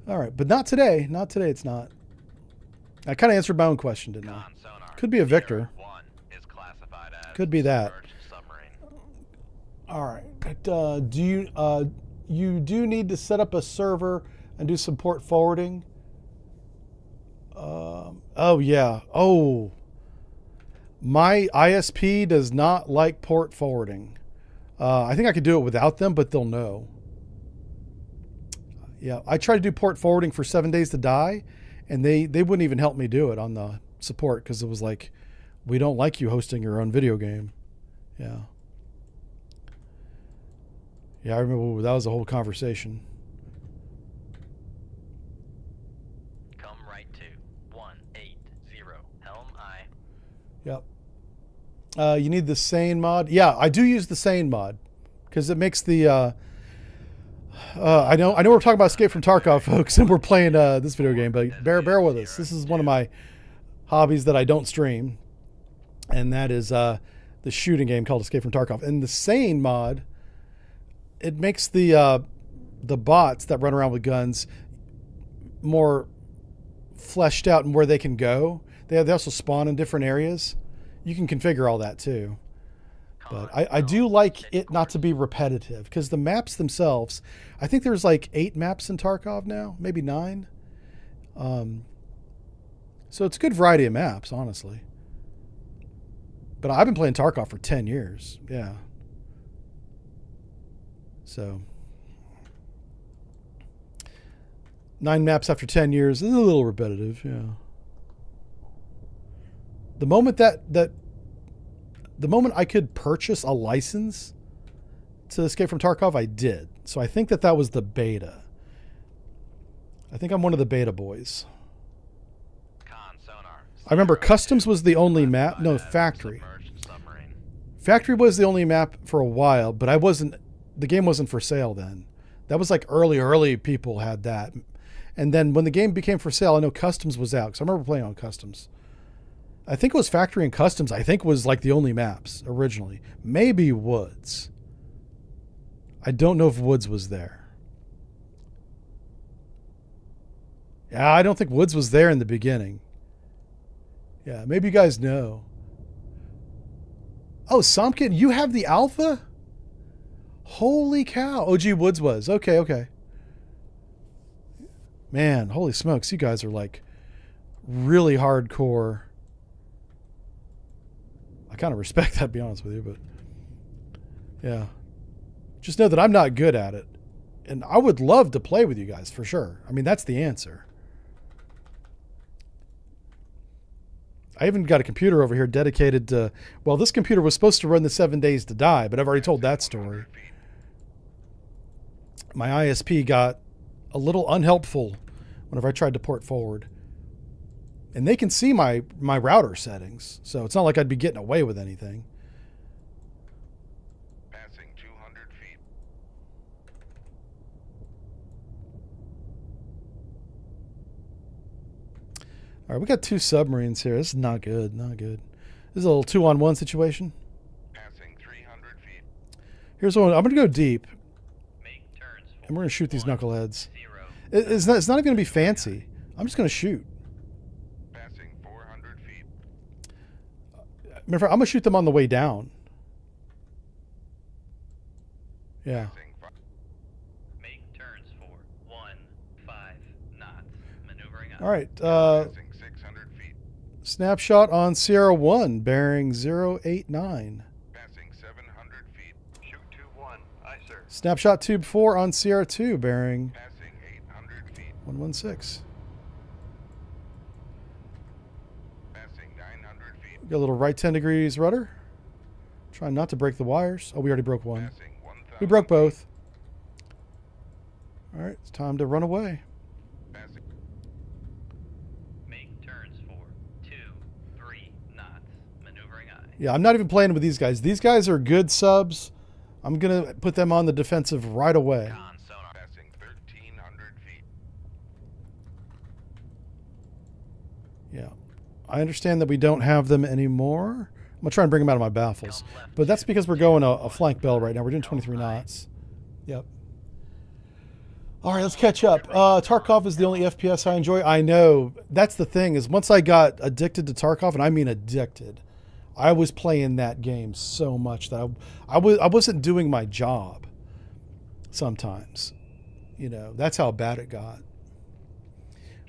All right, but not today. Not today, it's not. I kind of answered my own question, didn't I? Could be a Victor. Could be that. All right. But, do you you do need to set up a server and do some port forwarding? Oh yeah. Oh, my ISP does not like port forwarding. I think I could do it without them, but they'll know. Yeah, I tried to do port forwarding for 7 Days to Die, and they wouldn't even help me do it on the support because it was like, we don't like you hosting your own video game. Yeah. Yeah, I remember that was a whole conversation. Come right to 180 Helm I. Yep. You need the Sane mod. Yeah, I do use the Sane mod because it makes the. I know we're talking about Escape from Tarkov, folks, and we're playing this video game, but bear with us. This is one of my hobbies that I don't stream, and that is the shooting game called Escape from Tarkov. And the Sane mod, it makes the bots that run around with guns more fleshed out and where they can go. They also spawn in different areas. You can configure all that too. But I do like it not to be repetitive because the maps themselves, I think there's like 8 maps in Tarkov now, maybe 9. So it's a good variety of maps, honestly. But I've been playing Tarkov for 10 years. Yeah. So 9 maps after 10 years is a little repetitive. Yeah. The moment the moment I could purchase a license to Escape from Tarkov, I did. So I think that was the beta. I think I'm one of the beta boys. I remember Customs was the only map. No, Factory. Factory was the only map for a while, but the game wasn't for sale then. That was like early people had that. And then when the game became for sale, I know Customs was out because I remember playing on Customs. I think it was Factory and Customs, I think was like the only maps originally. Maybe Woods. I don't know if Woods was there. Yeah, I don't think Woods was there in the beginning. Yeah, maybe you guys know. Oh, Somkin, you have the alpha? Holy cow. OG Woods was. Okay. Man, holy smokes. You guys are like really hardcore. I kind of respect that, to be honest with you, but yeah. Just know that I'm not good at it. And I would love to play with you guys for sure. I mean, that's the answer. I even got a computer over here dedicated to, well, this computer was supposed to run the 7 Days to Die, but I've already told that story. My ISP got a little unhelpful whenever I tried to port forward. And they can see my router settings, so it's not like I'd be getting away with anything. Passing 200 feet. All right, we got 2 submarines here. This is not good, not good. This is a little 2-on-1 situation. Passing 300 feet. Here's one. I'm going to go deep, Make turns for and we're going to shoot these 1, knuckleheads. 0. It's not even going to be fancy. I'm just going to shoot. Passing 400 feet. Remember, I'm going to shoot them on the way down. Yeah. Passing Make turns for 15 knots. Maneuvering on. All right. passing 600 feet. Snapshot on Sierra 1, bearing 089. Passing 700 feet. Shoot 2-1. Aye, sir. Snapshot tube 4 on Sierra 2, bearing Passing 800 feet. 116. Passing 900 feet. Got a little right 10 degrees rudder. Trying not to break the wires. Oh, we already broke one. Passing 1,000. We broke both. All right, it's time to run away. Passing. Make turns for 2-3 knots. Maneuvering on. Yeah, I'm not even playing with these guys. These guys are good subs. I'm going to put them on the defensive right away. Con sonar. Passing 13 I understand that we don't have them anymore. I'm going to try and bring them out of my baffles. But that's because we're going a flank bell right now. We're doing 23 knots. Yep. All right, let's catch up. Tarkov is the only FPS I enjoy. I know. That's the thing is once I got addicted to Tarkov, and I mean addicted, I was playing that game so much that I wasn't doing my job sometimes. You know, that's how bad it got.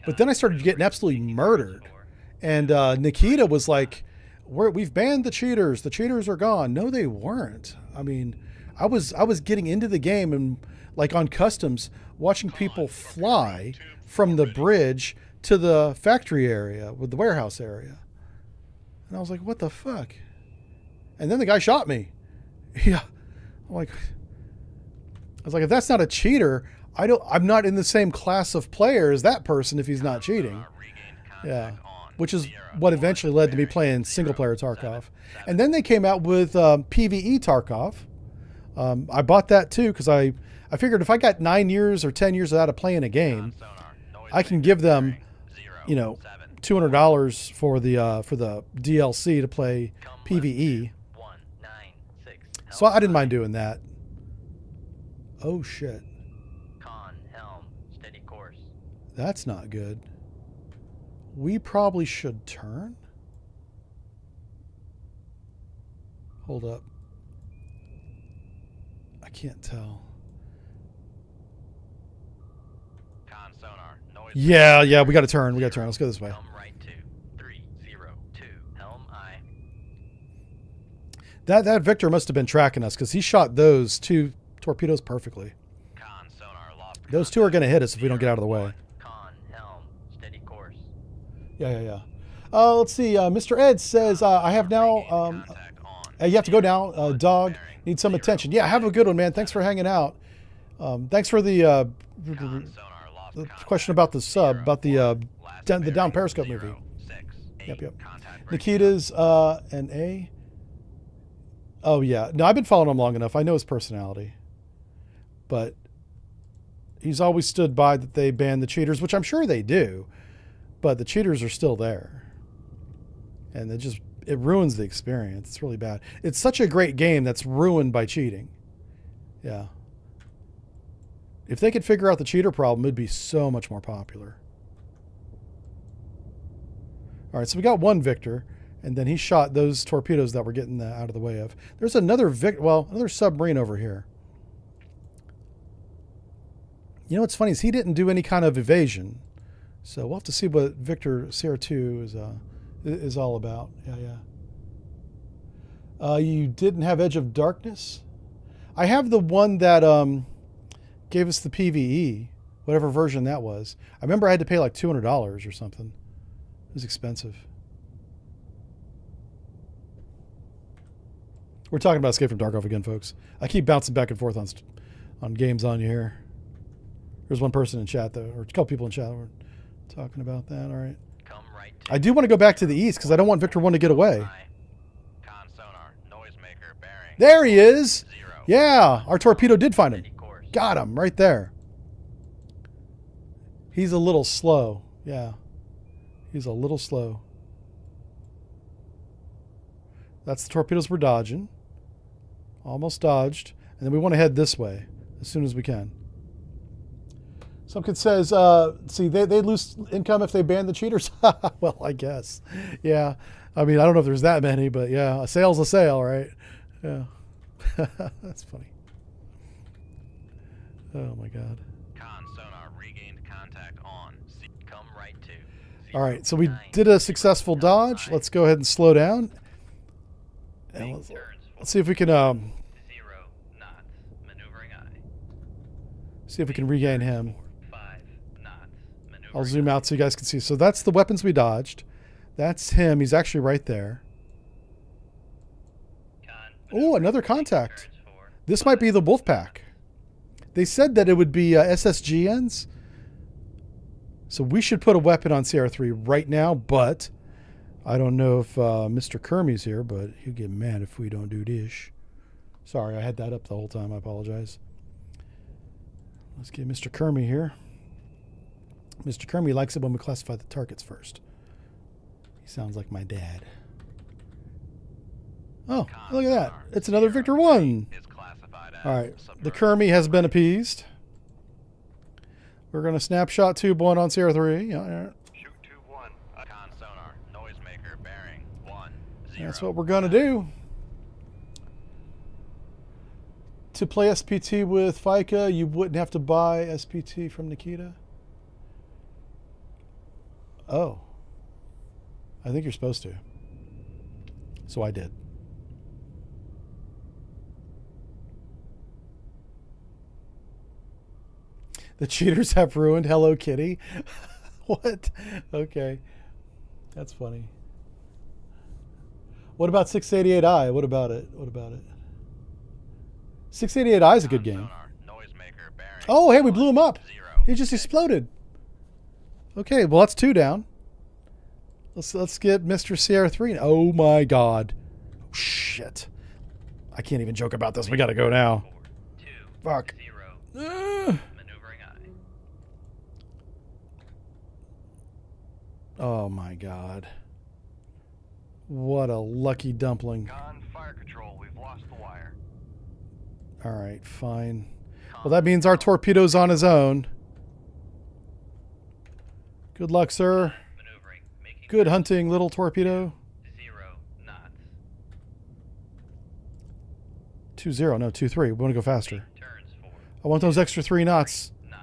But then I started getting absolutely murdered. And Nikita was like, we've banned the cheaters. The cheaters are gone. No, they weren't. I mean, I was getting into the game and like on customs, watching people fly from the bridge to the factory area with the warehouse area. And I was like, what the fuck? And then the guy shot me. Yeah. I was like, if that's not a cheater, I'm not in the same class of player as that person if he's not cheating. Yeah. Which is what eventually led to me playing single player Tarkov. And then they came out with PvE Tarkov. I bought that too because I figured if I got 9 years or 10 years out of playing a game, I can give them, you know, $200 for the DLC to play PvE. So I didn't mind doing that. Oh shit. That's not good. We probably should turn. Hold up. I can't tell. Yeah, we got to turn. Let's go this way. That Victor must have been tracking us because he shot those 2 torpedoes perfectly. Those 2 are going to hit us if we don't get out of the way. Yeah. Let's see. Mr. Ed says, I have now... you have to go now. Dog, need some attention. Yeah, have a good one, man. Thanks for hanging out. Thanks for the question about the sub, about the Down Periscope movie. Yep. Nikita's an A. Oh, yeah. No, I've been following him long enough. I know his personality. But he's always stood by that they banned the cheaters, which I'm sure they do. But the cheaters are still there. And it ruins the experience. It's really bad. It's such a great game that's ruined by cheating. Yeah. If they could figure out the cheater problem, it'd be so much more popular. All right, so we got one Victor, and then he shot those torpedoes that we're getting out of the way of. There's another another submarine over here. You know what's funny is he didn't do any kind of evasion. So we'll have to see what Victor CR2 is all about. Yeah. You didn't have Edge of Darkness? I have the one that gave us the PvE, whatever version that was. I remember I had to pay like $200 or something. It was expensive. We're talking about Escape from Tarkov again, folks. I keep bouncing back and forth on games on you here. There's one person in chat, though, or a couple people in chat that were talking about that. All right. I do want to go back to the east because I don't want Victor 1 to get away. There he is. Yeah, our torpedo did find him. Got him right there. He's a little slow. Yeah. He's a little slow. That's the torpedoes we're dodging. Almost dodged. And then we want to head this way as soon as we can. Some kid says, see, they lose income if they ban the cheaters. Well, I guess. Yeah. I mean, I don't know if there's that many, but yeah, a sale's a sale, right? Yeah. That's funny. Oh, my God. Sonar regained contact on. Come right to. All right, so we did a successful dodge. Let's go ahead and slow down. And let's see if we can 0 knots. Maneuvering I. see if we can regain him. 5 knots. Maneuvering I'll zoom out so you guys can see. So that's the weapons we dodged. That's him. He's actually right there. Oh, another contact. This might be the Wolfpack. They said that it would be SSGNs. So we should put a weapon on CR3 right now, but I don't know if Mr. Kermy's here, but he'll get mad if we don't do this. Sorry, I had that up the whole time. I apologize. Let's get Mr. Kermy here. Mr. Kermy likes it when we classify the targets first. He sounds like my dad. Oh, look at that. It's another Victor 1. Is classified as All right. The submarine. Kermie has been appeased. We're going to snapshot tube 1 on Sierra 3. Yeah, Shoot 2-1. Con sonar. Noisemaker bearing 10. that's what we're going to do. To play SPT with FICA, you wouldn't have to buy SPT from Nikita. Oh. I think you're supposed to. So I did. The cheaters have ruined Hello Kitty. What? Okay. That's funny. What about 688i? What about it? 688i is a good game. Sonar. Noisemaker bearing Oh, hey, we blew him up. 0. He just exploded. Okay, well, that's 2 down. Let's get Mr. Sierra 3. Oh, my God. Shit. I can't even joke about this. We got to go now. 4, 2, Fuck. 0. Ugh. Maneuvering eye. Oh, my God. What a lucky dumpling. Con fire control. We've lost the wire. All right, fine. Well, that means our torpedo's on his own. Good luck, sir. Maneuvering. Making Good turns hunting, little torpedo. 0 knots. 2-0, no, 2-3. We want to go faster. Making turns for I want those extra 3 knots. knots.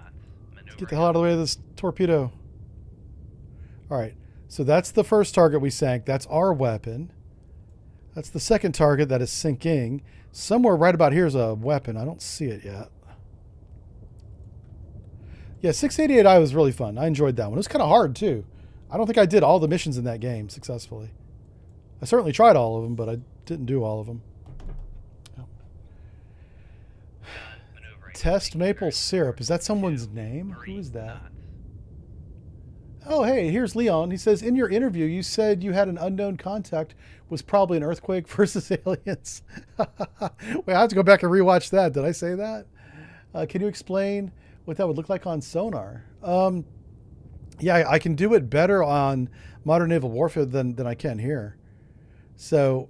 Maneuvering. Get the hell out of the way of this torpedo. All right, so that's the first target we sank. That's our weapon. That's the second target that is sinking. Somewhere right about here is a weapon. I don't see it yet. Yeah, 688i was really fun. I enjoyed that one. It was kind of hard, too. I don't think I did all the missions in that game successfully. I certainly tried all of them, but I didn't do all of them. Maneuvering. Test Making maple turns syrup. Is that someone's 2, name? 3 Who is that? knots. Oh, hey, here's Leon. He says, in your interview, you said you had an unknown contact was probably an earthquake versus aliens. Wait, I have to go back and rewatch that. Did I say that? Can you explain what that would look like on sonar? Yeah, I can do it better on modern naval warfare than I can here. So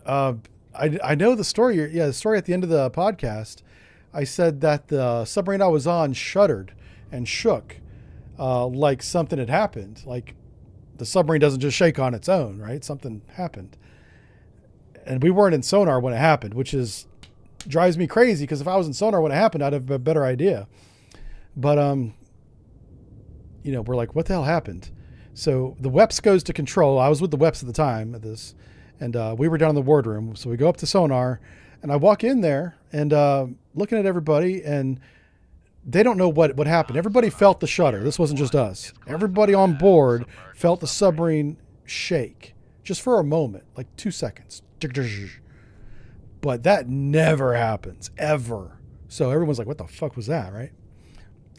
I know the story. Yeah, the story at the end of the podcast. I said that the submarine I was on shuddered and shook. Like something had happened. Like the submarine doesn't just shake on its own, right? Something happened. And we weren't in sonar when it happened, which drives me crazy because if I was in sonar when it happened, I'd have a better idea. But, we're like, what the hell happened? So the WEPS goes to control. I was with the WEPS at the time of this, and we were down in the wardroom. So we go up to sonar, and I walk in there and looking at everybody, and they don't know what happened. Everybody felt the shudder. This wasn't just us. Everybody on board felt the submarine shake just for a moment, like 2 seconds. But that never happens, ever. So everyone's like, what the fuck was that, right?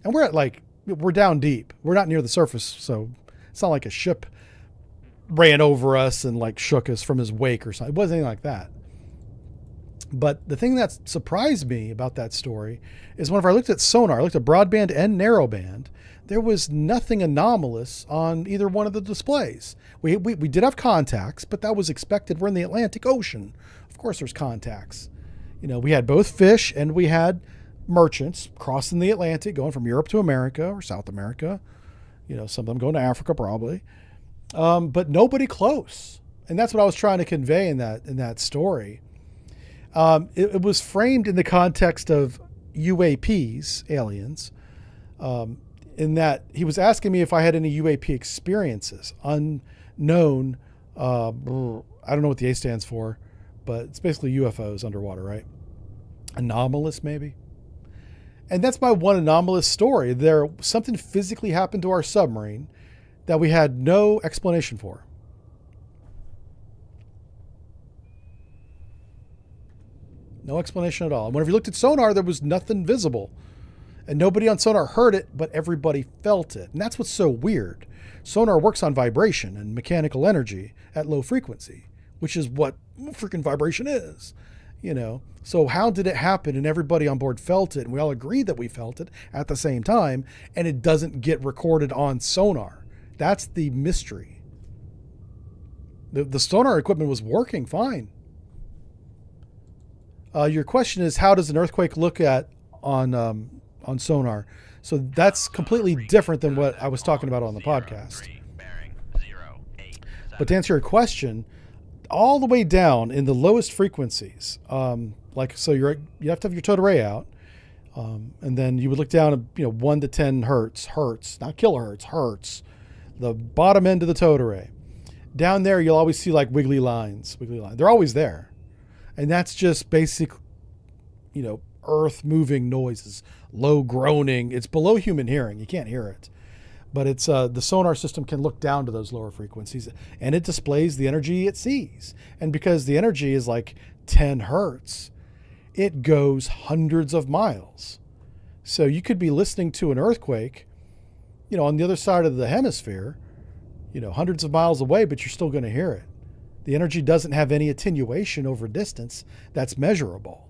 And we're down deep. We're not near the surface, so it's not like a ship ran over us and like shook us from his wake or something. It wasn't anything like that. But the thing that surprised me about that story is whenever I looked at sonar, I looked at broadband and narrowband, there was nothing anomalous on either one of the displays. We did have contacts, but that was expected. We're in the Atlantic Ocean. Of course there's contacts. We had both fish and we had merchants crossing the Atlantic, going from Europe to America or South America. Some of them going to Africa probably. But nobody close. And that's what I was trying to convey in that story. It was framed in the context of UAPs, aliens, in that he was asking me if I had any UAP experiences, unknown. I don't know what the A stands for, but it's basically UFOs underwater, right? Anomalous, maybe. And that's my one anomalous story. Something physically happened to our submarine that we had no explanation for. No explanation at all. And whenever you looked at sonar, there was nothing visible. And nobody on sonar heard it, but everybody felt it. And that's what's so weird. Sonar works on vibration and mechanical energy at low frequency, which is what freaking vibration is. So how did it happen and everybody on board felt it and we all agreed that we felt it at the same time and it doesn't get recorded on sonar? That's the mystery. The sonar equipment was working fine. Your question is, how does an earthquake look at on sonar? So that's completely different than what I was talking about on the podcast. 03, bearing 087. But to answer your question, all the way down in the lowest frequencies, so you have to have your towed array out, and then you would look down at 1 to 10 hertz, not kilohertz, hertz, the bottom end of the towed array. Down there, you'll always see like wiggly lines. They're always there, and that's just basic, earth moving noises, low groaning. It's below human hearing. You can't hear it. But it's the sonar system can look down to those lower frequencies, and it displays the energy it sees. And because the energy is like 10 hertz, it goes hundreds of miles. So you could be listening to an earthquake, on the other side of the hemisphere, hundreds of miles away, but you're still going to hear it. The energy doesn't have any attenuation over distance that's measurable,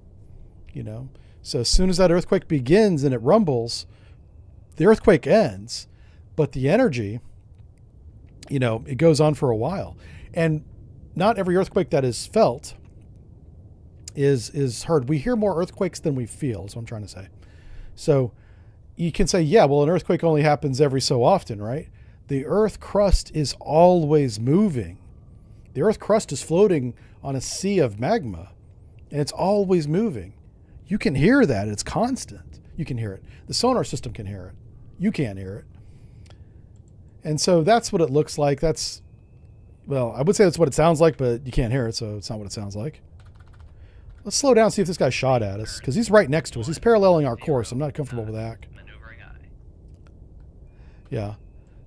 So as soon as that earthquake begins and it rumbles, the earthquake ends. But the energy, it goes on for a while. And not every earthquake that is felt is heard. We hear more earthquakes than we feel, is what I'm trying to say. So you can say, yeah, well, an earthquake only happens every so often, right? The earth crust is always moving. The earth crust is floating on a sea of magma, and it's always moving. You can hear that. It's constant. You can hear it. The sonar system can hear it. You can't hear it. And so that's what it looks like. I would say that's what it sounds like, but you can't hear it, so it's not what it sounds like. Let's slow down and see if this guy shot at us, because he's right next to us. He's paralleling our course. I'm not comfortable with that. Maneuvering eye. Yeah.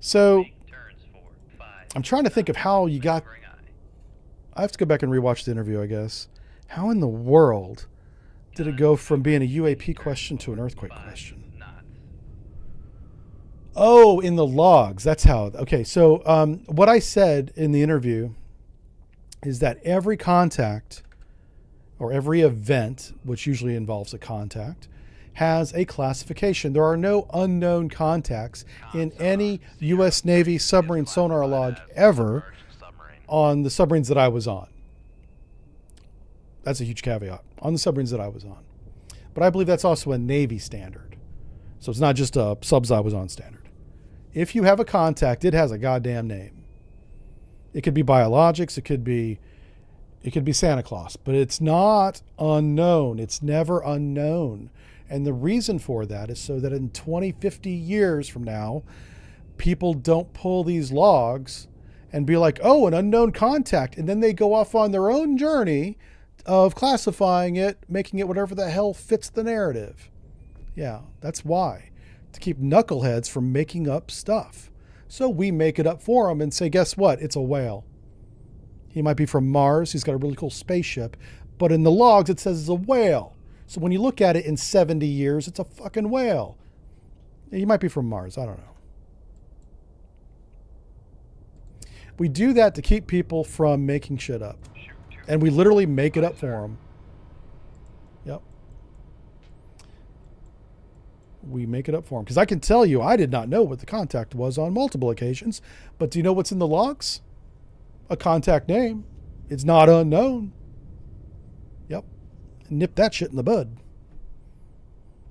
So Making turns for 5. I'm trying to think of how you got... Maneuvering eye. I have to go back and rewatch the interview, I guess. How in the world did it go from being a UAP question to an earthquake 5 question? knots. Oh, in the logs. That's how. Okay, so what I said in the interview is that every contact or every event, which usually involves a contact, has a classification. There are no unknown contacts in any U.S. Navy submarine sonar log ever Submarine. on the submarines that I was on. That's a huge caveat. On the submarines that I was on. But I believe that's also a Navy standard. So it's not just a subs I was on standard. If you have a contact, it has a goddamn name. It could be biologics, it could be Santa Claus, but it's not unknown. It's never unknown. And the reason for that is so that in 20, 50 years from now, people don't pull these logs and be like, oh, an unknown contact. And then they go off on their own journey of classifying it, making it whatever the hell fits the narrative. Yeah, that's why. To keep knuckleheads from making up stuff. So we make it up for them and say, guess what? It's a whale. He might be from Mars. He's got a really cool spaceship. But in the logs, it says it's a whale. So when you look at it in 70 years, it's a fucking whale. He might be from Mars. I don't know. We do that to keep people from making shit up. And we literally make it up for them. Yep. We make it up for them. Because I can tell you, I did not know what the contact was on multiple occasions. But do you know what's in the logs? A contact name. It's not unknown. Yep. Nip that shit in the bud.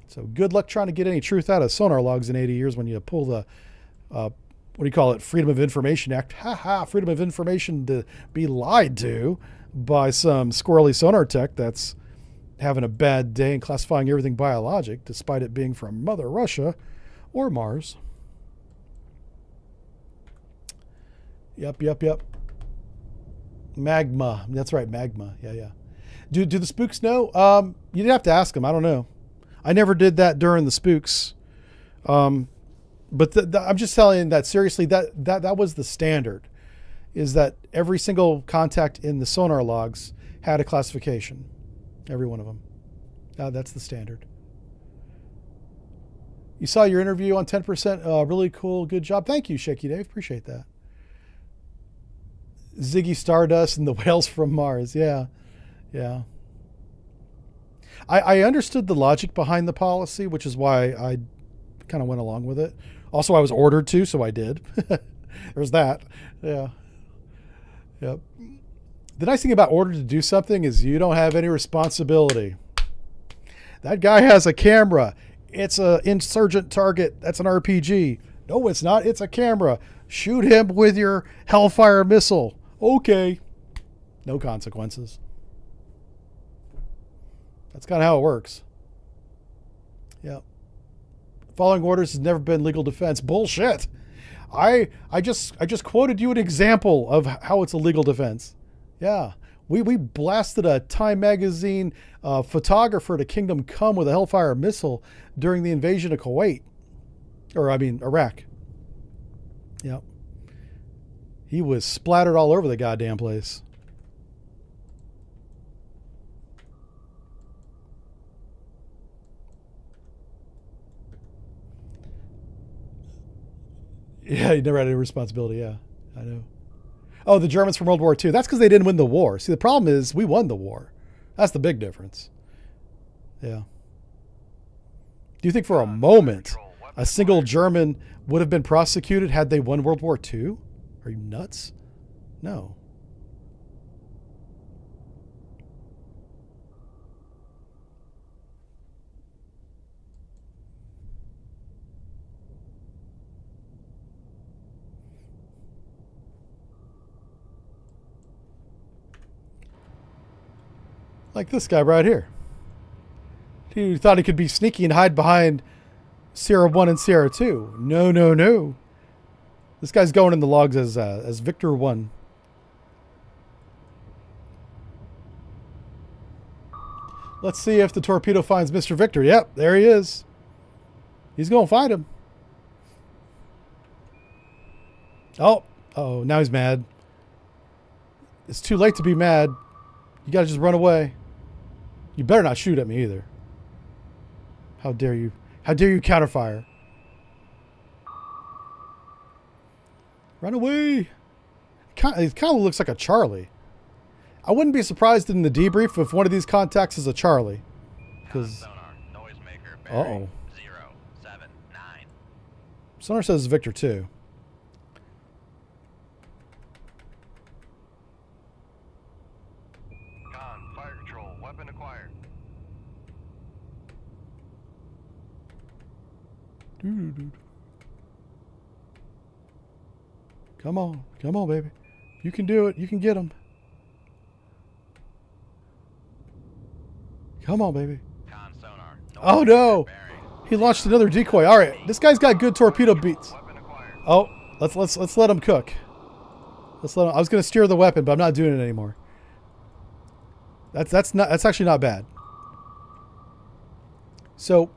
So good luck trying to get any truth out of sonar logs in 80 years when you pull the, what do you call it, Freedom of Information Act. Ha ha, freedom of information to be lied to by some squirrely sonar tech that's having a bad day and classifying everything biologic despite it being from Mother Russia or Mars. Yep. Magma. That's right, magma. Yeah. Do the spooks know? You'd have to ask them. I don't know. I never did that during the spooks. But I'm just telling you that seriously, that was the standard, is that every single contact in the sonar logs had a classification. Every one of them. That's the standard. You saw your interview on 10%. Really cool. Good job. Thank you, Shaky Dave. Appreciate that. Ziggy Stardust and the whales from Mars. Yeah. I understood the logic behind the policy, which is why I kind of went along with it. Also, I was ordered to, so I did. There's that. Yeah. Yep. The nice thing about order to do something is you don't have any responsibility. That guy has a camera. It's an insurgent target. That's an RPG. No, it's not. It's a camera. Shoot him with your Hellfire missile. Okay. No consequences. That's kind of how it works. Yep. Following orders has never been legal defense. Bullshit. I just quoted you an example of how it's a legal defense. Yeah. We blasted a Time magazine photographer to Kingdom Come with a Hellfire missile during the invasion of Kuwait. Iraq. Yep. He was splattered all over the goddamn place. Yeah, he never had any responsibility. Yeah, I know. Oh, the Germans from World War II. That's because they didn't win the war. See, the problem is we won the war. That's the big difference. Yeah. Do you think for a moment a single German would have been prosecuted had they won World War II? Are you nuts? No. Like this guy right here. He thought he could be sneaky and hide behind Sierra 1 and Sierra 2. No, no, no. This guy's going in the logs as Victor 1. Let's see if the torpedo finds Mr. Victor. Yep, there he is. He's going to find him. Oh, now he's mad. It's too late to be mad. You got to just run away. You better not shoot at me either. How dare you? How dare you counterfire? Run away. It kind of looks like a Charlie. I wouldn't be surprised in the debrief if one of these contacts is a Charlie. Because uh-oh. 079. Sonar says Victor 2. Con, fire control, weapon acquired. Come on. Come on, baby. You can do it. You can get him. Come on, baby. Con sonar. Oh, no. He launched another decoy. All right. This guy's got good torpedo beats. Oh, let's let him cook. Let's let him. I was going to steer the weapon, but I'm not doing it anymore. That's actually not bad. So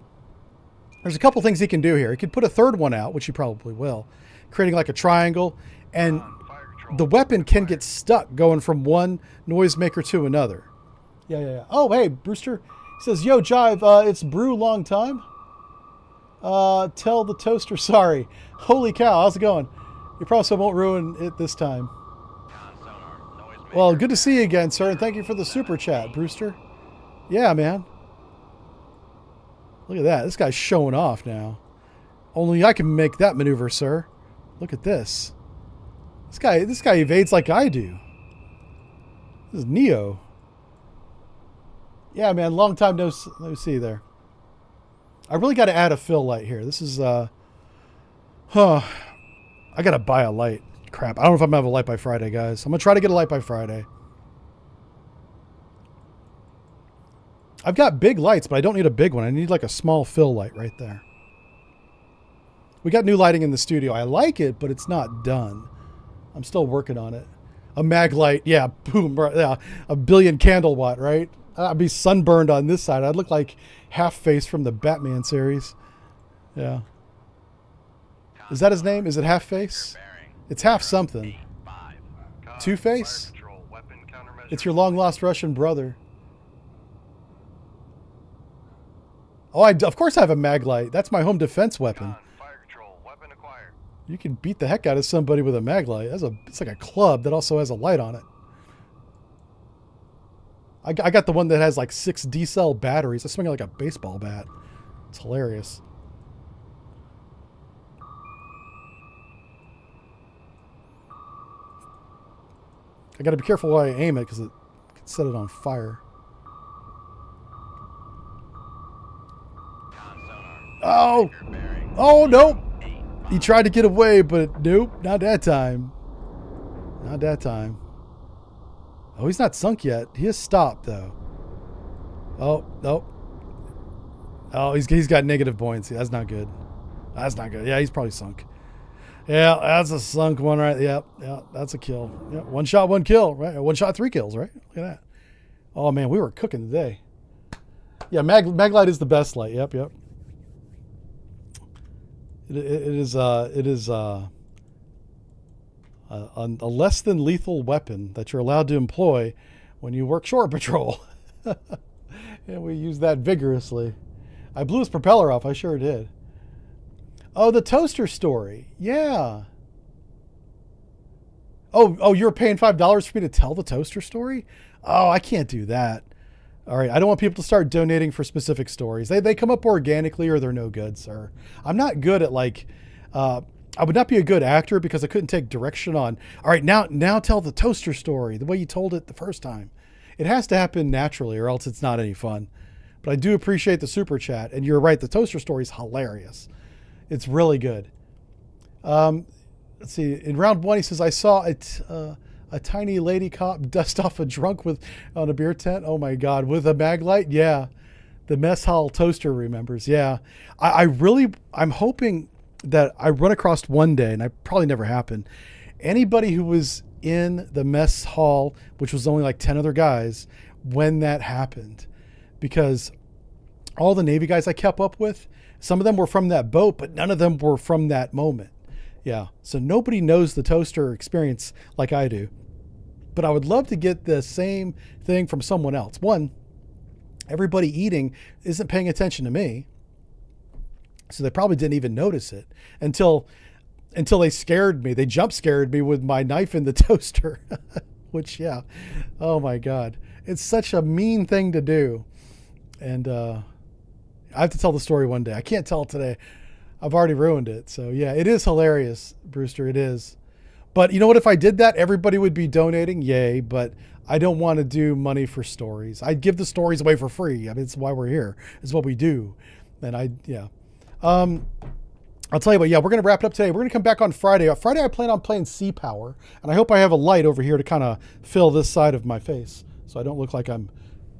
there's a couple things he can do here. He could put a third one out, which he probably will, creating like a triangle, and the weapon can get stuck going from one noisemaker to another. Yeah. Oh, hey, Brewster. He says, yo, Jive, it's Brew long time. Tell the toaster sorry. Holy cow, how's it going? You promise I won't ruin it this time. Well, good to see you again, sir, and thank you for the super chat, Brewster. Yeah, man. Look at that. This guy's showing off now. Only I can make that maneuver, sir. Look at this. This guy evades like I do. This is Neo. Yeah, man. Long time no see there. I really got to add a fill light here. This is, I got to buy a light. Crap. I don't know if I'm going to have a light by Friday, guys. I'm going to try to get a light by Friday. I've got big lights, but I don't need a big one. I need like a small fill light right there. We got new lighting in the studio. I like it, but it's not done. I'm still working on it. A mag light. Yeah, boom. Yeah, a billion candle watt, right? I'd be sunburned on this side. I'd look like Half-Face from the Batman series. Yeah. Is that his name? Is it Half-Face? It's half something. Two-Face? It's your long-lost Russian brother. Oh, of course I have a mag light. That's my home defense weapon. You can beat the heck out of somebody with a mag light. It's like a club that also has a light on it. I got the one that has like 6 D-cell batteries. I swing it like a baseball bat. It's hilarious. I got to be careful while I aim it because it can set it on fire. Con sonar. Oh! Your bearing. Oh, nope! 8, He tried to get away, but nope, not that time. Not that time. Oh, he's not sunk yet. He has stopped, though. Oh, nope. Oh, he's got negative buoyancy. That's not good. That's not good. Yeah, he's probably sunk. Yeah, that's a sunk one, right? Yep, yeah, that's a kill. Yeah, 1 shot, 1 kill, right? 1 shot, 3 kills, right? Look at that. Oh man, we were cooking today. Yeah, mag light is the best light. Yep. It is a less than lethal weapon that you're allowed to employ when you work shore patrol. And we use that vigorously. I blew his propeller off. I sure did. Oh, the toaster story. Yeah. Oh, you're paying $5 for me to tell the toaster story? Oh, I can't do that. All right, I don't want people to start donating for specific stories. They come up organically or they're no good, sir. I'm not good at I would not be a good actor because I couldn't take direction on, all right, now tell the toaster story the way you told it the first time. It has to happen naturally or else it's not any fun. But I do appreciate the super chat. And you're right, the toaster story is hilarious. It's really good. Let's see. In round 1, he says, I saw a tiny lady cop dust off a drunk on a beer tent. Oh my God, with a mag light? Yeah. The mess hall toaster remembers. Yeah. I'm hoping that I run across one day, and I probably never happened, anybody who was in the mess hall, which was only like 10 other guys, when that happened. Because all the Navy guys I kept up with, some of them were from that boat, but none of them were from that moment. Yeah. So nobody knows the toaster experience like I do. But I would love to get the same thing from someone else. One, everybody eating isn't paying attention to me. So they probably didn't even notice it until they scared me. They jump scared me with my knife in the toaster, which, yeah. Oh my God. It's such a mean thing to do. And I have to tell the story one day. I can't tell it today. I've already ruined it. So yeah, it is hilarious, Brewster. It is. But you know what? If I did that, everybody would be donating. Yay. But I don't want to do money for stories. I'd give the stories away for free. I mean, it's why we're here. It's what we do. And yeah. I'll tell you what, yeah, we're going to wrap it up today. We're going to come back on Friday. Friday, I plan on playing Sea Power. And I hope I have a light over here to kind of fill this side of my face so I don't look like I'm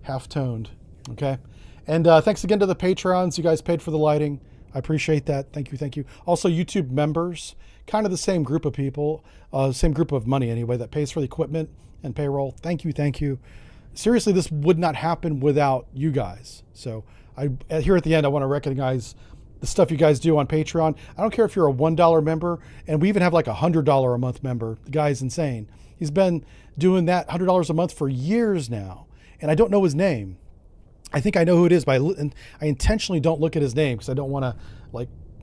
half-toned. Okay? And thanks again to the Patrons. You guys paid for the lighting. I appreciate that. Thank you. Also, YouTube members, kind of the same group of people, same group of money anyway, that pays for the equipment and payroll. Thank you. Seriously, this would not happen without you guys. So here at the end, I want to recognize the stuff you guys do on Patreon. I don't care if you're a $1 member, and we even have like a $100 a month member. The guy's insane. He's been doing that $100 a month for years now, and I don't know his name. I think I know who it is, but I intentionally don't look at his name because I don't want to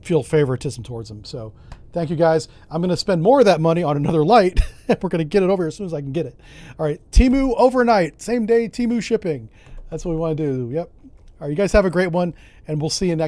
feel favoritism towards him. So thank you guys. I'm going to spend more of that money on another light. We're going to get it over here as soon as I can get it. All right. Temu overnight, same day Temu shipping. That's what we want to do. Yep. All right. You guys have a great one, and we'll see you next